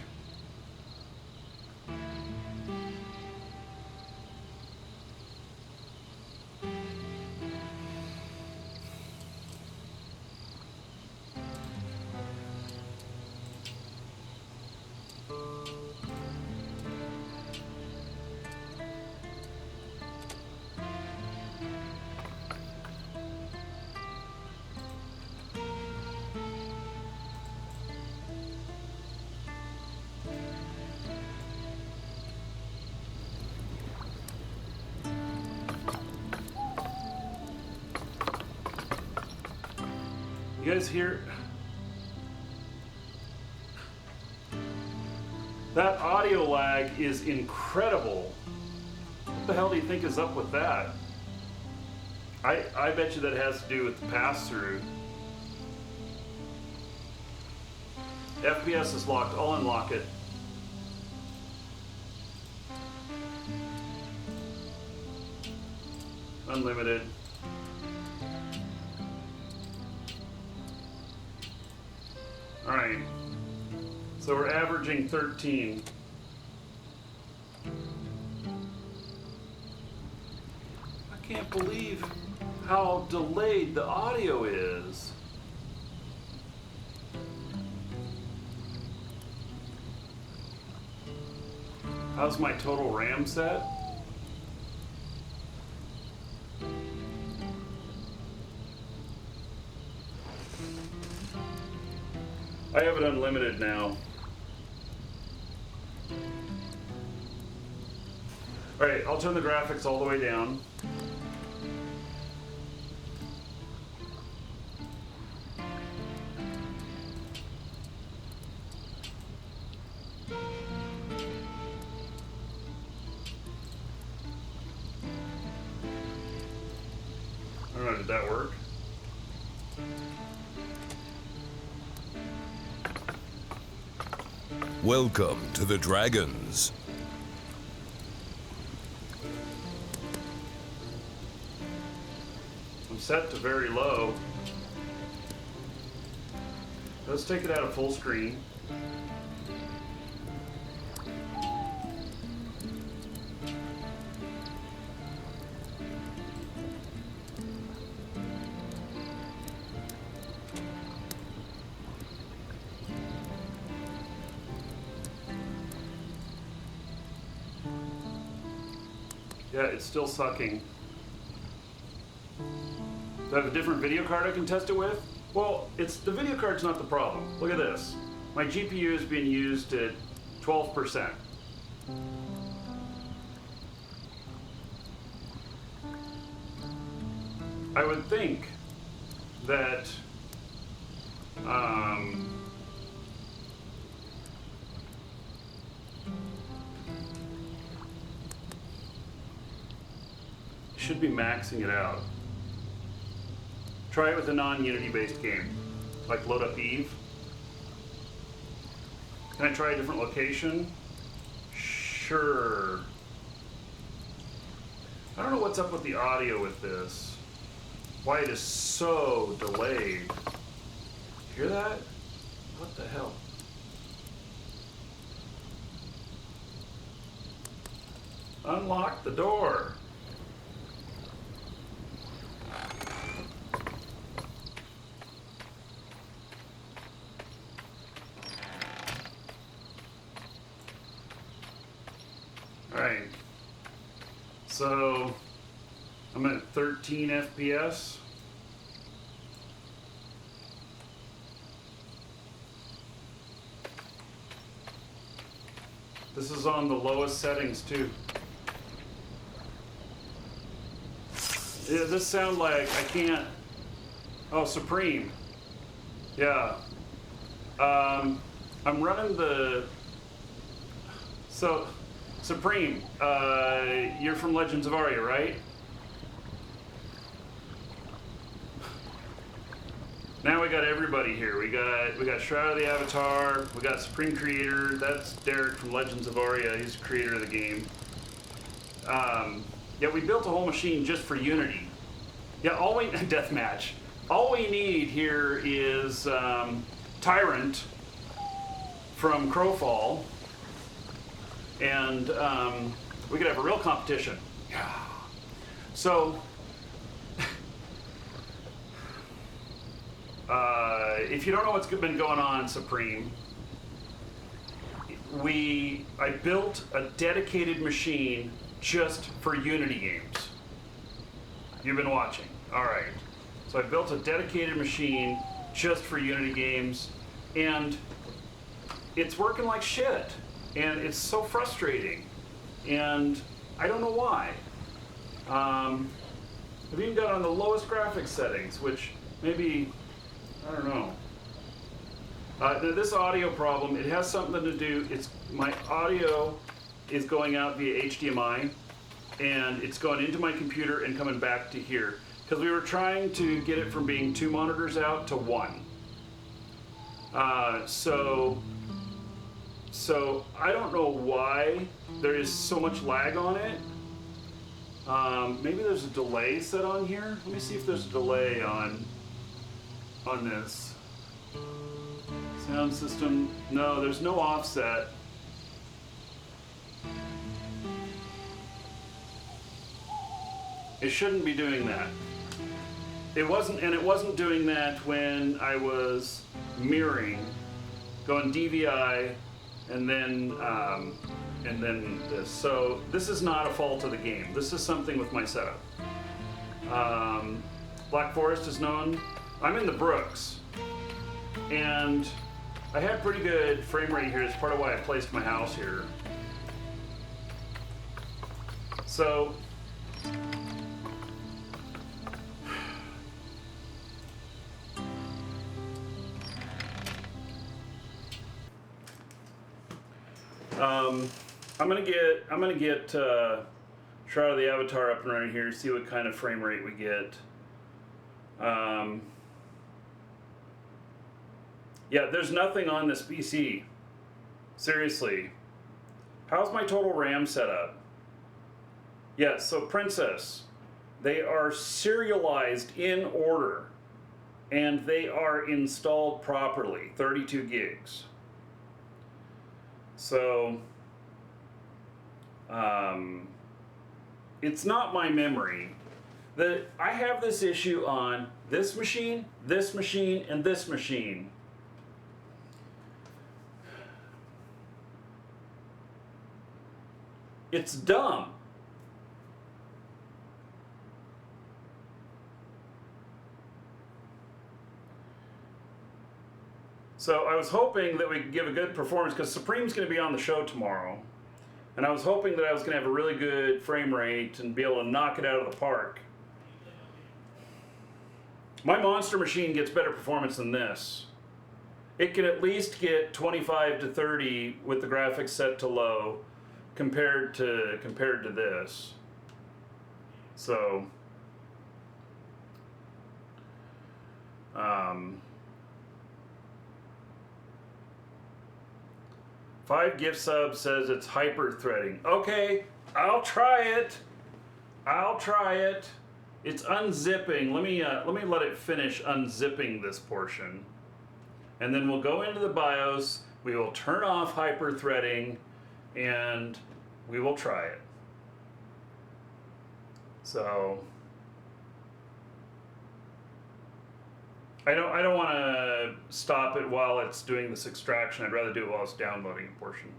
You guys hear? That audio lag is incredible. What the hell do you think is up with that? I bet you that has to do with the pass-through. FPS is locked. I'll unlock it. Unlimited. Alright. So we're averaging 13. I can't believe how delayed the audio is. How's my total RAM set? I have it unlimited now. Alright, I'll turn the graphics all the way down. I don't know, did that work? Welcome to the Dragons. I'm set to very low. Let's take it out of full screen. Yeah, it's still sucking. Do I have a different video card I can test it with? Well, the video card's not the problem. Look at this. My GPU is being used at 12%. I would think that should be maxing it out. Try it with a non-Unity based game, like load up Eve. Can I try a different location? Sure. I don't know what's up with the audio with this. Why it is so delayed. Hear that? What the hell? Unlock the door. Alright, so I'm at 13 FPS. This is on the lowest settings too. Yeah, this sound like I can't. Oh, Supreme. Yeah. I'm running the. So. Supreme, you're from Legends of Aria, right? Now we got everybody here. We got Shroud of the Avatar, we got Supreme Creator, that's Derek from Legends of Aria, he's the creator of the game. Yeah, we built a whole machine just for Unity. Yeah, Deathmatch. All we need here is Tyrant from Crowfall. And we could have a real competition. Yeah. So, if you don't know what's been going on, Supreme, I built a dedicated machine just for Unity games. You've been watching. All right. So I built a dedicated machine just for Unity games, and it's working like shit. And it's so frustrating, and I don't know why. I've even got on the lowest graphics settings, which maybe, I don't know. This audio problem, it has something to do, my audio is going out via HDMI, and it's going into my computer and coming back to here. Because we were trying to get it from being 2 monitors out to 1. So I don't know why there is so much lag on it. Maybe there's a delay set on here. Let me see if there's a delay on this. Sound system, no, there's no offset. It shouldn't be doing that. It wasn't doing that when I was mirroring, going DVI, and then this. So this is not a fault of the game. This is something with my setup. Black Forest is known. I'm in the Brooks, and I have pretty good frame rate here. It's part of why I placed my house here. So I'm gonna get Shroud of the Avatar up and running here, see what kind of frame rate we get. Yeah, there's nothing on this PC. Seriously. How's my total RAM set up? Yeah, so Princess, they are serialized in order, and they are installed properly, 32 gigs. So, it's not my memory. I have this issue on this machine, and this machine. It's dumb. So I was hoping that we could give a good performance, because Supreme's going to be on the show tomorrow. And I was hoping that I was going to have a really good frame rate and be able to knock it out of the park. My Monster machine gets better performance than this. It can at least get 25 to 30 with the graphics set to low compared to this. So, 5 gift subs says it's hyper threading. Okay, I'll try it. It's unzipping. Let me let it finish unzipping this portion, and then we'll go into the BIOS. We will turn off hyper threading, and we will try it. So I don't want to stop it while it's doing this extraction. I'd rather do it while it's downloading a portion.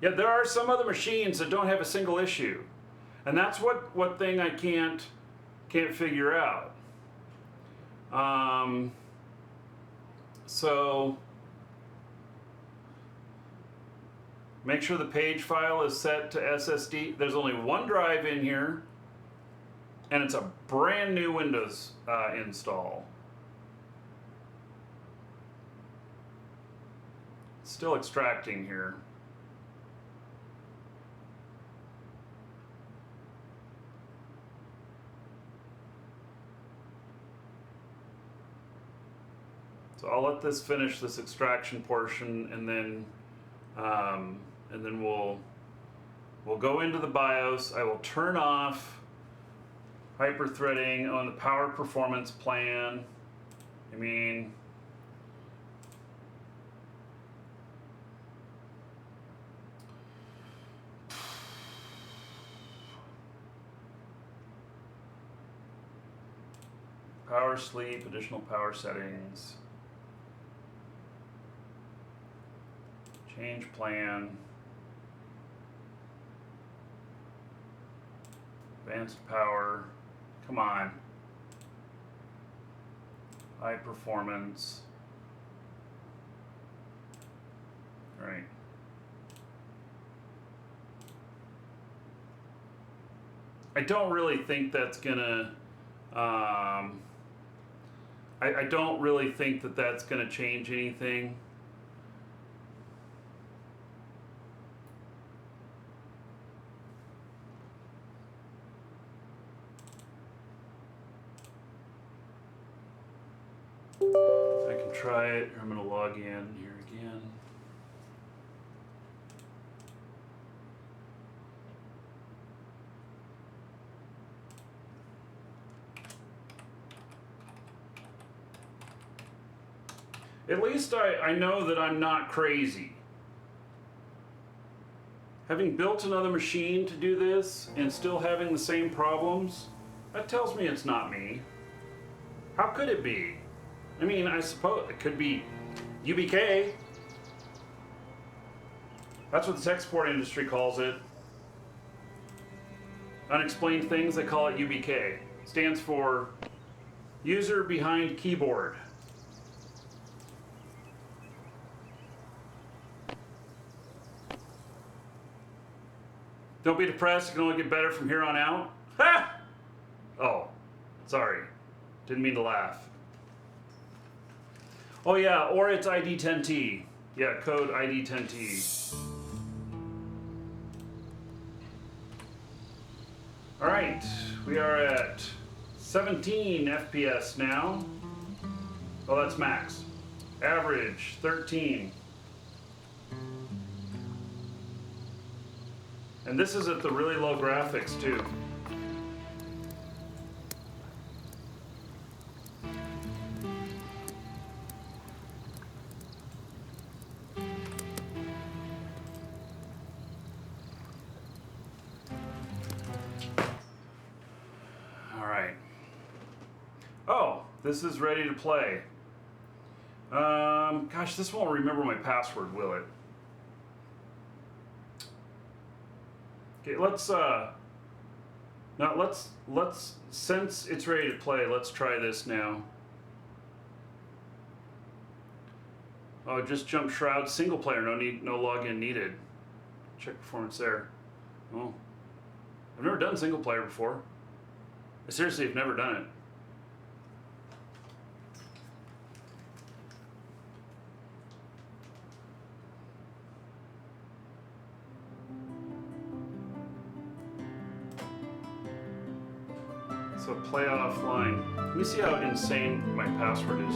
Yeah, there are some other machines that don't have a single issue, and that's what thing I can't figure out. So make sure the page file is set to SSD. There's only one drive in here, and it's a brand new Windows install. Still extracting here. So I'll let this finish this extraction portion, and then we'll go into the BIOS. I will turn off hyper-threading on the power performance plan. I mean, power sleep, additional power settings, change plan, advanced power. Come on. High performance. All right. I don't really think that's gonna, I don't really think that that's gonna change anything. I can try it. I'm going to log in here again. At least I know that I'm not crazy. Having built another machine to do this and still having the same problems, that tells me it's not me. How could it be? I mean, I suppose it could be UBK. That's what the tech support industry calls it. Unexplained things, they call it UBK. Stands for User Behind Keyboard. Don't be depressed, it can only get better from here on out. Ha! Oh, sorry. Didn't mean to laugh. Oh yeah, or it's ID10T. Yeah, code ID10T. Alright, we are at 17 FPS now. Oh, that's max. Average, 13. And this is at the really low graphics too. All right. Oh, this is ready to play. Gosh, this won't remember my password, will it? Okay, let's since it's ready to play, let's try this now. Oh, just jump shroud, single player, no login needed. Check performance there. Oh, I've never done single player before. I seriously have never done it. So play offline. Let me see how insane my password is.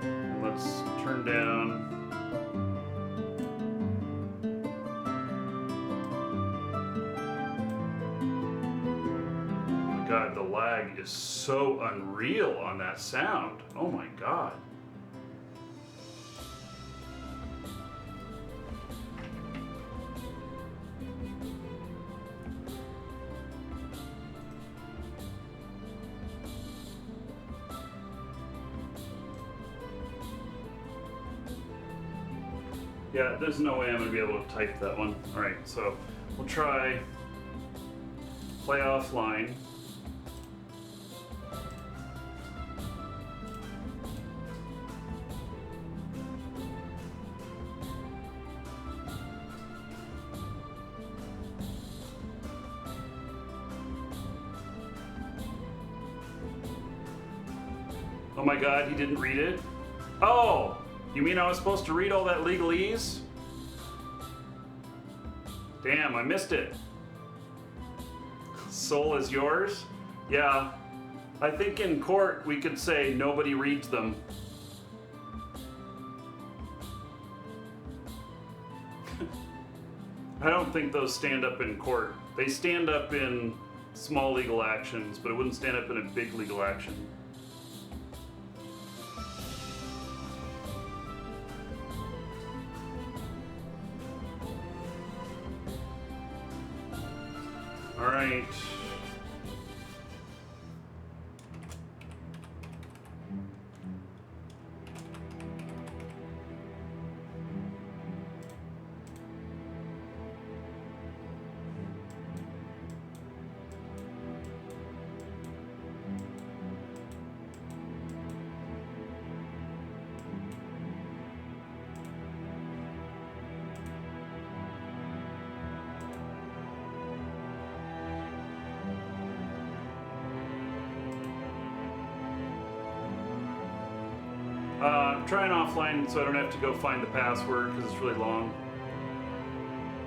And let's turn down. Oh my God, the lag is so unreal on that sound. Oh my God. Yeah, there's no way I'm going to be able to type that one. All right, so we'll try play offline. Oh my God, he didn't read it? Oh! You mean I was supposed to read all that legalese? Damn, I missed it. Soul is yours? Yeah. I think in court we could say nobody reads them. I don't think those stand up in court. They stand up in small legal actions, but it wouldn't stand up in a big legal action. All right. I'm trying offline so I don't have to go find the password because it's really long.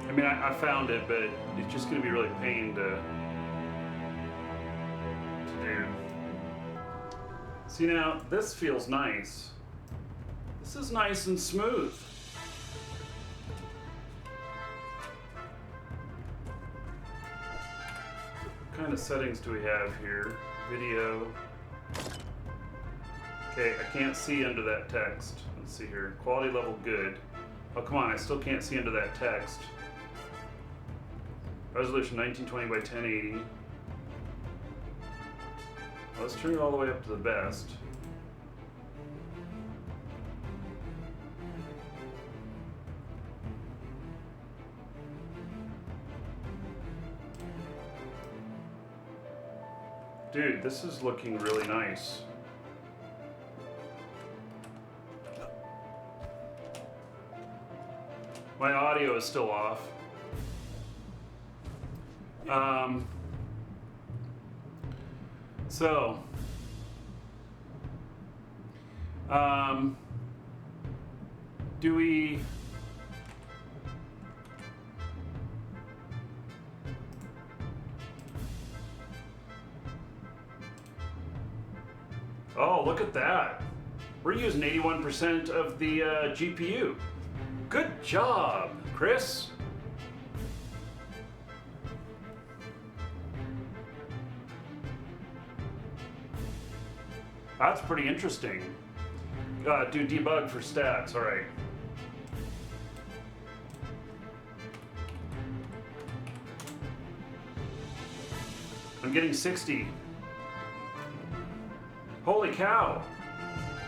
I mean, I found it, but it's just going to be really a pain to do. See now, this feels nice. This is nice and smooth. What kind of settings do we have here? Video. Okay, I can't see under that text. Let's see here. Quality level good. Oh, come on, I still can't see under that text. Resolution 1920 by 1080. Let's turn it all the way up to the best. Dude, this is looking really nice. My audio is still off. So, do we... Oh, look at that. We're using 81% of the GPU. Good job, Chris. That's pretty interesting. Do debug for stats, all right. I'm getting 60. Holy cow.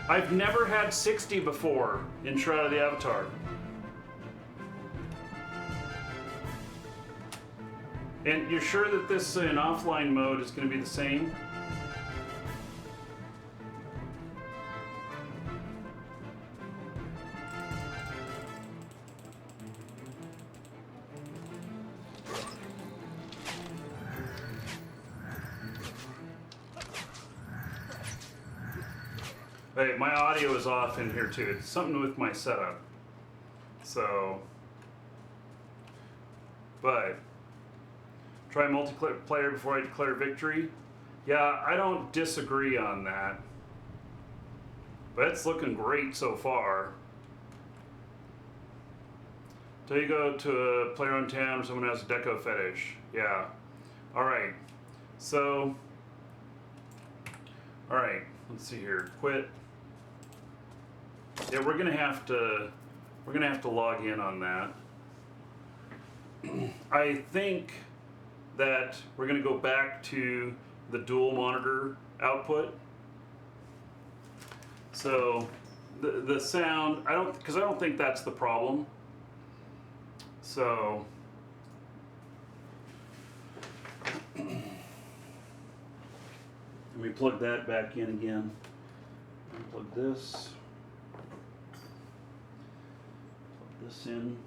I've never had 60 before in Shroud of the Avatar. And you're sure that this in offline mode is going to be the same? Hey, my audio is off in here too. It's something with my setup. So, but try multiplayer before I declare victory. Yeah, I don't disagree on that. But it's looking great so far. Till you go to a player on town, someone has a deco fetish. Yeah. Alright. So, alright, let's see here. Quit. Yeah, we're gonna have to log in on that. I think that we're gonna go back to the dual monitor output. So the sound, I don't think that's the problem. So let me plug that back in again. Plug this. Plug this in.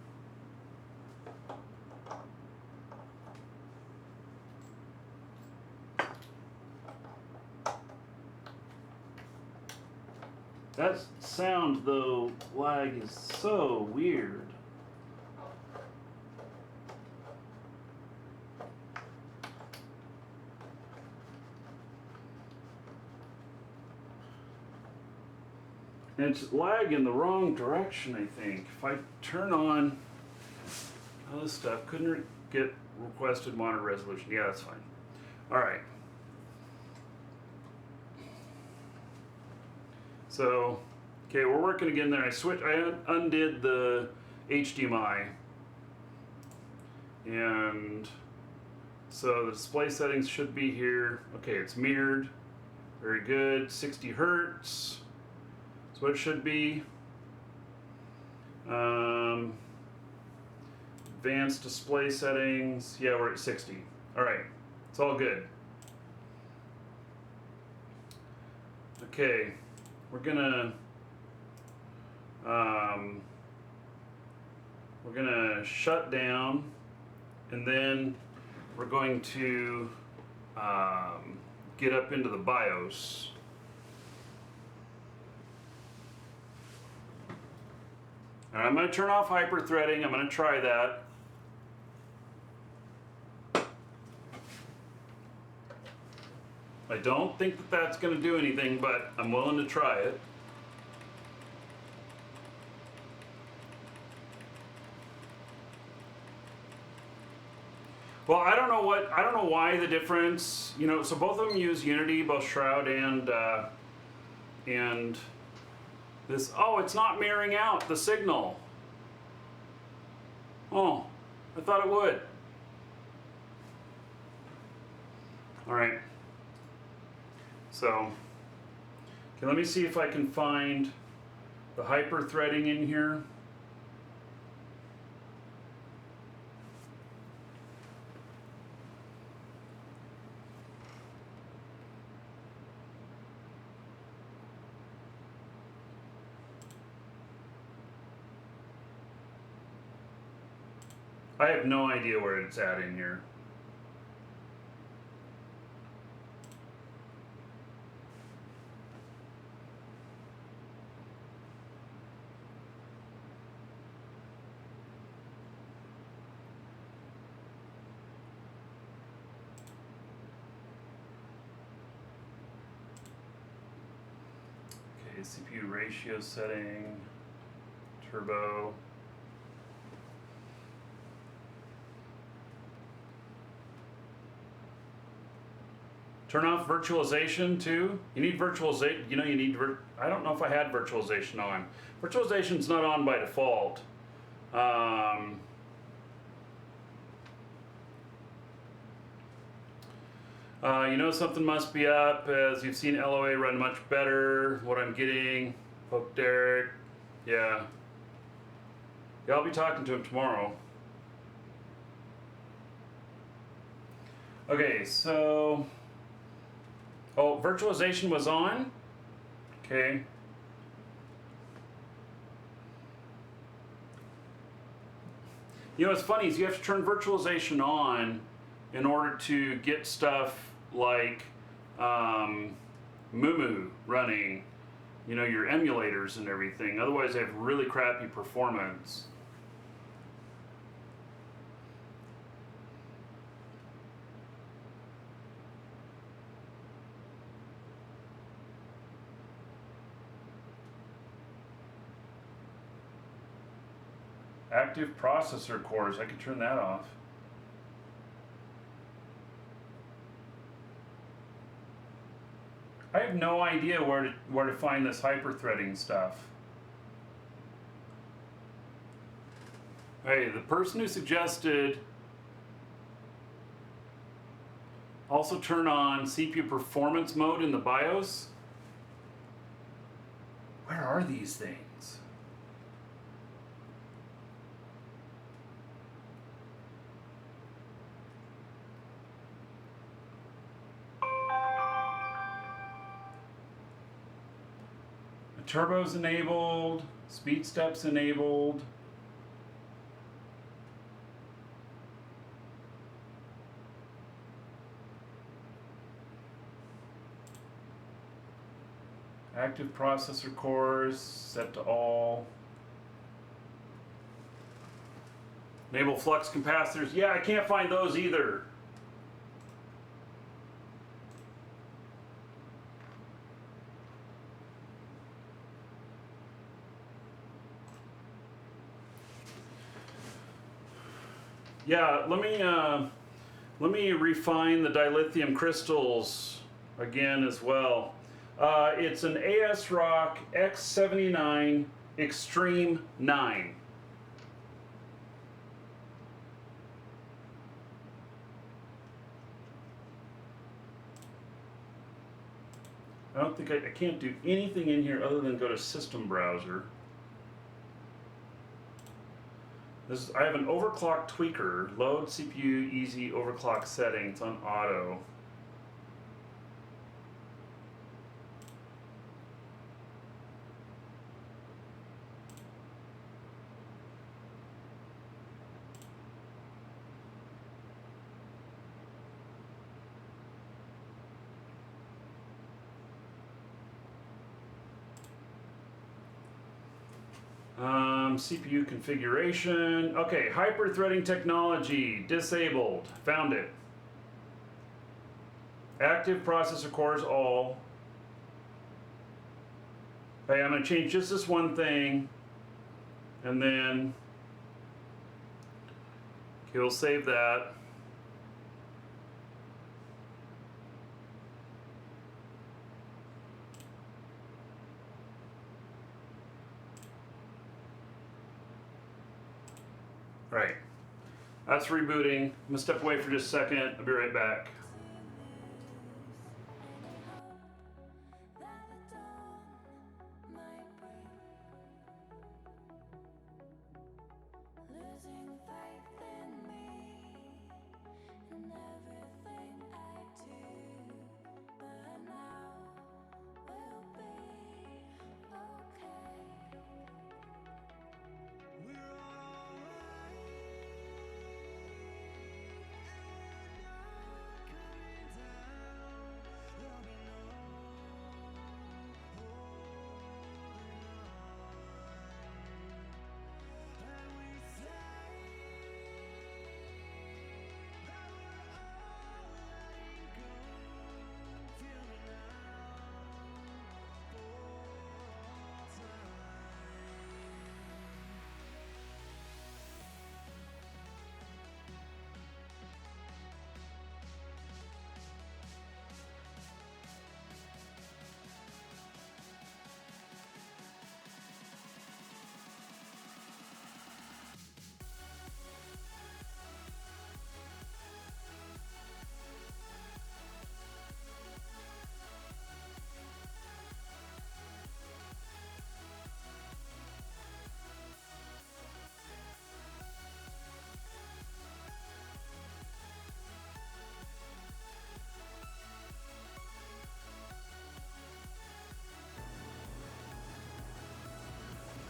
That sound, though, lag is so weird. And it's lag in the wrong direction, I think. If I turn on all this stuff, couldn't get requested monitor resolution. Yeah, that's fine. All right. So, okay, we're working again there. I undid the HDMI. And so the display settings should be here. Okay, it's mirrored. Very good. 60 hertz. That's what it should be. Advanced display settings. Yeah, we're at 60. All right, it's all good. Okay. We're gonna shut down, and then we're going to get up into the BIOS. And I'm gonna turn off hyper-threading. I'm gonna try that. I don't think that that's going to do anything, but I'm willing to try it. Well, I don't know why the difference, you know, so both of them use Unity, both Shroud and this, oh, it's not mirroring out the signal. Oh, I thought it would. All right. So, okay, let me see if I can find the hyper threading in here. I have no idea where it's at in here. Okay, CPU ratio setting, turbo. Turn off virtualization too. You need virtualization. You know, you need. I don't know if I had virtualization on. Virtualization's not on by default. You know something must be up, as you've seen LOA run much better. What I'm getting, Poke Derek, yeah. Yeah, I'll be talking to him tomorrow. Okay, so. Oh, virtualization was on. Okay. You know what's funny is you have to turn virtualization on in order to get stuff like Mumu running, you know, your emulators and everything. Otherwise, they have really crappy performance. Active processor cores, I could turn that off. I have no idea where to find this hyperthreading stuff. Hey, the person who suggested also turn on CPU performance mode in the BIOS. Where are these things? Turbo's enabled, speed steps enabled. Active processor cores set to all. Enable flux capacitors. Yeah, I can't find those either. Yeah, let me refine the dilithium crystals again as well. It's an ASRock X79 Extreme 9. I don't think I can't do anything in here other than go to System Browser. I have an overclock tweaker. Load CPU easy overclock settings on auto. CPU configuration. Okay, hyper-threading technology disabled. Found it. Active processor cores all. Okay, I'm going to change just this one thing, and then we'll save that. Right. That's rebooting. I'm gonna step away for just a second. I'll be right back.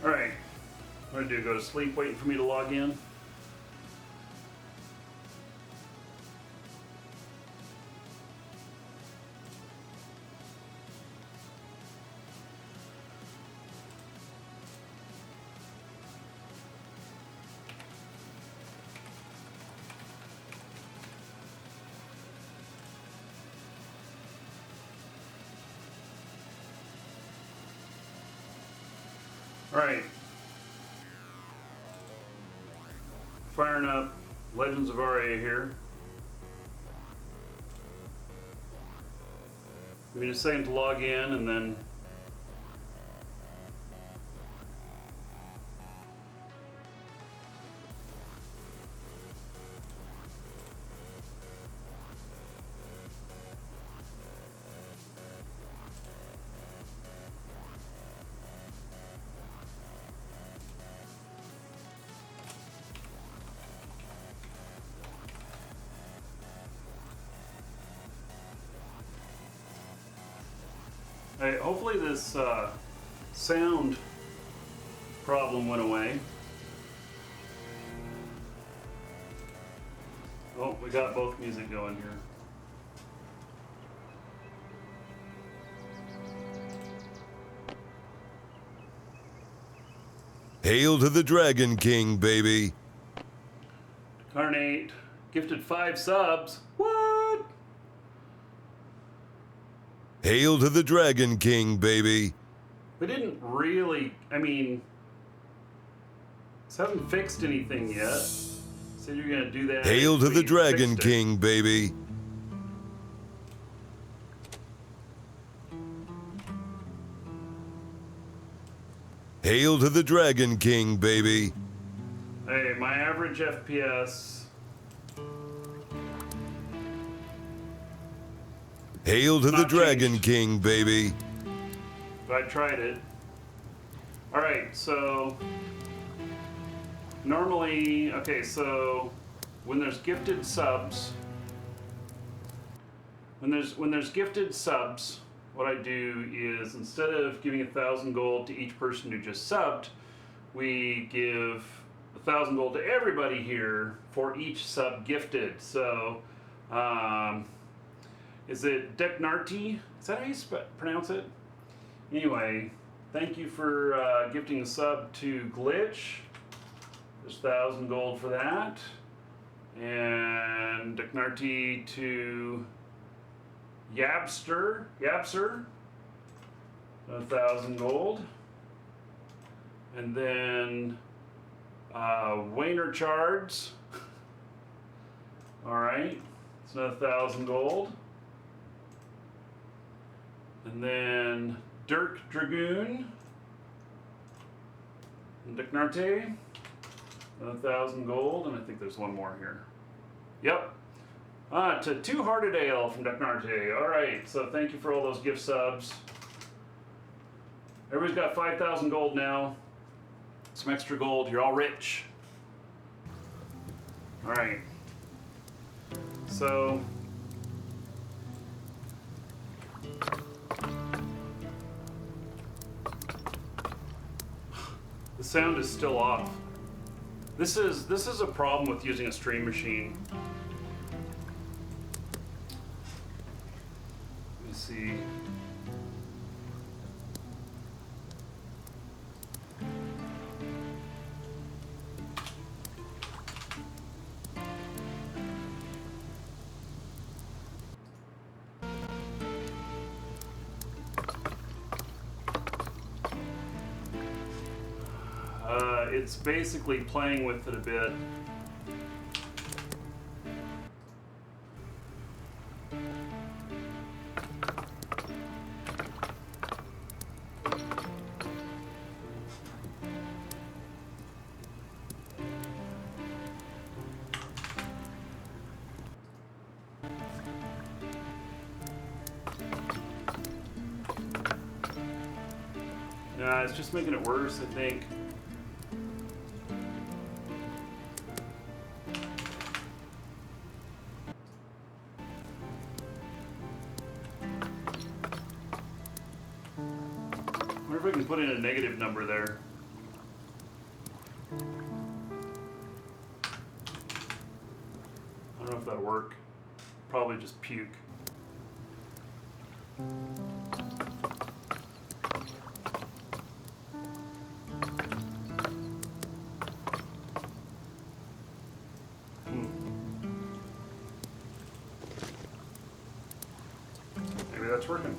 Alright, what do I do? Go to sleep waiting for me to log in? Alright. Firing up Legends of Aria here. Give me a second to log in and then hey, hopefully this sound problem went away. Oh, we got both music going here. Hail to the Dragon King, baby. Carnate gifted 5 subs. What? Hail to the Dragon King, baby. We didn't really, I mean, this haven't fixed anything yet. Said you're gonna do that. Hail to after the we Dragon fixed it. King, baby. Hail to the Dragon King, baby. Hey, my average FPS. Hail to the Not Dragon changed. King, baby. But I tried it. Alright, so normally, okay, so when there's gifted subs, when there's gifted subs, what I do is instead of giving 1,000 gold to each person who just subbed, we give 1,000 gold to everybody here for each sub gifted. So, is it Deknarty? Is that how you pronounce it? Anyway, thank you for gifting a sub to Glitch. There's 1,000 gold for that. And Deknarty to Yabster, 1,000 gold. And then Wayner Chards. All right, it's another 1,000 gold. And then Dirk Dragoon. And Diknarte, 1,000 gold, and I think there's one more here. Yep. To Two Hearted Ale from Diknarte. All right, so thank you for all those gift subs. Everybody's got 5,000 gold now. Some extra gold. You're all rich. All right. So the sound is still off. This is a problem with using a stream machine. Let me see. It's basically playing with it a bit. It's just making it worse, I think. I wonder if I can put in a negative number there. I don't know if that'll work. Probably just puke. Maybe that's working.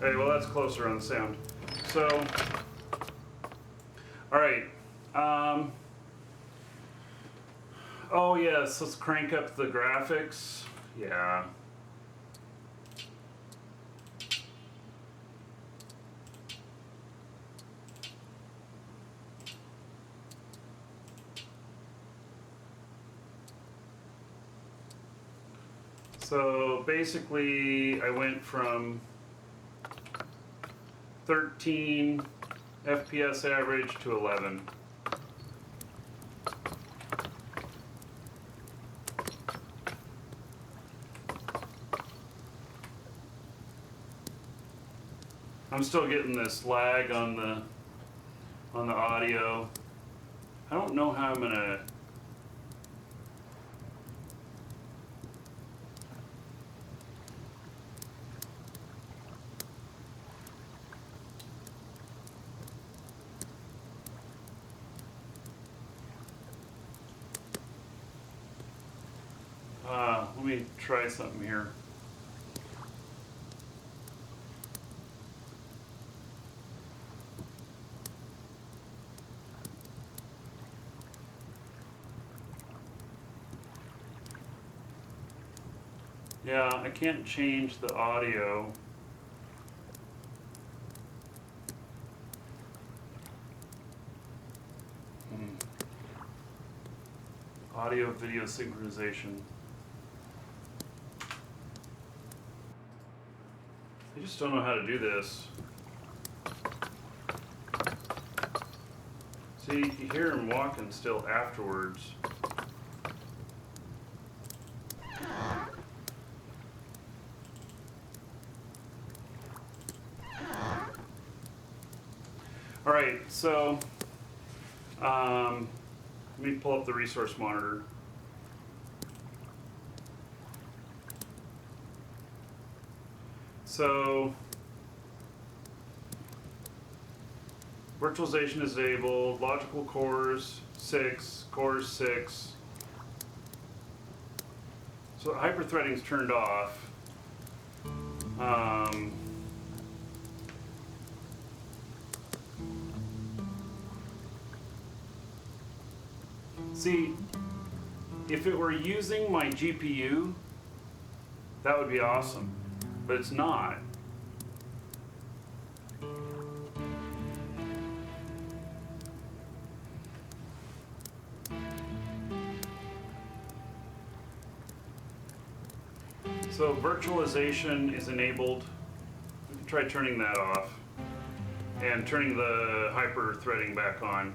Hey, well, that's closer on the sound. So, all right. Oh yes, let's crank up the graphics. Yeah. So basically, I went from 13 FPS average to 11. I'm still getting this lag on the audio. I don't know how I'm gonna. Let me try something here. Yeah, I can't change the audio. Audio video synchronization. I just don't know how to do this. See, you hear him walking still afterwards. All right, so let me pull up the resource monitor. So Virtualization is enabled. Logical cores 6. Cores 6. So hyperthreading's turned off. See, if it were using my GPU, that would be awesome, but it's not. So virtualization is enabled. We can try turning that off and turning the hyper threading back on.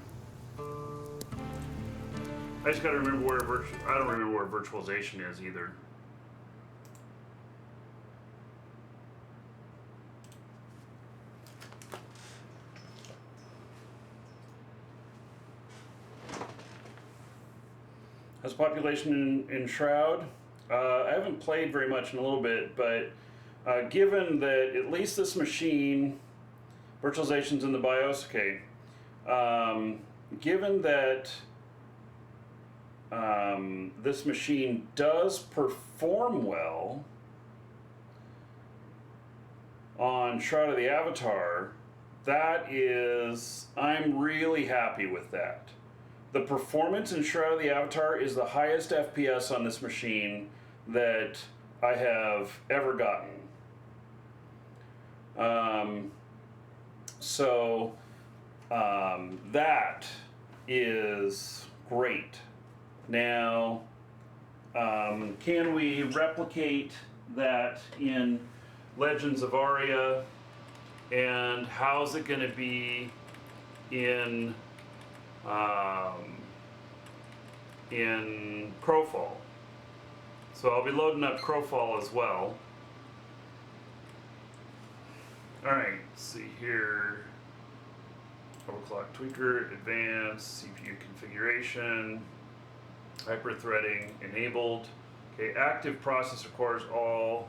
I just gotta remember where I don't remember where virtualization is either. How's population in Shroud? I haven't played very much in a little bit, but given that at least this machine, virtualization's in the BIOS, okay. Given that this machine does perform well on Shroud of the Avatar, I'm really happy with that. The performance in Shroud of the Avatar is the highest FPS on this machine that I have ever gotten. That is great. Now, can we replicate that in Legends of Aria, and how's it going to be in Crowfall? So I'll be loading up Crowfall as well. Alright, let's see here. Overclock tweaker, advanced, CPU configuration, hyperthreading enabled. Okay, active processor cores all,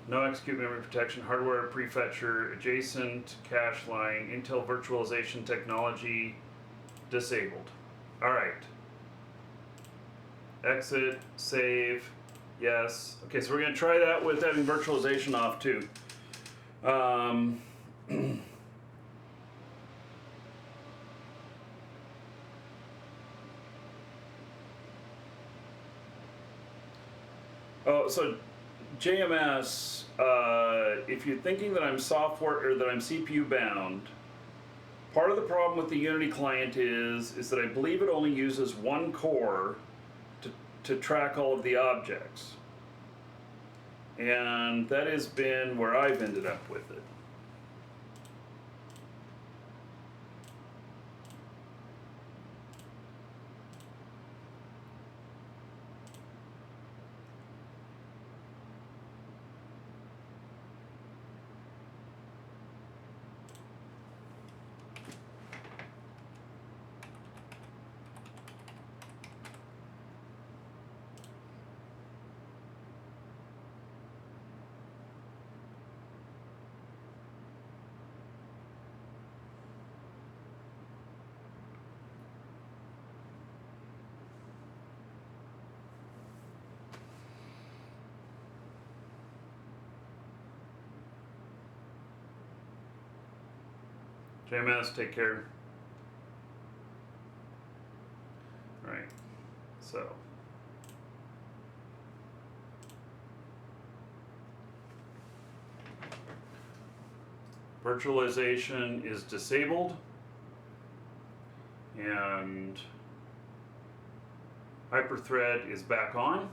no execute memory protection, hardware prefetcher, adjacent cache line, Intel virtualization technology disabled. Alright. Exit, save, yes. Okay, so we're going to try that with having virtualization off too. Oh, so JMS, if you're thinking that I'm software or that I'm CPU bound, part of the problem with the Unity client is that I believe it only uses one core to track all of the objects. And that has been where I've ended up with it. JMS, take care. All right, so. Virtualization is disabled, and hyperthread is back on.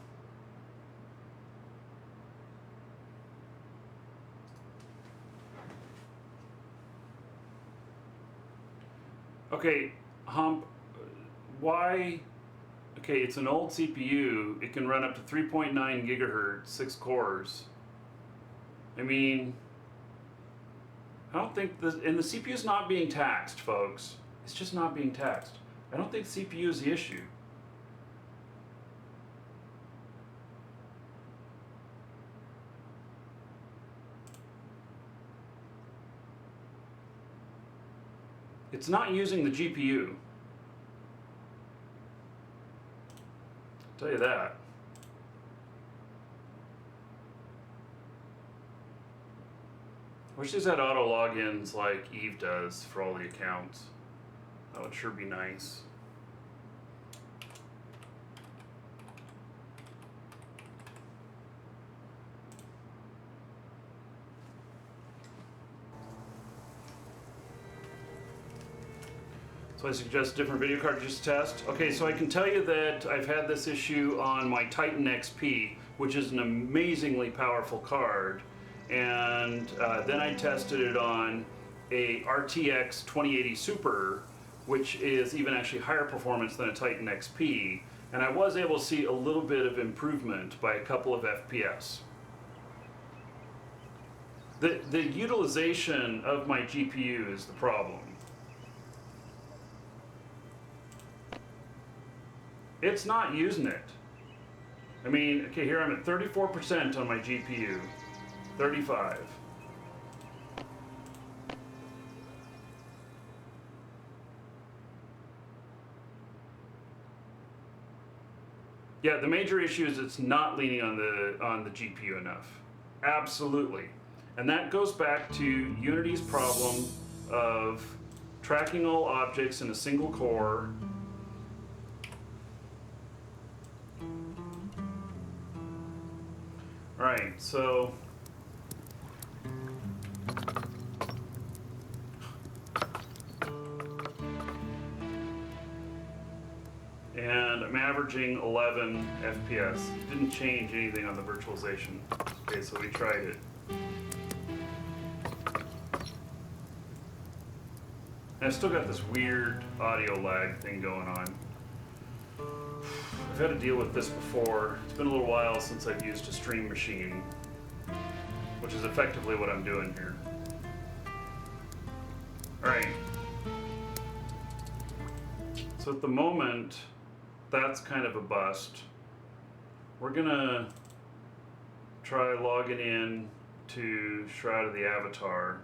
Okay, Hump, why? Okay, it's an old CPU. It can run up to 3.9 gigahertz, 6 cores. I mean, I don't think this, and the CPU is not being taxed, folks. It's just not being taxed. I don't think the CPU is the issue. It's not using the GPU. I'll tell you that. Wish these had auto logins like Eve does for all the accounts. That would sure be nice. So I suggest different video cartridges to test. Okay, so I can tell you that I've had this issue on my Titan XP, which is an amazingly powerful card. And then I tested it on a RTX 2080 Super, which is even actually higher performance than a Titan XP. And I was able to see a little bit of improvement by a couple of FPS. The utilization of my GPU is the problem. It's not using it. I mean, okay, here I'm at 34% on my GPU. 35. Yeah, the major issue is it's not leaning on the GPU enough. Absolutely. And that goes back to Unity's problem of tracking all objects in a single core. All right, so and I'm averaging 11 FPS. It didn't change anything on the virtualization. Okay, so we tried it. And I've still got this weird audio lag thing going on. I've had to deal with this before. It's been a little while since I've used a stream machine, which is effectively what I'm doing here. All right. So at the moment, that's kind of a bust. We're gonna try logging in to Shroud of the Avatar.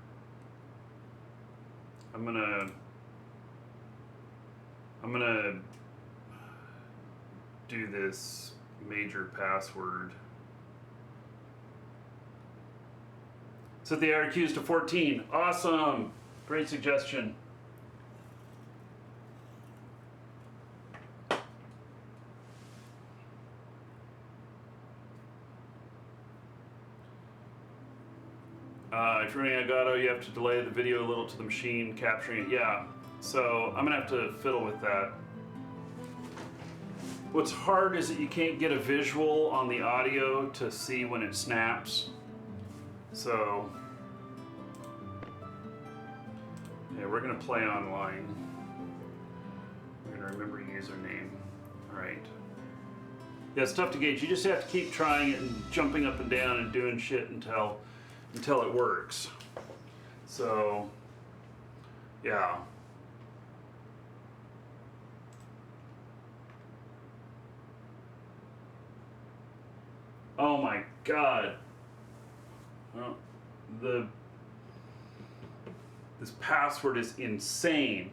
I'm gonna do this major password. Set the IRQs to 14. Awesome. Great suggestion. If you're running Elgato, you have to delay the video a little to the machine capturing it. Yeah, so I'm gonna have to fiddle with that. What's hard is that you can't get a visual on the audio to see when it snaps. So, yeah, we're gonna play online. We're gonna remember username. All right. Yeah, it's tough to gauge. You just have to keep trying it and jumping up and down and doing shit until it works. So, yeah. Oh my God. Well, this password is insane.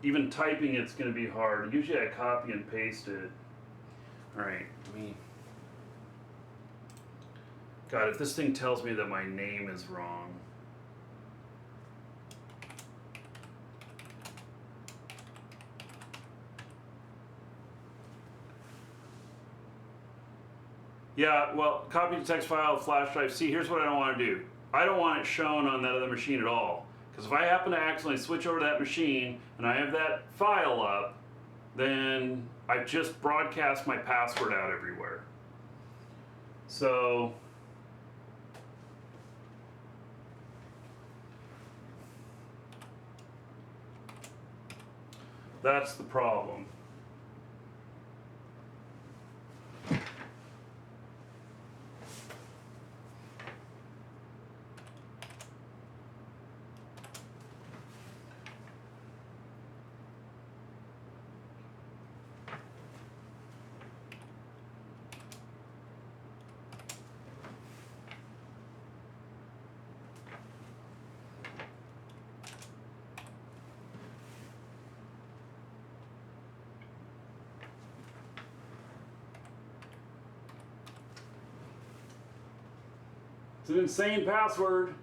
Even typing it's going to be hard. Usually I copy and paste it. All right, God, if this thing tells me that my name is wrong. Yeah, well, copy the text file, flash drive. See, here's what I don't want to do. I don't want it shown on that other machine at all. Because if I happen to accidentally switch over to that machine and I have that file up, then I just broadcast my password out everywhere. So, that's the problem. It's an insane password.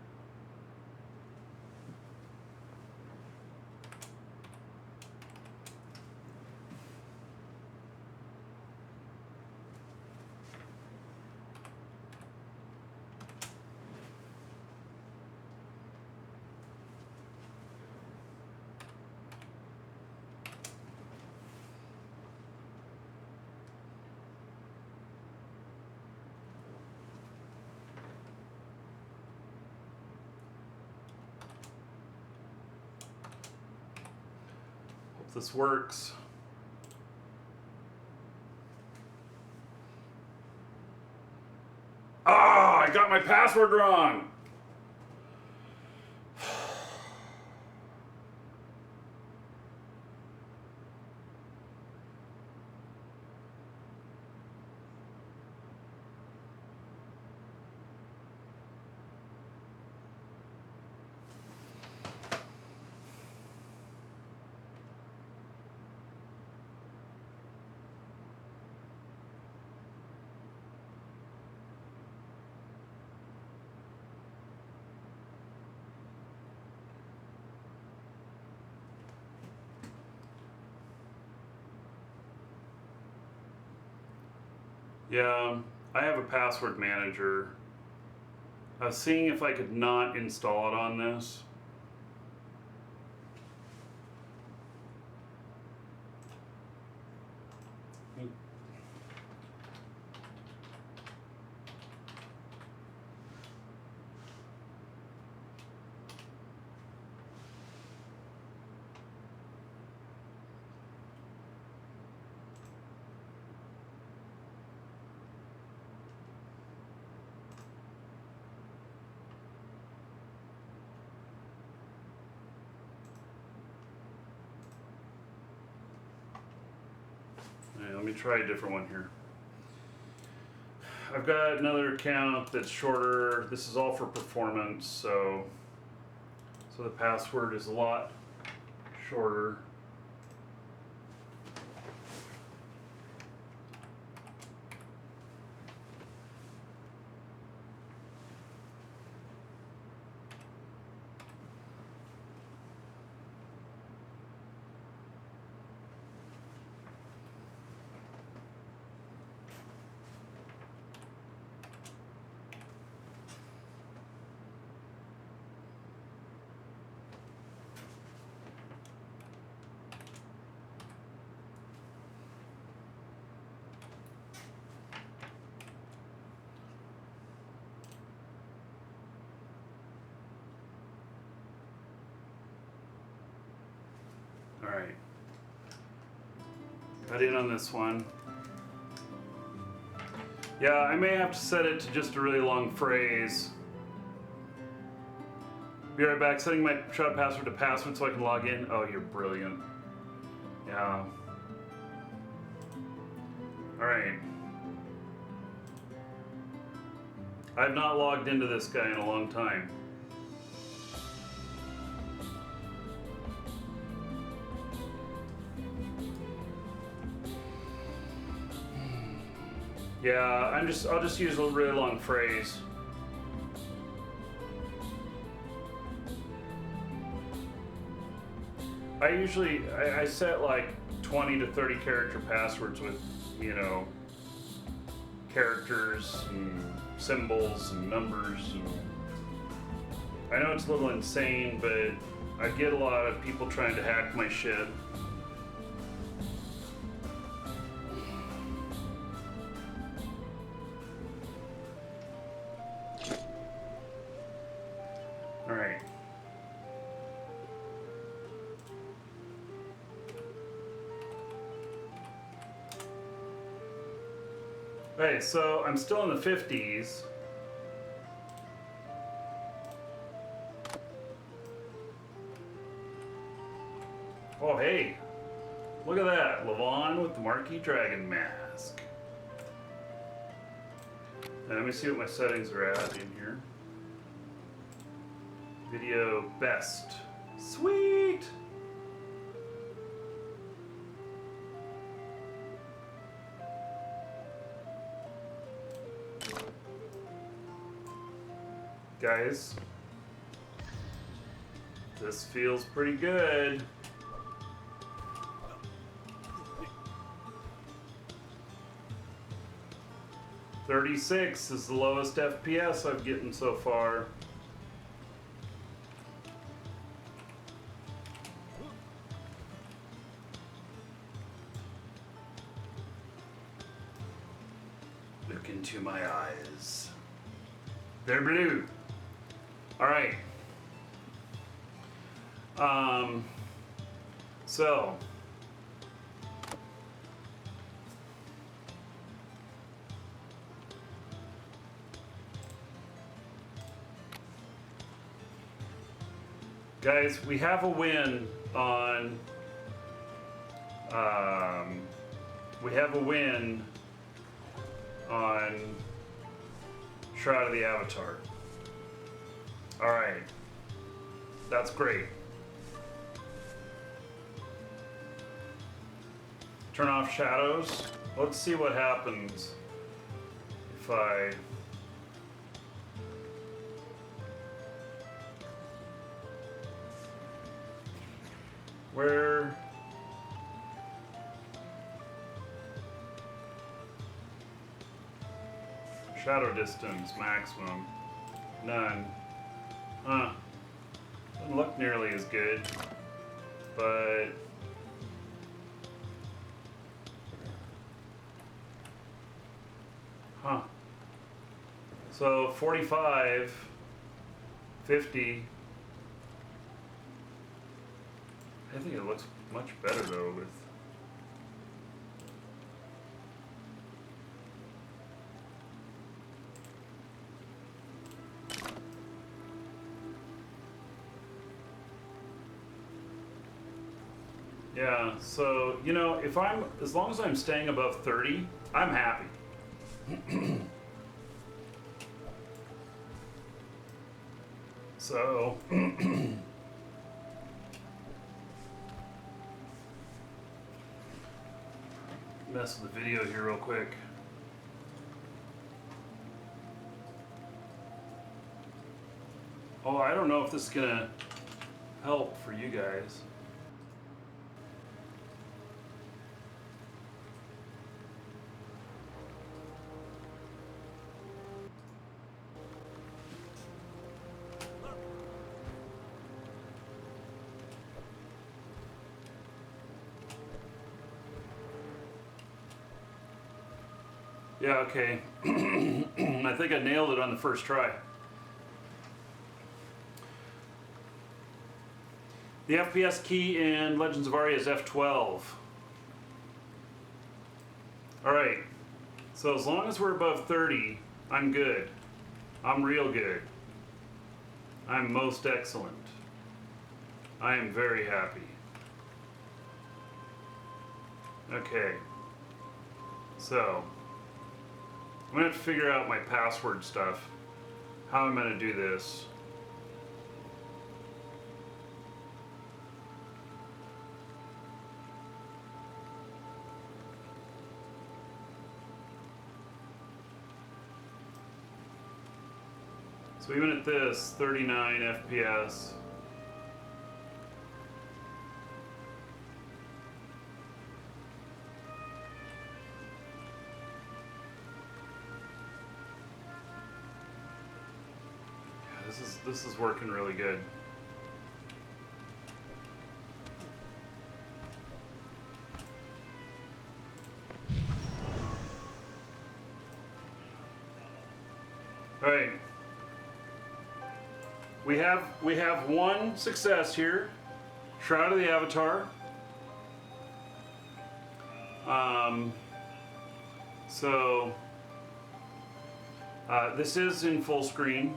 Hope this works. Ah, I got my password wrong. Yeah, I have a password manager. I was seeing if I could not install it on this. Yeah, let me try a different one here. I've got another account that's shorter. This is all for performance, so the password is a lot shorter. Alright. Got in on this one. Yeah, I may have to set it to just a really long phrase. Be right back. Setting my shut password to password so I can log in. Oh, you're brilliant. Yeah. Alright. I've not logged into this guy in a long time. Yeah, I'll just use a really long phrase. I set like 20 to 30 character passwords with, you know, characters and symbols and numbers. And I know it's a little insane, but I get a lot of people trying to hack my shit. Alright. Okay, so I'm still in the 50s. Oh, hey. Look at that. Levon with the Marquee Dragon mask. Now, let me see what my settings are at in here. Video best. Sweet! guys. This feels pretty good. $36 is the lowest FPS I've gotten so far. Look into my eyes. They're blue. All right. So guys, we have a win on Shroud of the Avatar. All right. That's great. Turn off shadows. Let's see what happens if I where shadow distance maximum none. Huh. Doesn't look nearly as good, but huh. So 45, 50. I think it looks much better though with yeah, so you know, if I'm as long as I'm staying above 30, I'm happy. So mess with the video here real quick. Oh, I don't know if this is gonna help for you guys. Yeah, okay. I think I nailed it on the first try. The FPS key in Legends of Aria is F12. Alright, so as long as we're above 30, I'm good. I'm real good. I'm most excellent. I am very happy. Okay. So I'm gonna have to figure out my password stuff. How I'm gonna do this. So even at this, 39 FPS. This is working really good. All right. We have one success here. Shroud of the Avatar. This is in full screen.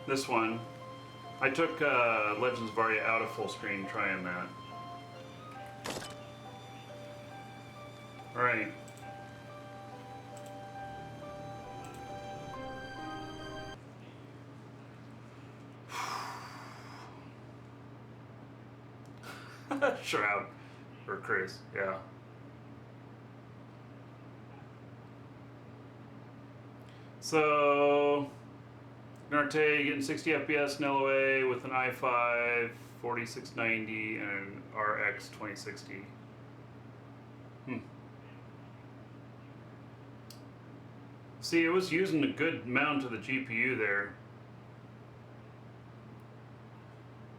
This one. I took Legends of Aria out of full screen trying that. Alright. Shroud. Or Chris, yeah. So Narte getting 60 FPS in LOA with an i5 4690 and an RX 2060. See, it was using a good amount of the GPU there.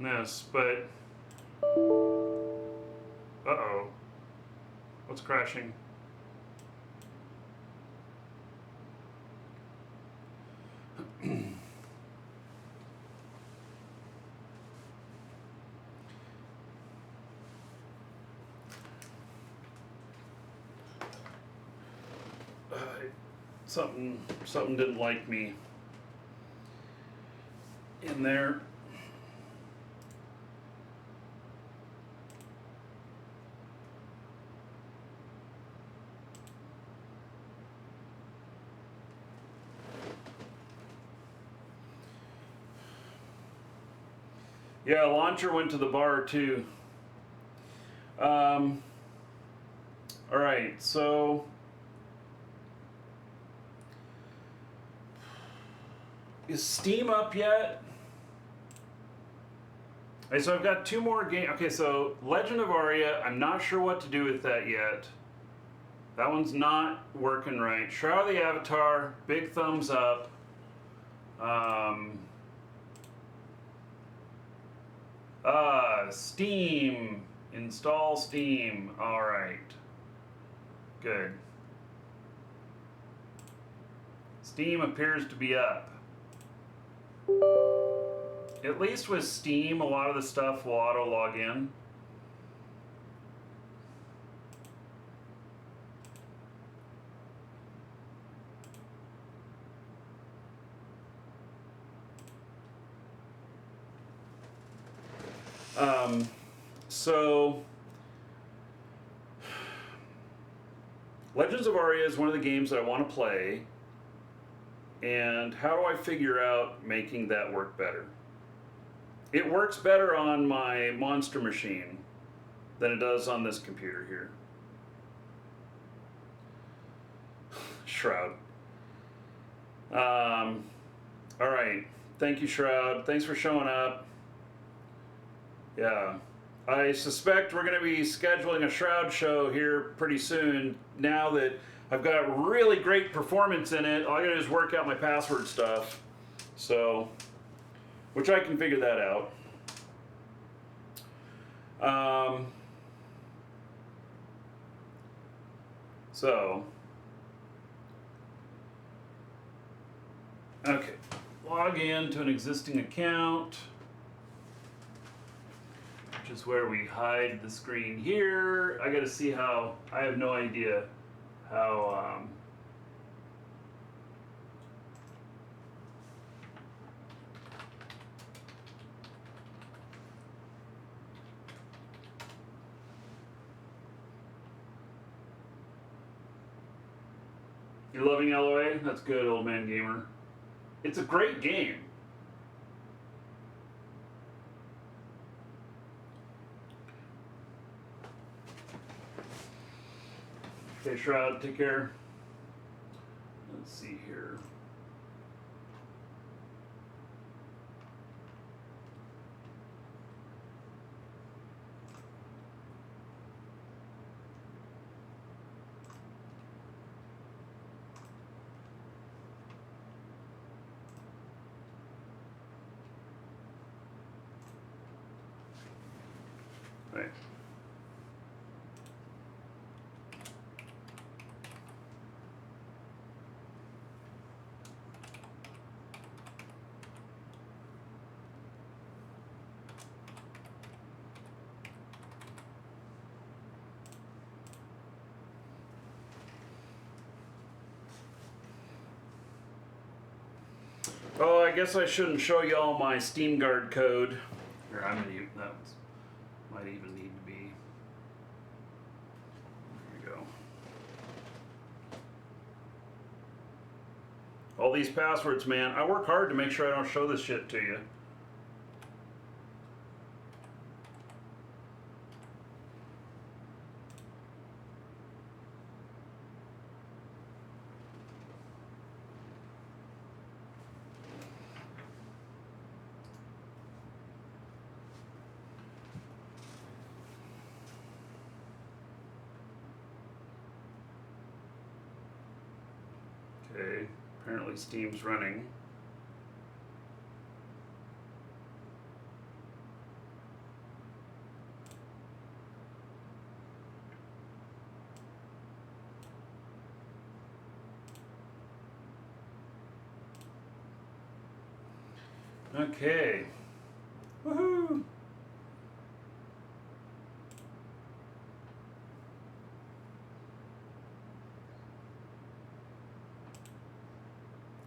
Yes, but... Uh-oh. What's crashing? Something didn't like me in there. Yeah, Launcher went to the bar too. All right, so is Steam up yet? Okay, so I've got two more games. Okay, so Legend of Aria, I'm not sure what to do with that yet. That one's not working right. Shroud of the Avatar, big thumbs up. Steam. Install Steam. All right. Good. Steam appears to be up. At least with Steam, a lot of the stuff will auto log in. So Legends of Aria is one of the games that I want to play, and how do I figure out making that work better? It works better on my Monster machine than it does on this computer here. Shroud. All right. Thank you, Shroud. Thanks for showing up. Yeah. I suspect we're going to be scheduling a Shroud show here pretty soon. Now that I've got really great performance in it, all I got to do is work out my password stuff. So, which I can figure that out. Okay, log in to an existing account, which is where we hide the screen here. I got to see how, I have no idea how, You're loving LOA? That's good, old man gamer. It's a great game. Okay, Shroud, take care. Let's see here. Right. Oh, I guess I shouldn't show you all my SteamGuard code. Here, I'm gonna use that. Might even need to be. There we go. All these passwords, man. I work hard to make sure I don't show this shit to you. Okay, apparently Steam's running. Okay. Woohoo!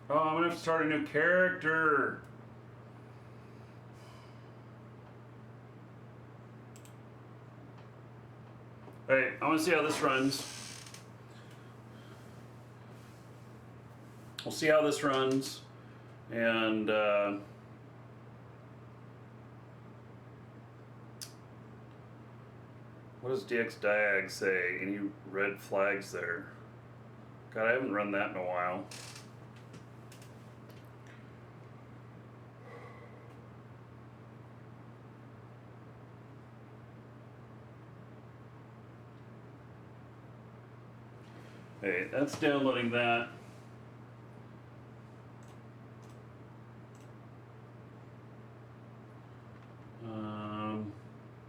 Oh, I'm gonna have to start a new character. Hey, I want to see how this runs. We'll see how this runs, and what does DX Diag say? Any red flags there? God, I haven't run that in a while. Hey, that's downloading that.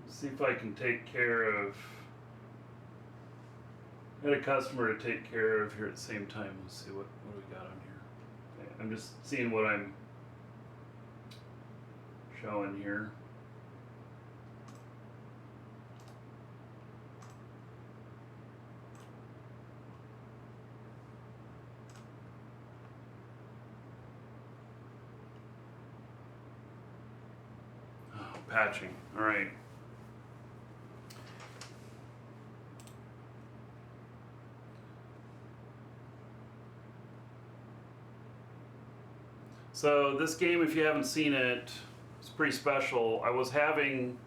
Let's see if I can take care of. I had a customer to take care of here at the same time. Let's see what we got on here. Okay, I'm just seeing what I'm showing here. Patching. All right. So this game, if you haven't seen it, it's pretty special. I was having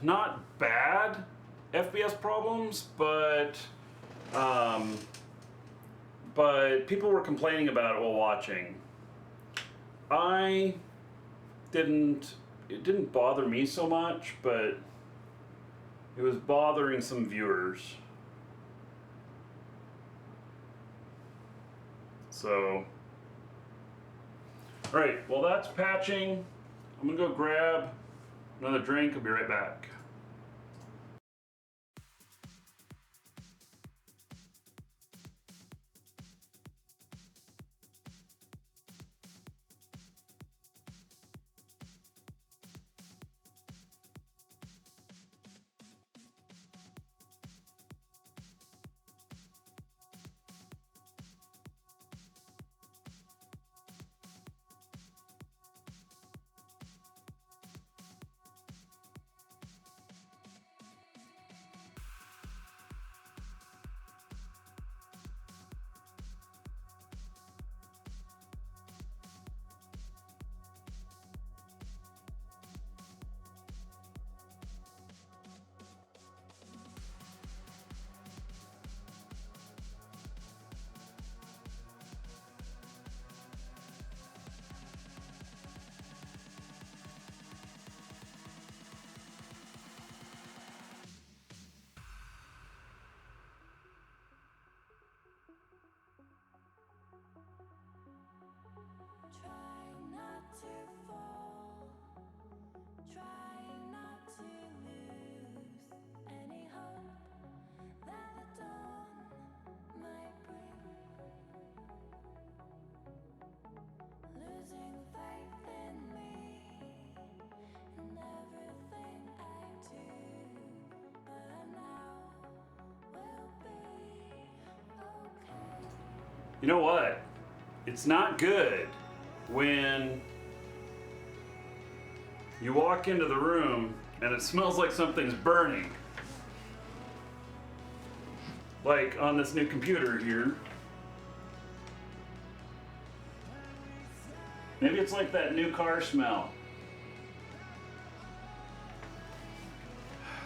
not bad FPS problems, but people were complaining about it while watching. It didn't bother me so much, but it was bothering some viewers. So, all right, well that's patching. I'm gonna go grab another drink. I'll be right back. You know what? It's not good when you walk into the room and it smells like something's burning. Like on this new computer here. Maybe it's like that new car smell.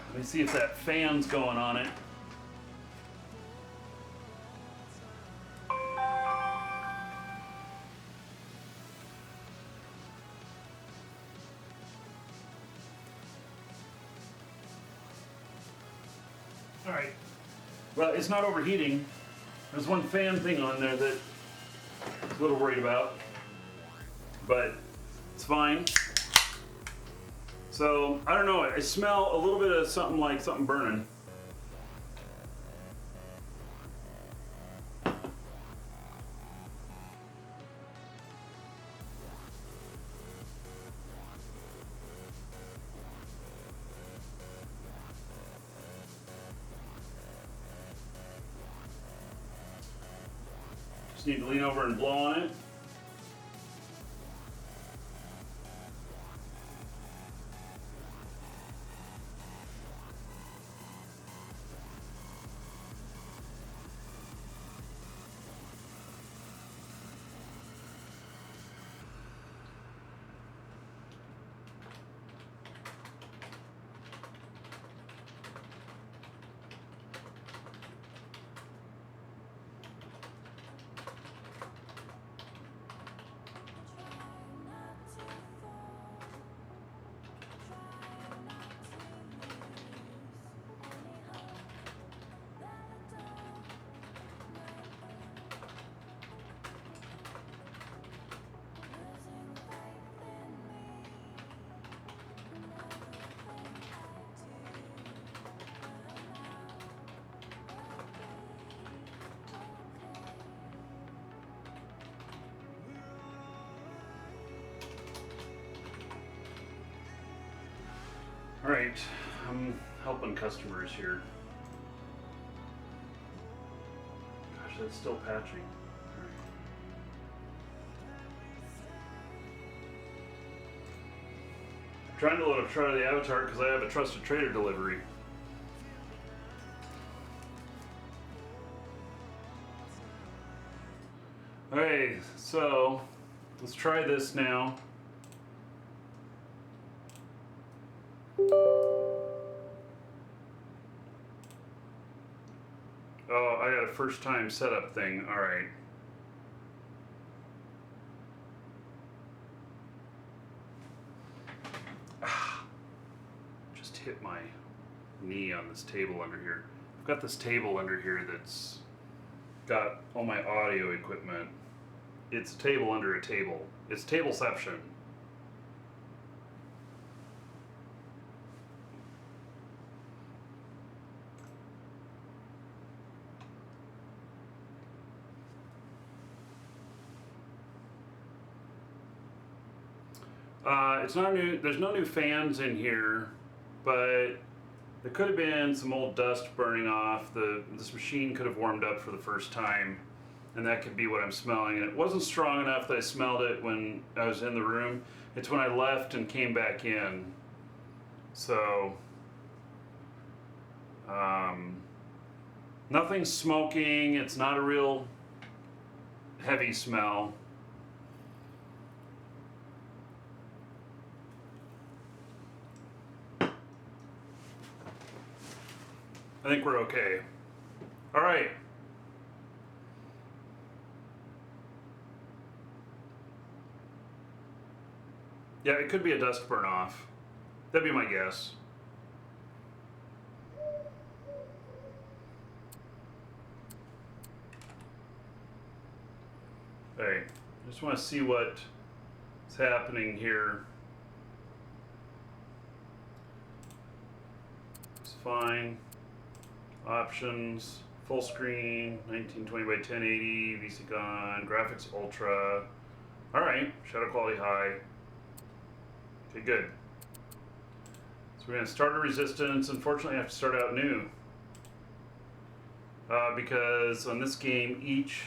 Let me see if that fan's going on it. All right. Well, it's not overheating. There's one fan thing on there that a little worried about, but it's fine. So, I don't know, I smell a little bit of something like something burning. Just need to lean over and blow on it. All right, I'm helping customers here. Gosh, that's still patching. All right. I'm trying to load up Try the Avatar because I have a Trusted Trader delivery. Okay, so let's try this now. Oh, I got a first time setup thing. All right. Just hit my knee on this table under here. I've got this table under here that's got all my audio equipment. It's a table under a table. It's tableception. It's not new. There's no new fans in here, but there could have been some old dust burning off. This machine could have warmed up for the first time, and that could be what I'm smelling. And it wasn't strong enough that I smelled it when I was in the room. It's when I left and came back in. So, nothing's smoking. It's not a real heavy smell. I think we're okay. All right. Yeah, it could be a dust burn off. That'd be my guess. Hey, I just want to see what's happening here. It's fine. Options, full screen, 1920 by 1080, VCCon, graphics ultra. All right, shadow quality high. Okay, good. So we're gonna start a resistance. Unfortunately, I have to start out new. Because on this game, each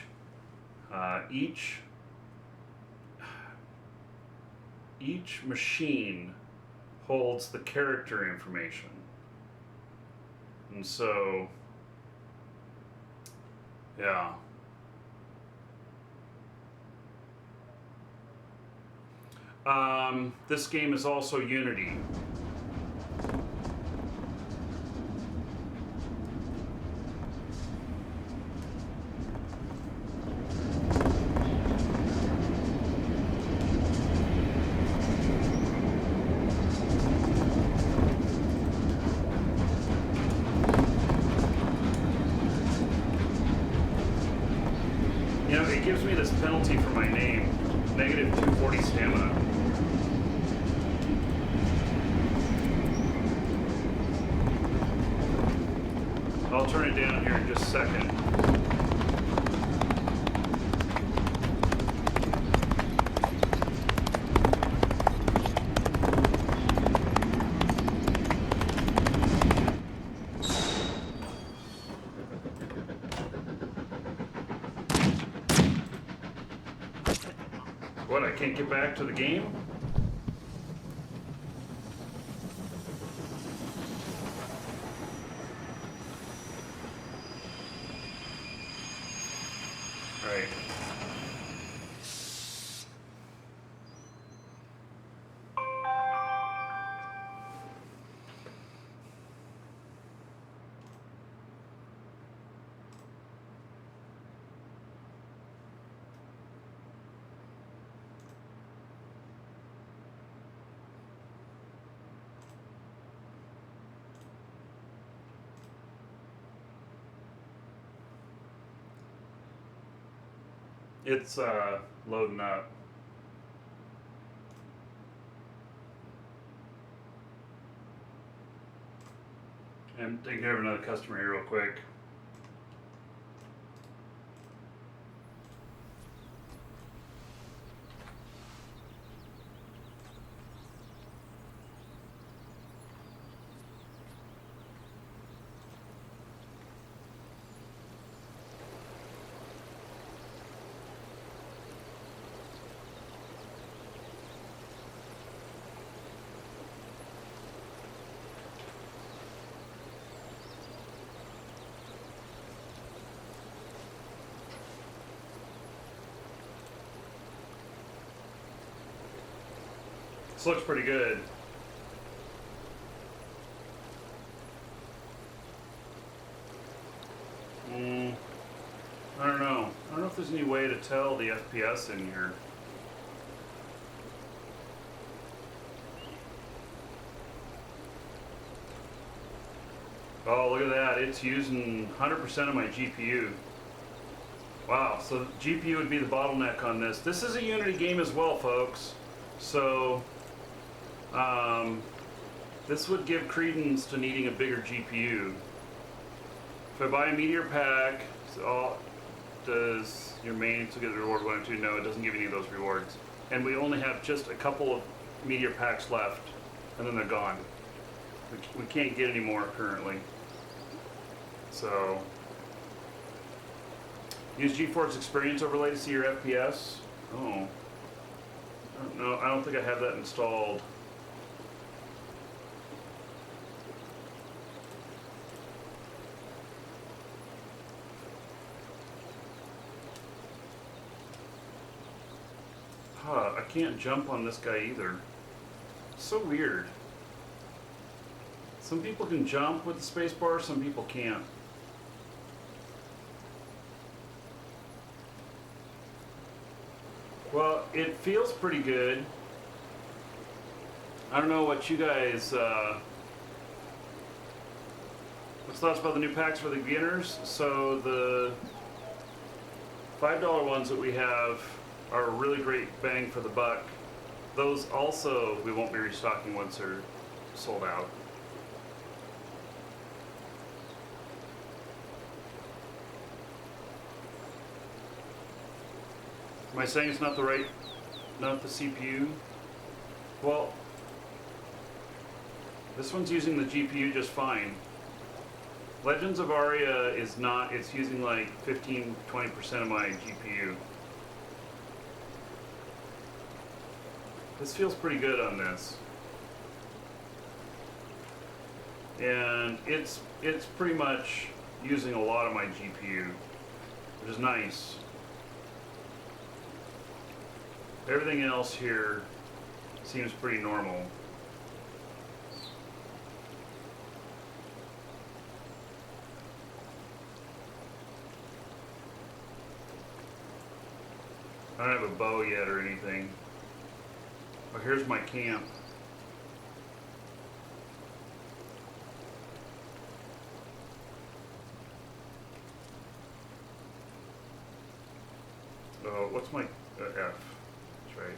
machine holds the character information. And so, yeah. This game is also Unity. You know, it gives me this penalty for my name. Negative 240 stamina. I'll turn it down here in just a second. What, I can't get back to the game? Right. It's loading up. And taking care of another customer here real quick. This looks pretty good. I don't know. I don't know if there's any way to tell the FPS in here. Oh, look at that. It's using 100% of my GPU. Wow, so GPU would be the bottleneck on this. This is a Unity game as well, folks. So, this would give credence to needing a bigger GPU. If I buy a Meteor Pack, does your main still get the reward 1 and 2? No, it doesn't give any of those rewards. And we only have just a couple of Meteor Packs left, and then they're gone. We can't get any more currently. So, use GeForce Experience Overlay to see your FPS. Oh. No, I don't think I have that installed. Huh, I can't jump on this guy either. So weird. Some people can jump with the spacebar, some people can't. Well, it feels pretty good. I don't know what you guys, what's thoughts about the new packs for the beginners? So the $5 ones that we have are a really great bang for the buck. Those also we won't be restocking once they're sold out. Am I saying it's not the CPU? Well, this one's using the GPU just fine. Legends of Aria is not, it's using like 15-20% of my GPU. This feels pretty good on this. And it's pretty much using a lot of my GPU, which is nice. Everything else here seems pretty normal. I don't have a bow yet or anything. But here's my camp. What's my F? That's right.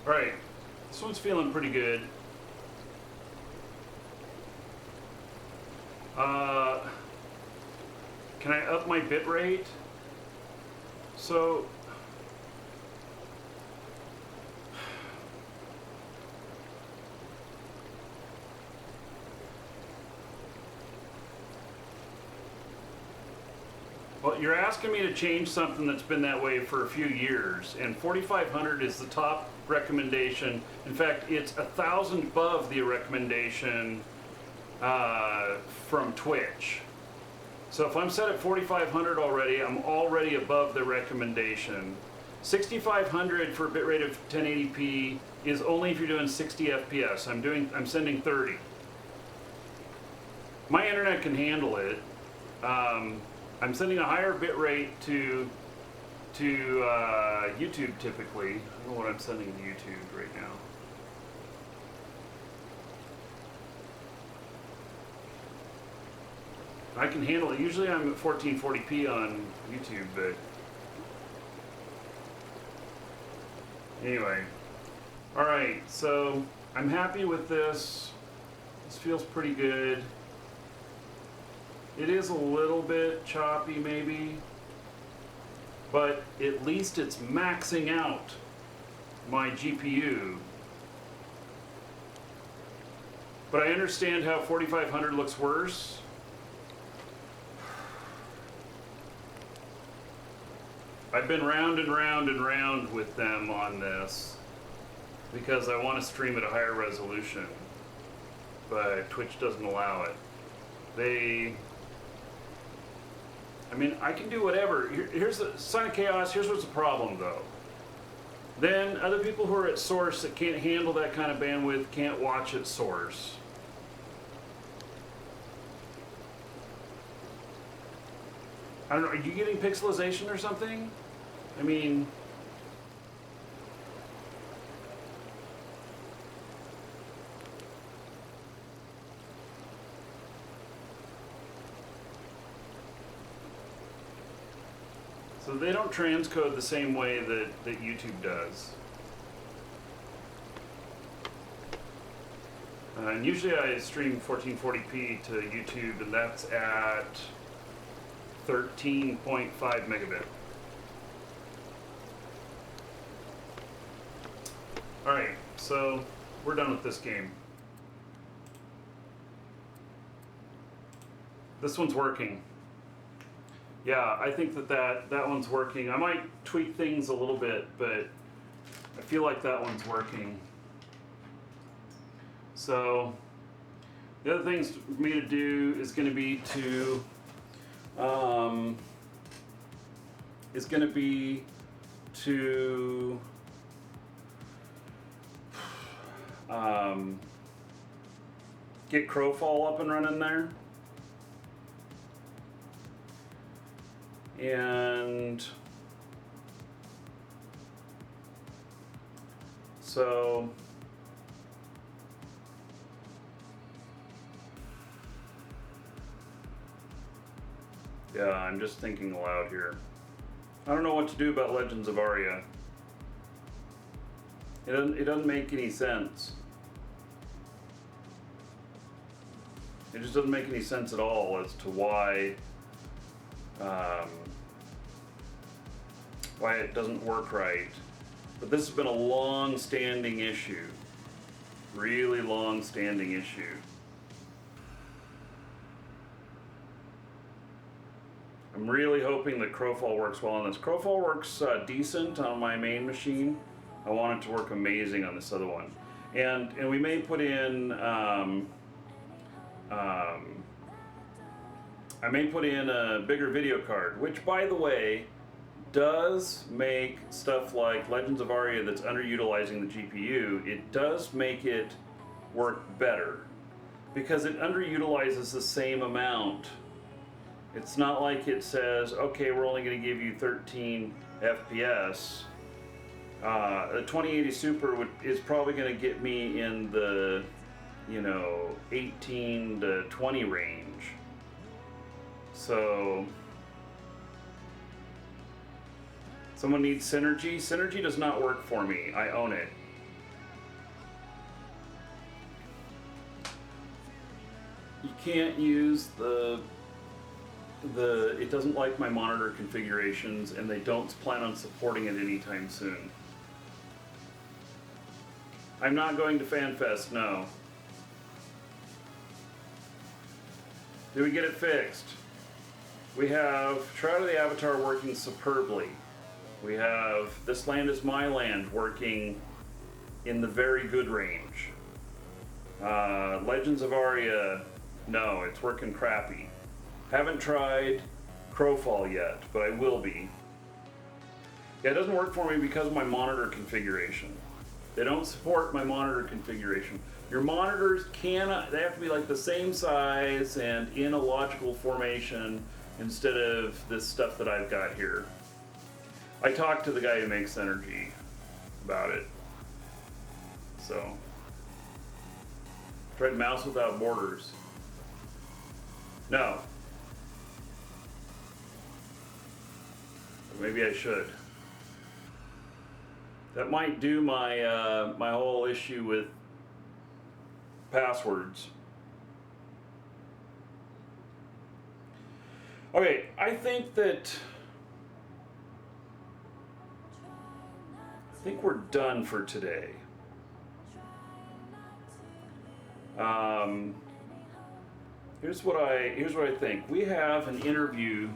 Alright, this one's feeling pretty good. Can I up my bit rate? So, well, you're asking me to change something that's been that way for a few years, and 4500 is the top recommendation. In fact, it's 1,000 above the recommendation from Twitch. So if I'm set at 4500 already, I'm already above the recommendation. 6500 for a bitrate of 1080p is only if you're doing 60 FPS. I'm sending 30. My internet can handle it. I'm sending a higher bitrate to YouTube typically. I don't know what I'm sending to YouTube right now. I can handle it. Usually I'm at 1440p on YouTube, but anyway. Alright, so I'm happy with this. This feels pretty good. It is a little bit choppy maybe, but at least it's maxing out my GPU. But I understand how 4500 looks worse. I've been round and round and round with them on this because I want to stream at a higher resolution, but Twitch doesn't allow it. I mean, I can do whatever. Here's the Sign of Chaos. Here's what's the problem, though. Then other people who are at source that can't handle that kind of bandwidth can't watch at source. I don't know. Are you getting pixelization or something? I mean, so they don't transcode the same way that YouTube does. And usually I stream 1440p to YouTube, and that's at 13.5 megabit. Alright, so we're done with this game. This one's working. Yeah, I think that one's working. I might tweak things a little bit, but I feel like that one's working. So the other things for me to do is going to be to get Crowfall up and running there. And so yeah, I'm just thinking aloud here. I don't know what to do about Legends of Aria. It doesn't make any sense. It just doesn't make any sense at all as to why it doesn't work right. But this has been a long-standing issue. Really long-standing issue. I'm really hoping that Crowfall works well on this. Crowfall works decent on my main machine. I want it to work amazing on this other one. And we may put in I may put in a bigger video card, which, by the way, does make stuff like Legends of Aria that's underutilizing the GPU, it does make it work better because it underutilizes the same amount. It's not like it says, okay, we're only going to give you 13 FPS. The 2080 Super is probably going to get me in the 18 to 20 range. So someone needs Synergy. Synergy does not work for me. I own it. You can't use it doesn't like my monitor configurations, and they don't plan on supporting it anytime soon. I'm not going to FanFest, no. Did we get it fixed? We have Shroud of the Avatar working superbly. We have This Land Is My Land working in the very good range. Legends of Aria, no, it's working crappy. Haven't tried Crowfall yet, but I will be. Yeah, it doesn't work for me because of my monitor configuration. They don't support my monitor configuration. Your monitors they have to be like the same size and in a logical formation instead of this stuff that I've got here. I talked to the guy who makes Synergy about it. So, tried Mouse Without Borders. No. Maybe I should. That might do my my whole issue with passwords. Okay, I think we're done for today. Here's what I think. We have an interview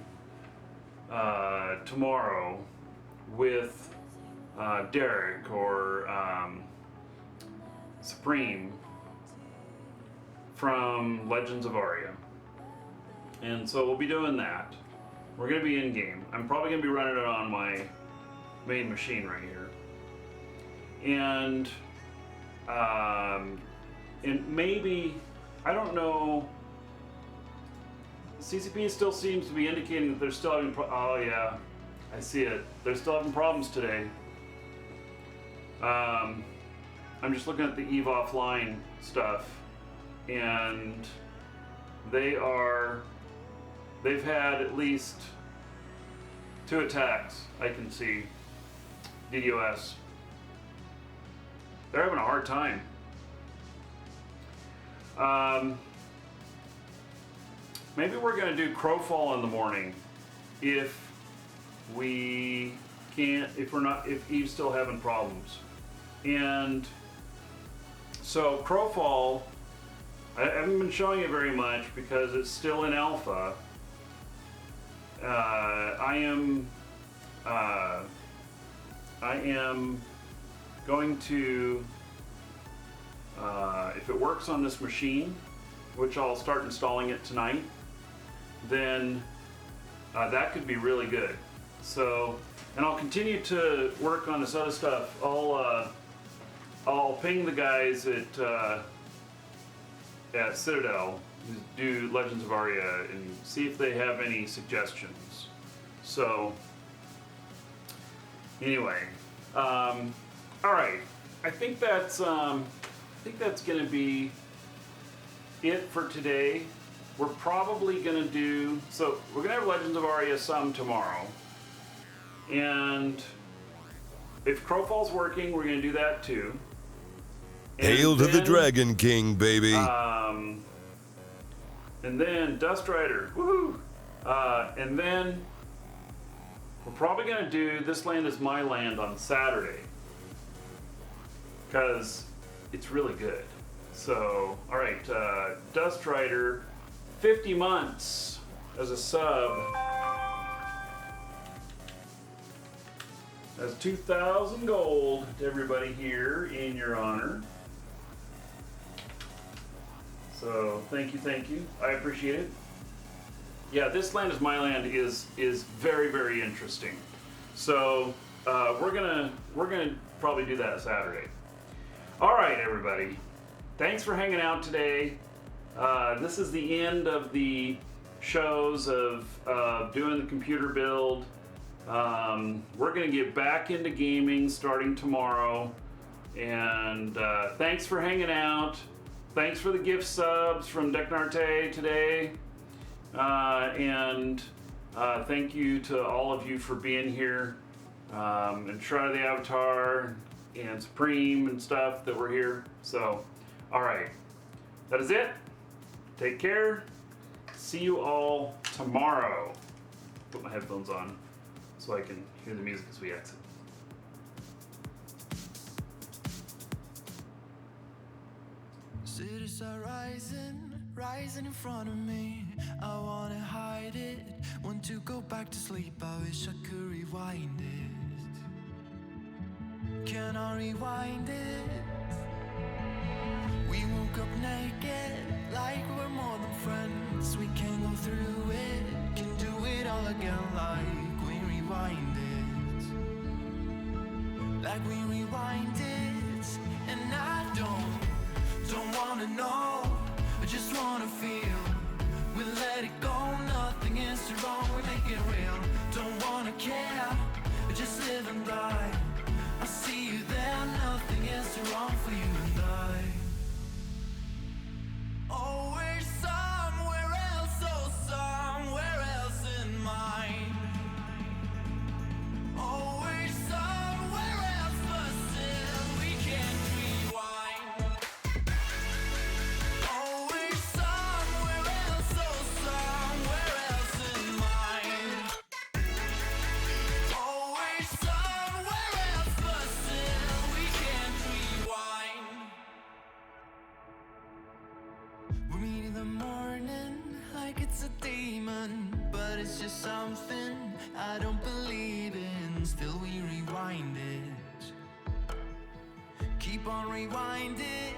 tomorrow with Derek or Supreme from Legends of Aria. And so we'll be doing that. We're going to be in game. I'm probably going to be running it on my main machine right here. And maybe, I don't know, CCP still seems to be indicating that they're still having oh yeah, I see it. They're still having problems today. I'm just looking at the EVE Offline stuff, and they've had at least 2 attacks I can see. DDoS. They're having a hard time. Maybe we're going to do Crowfall in the morning if Eve's still having problems. And so Crowfall, I haven't been showing it very much because it's still in alpha. I am going to, if it works on this machine, which I'll start installing it tonight, then that could be really good. So, and I'll continue to work on this other stuff. I'll ping the guys at Citadel who do Legends of Aria and see if they have any suggestions. So, anyway, all right. I think that's going to be it for today. We're probably going to do, so we're going to have Legends of Aria some tomorrow. And if Crowfall's working, we're going to do that too. And Hail to the Dragon King, baby. And then Dust Rider, woohoo! And then we're probably going to do This Land Is My Land on Saturday, because it's really good. So, all right, Dust Rider, 50 months as a sub. That's 2,000 gold to everybody here in your honor. So thank you. I appreciate it. Yeah, This Land Is My Land is very, very interesting. So we're gonna probably do that Saturday. All right, everybody. Thanks for hanging out today. This is the end of the shows of doing the computer build. We're going to get back into gaming starting tomorrow. And thanks for hanging out. thanks for the gift subs from Decnarte today. And thank you to all of you for being here. And Shroud of the Avatar and Supreme and stuff that were here. So, alright. That is it. Take care. See you all tomorrow. Put my headphones on so I can hear the music as we exit. Cities are rising in front of me. I wanna hide it, want to go back to sleep. I wish I could rewind it. Can I rewind it? We woke up naked, like we're more than friends. We can go through it, can do it all again, like we rewind it. Like we rewind it, and I don't wanna know, I just wanna feel. We let it go, nothing is too wrong, we make it real. Don't wanna care, just live and die. I see you there, nothing is too wrong for you and I. Always somewhere else, oh somewhere else in mind. Always somewhere else, but still we can't rewind. Always somewhere else, oh somewhere else in mind. Always somewhere else, but still we can't rewind. We meet in the morning like it's a demon, but it's just something I don't believe in. Still we rewind it, keep on rewind it.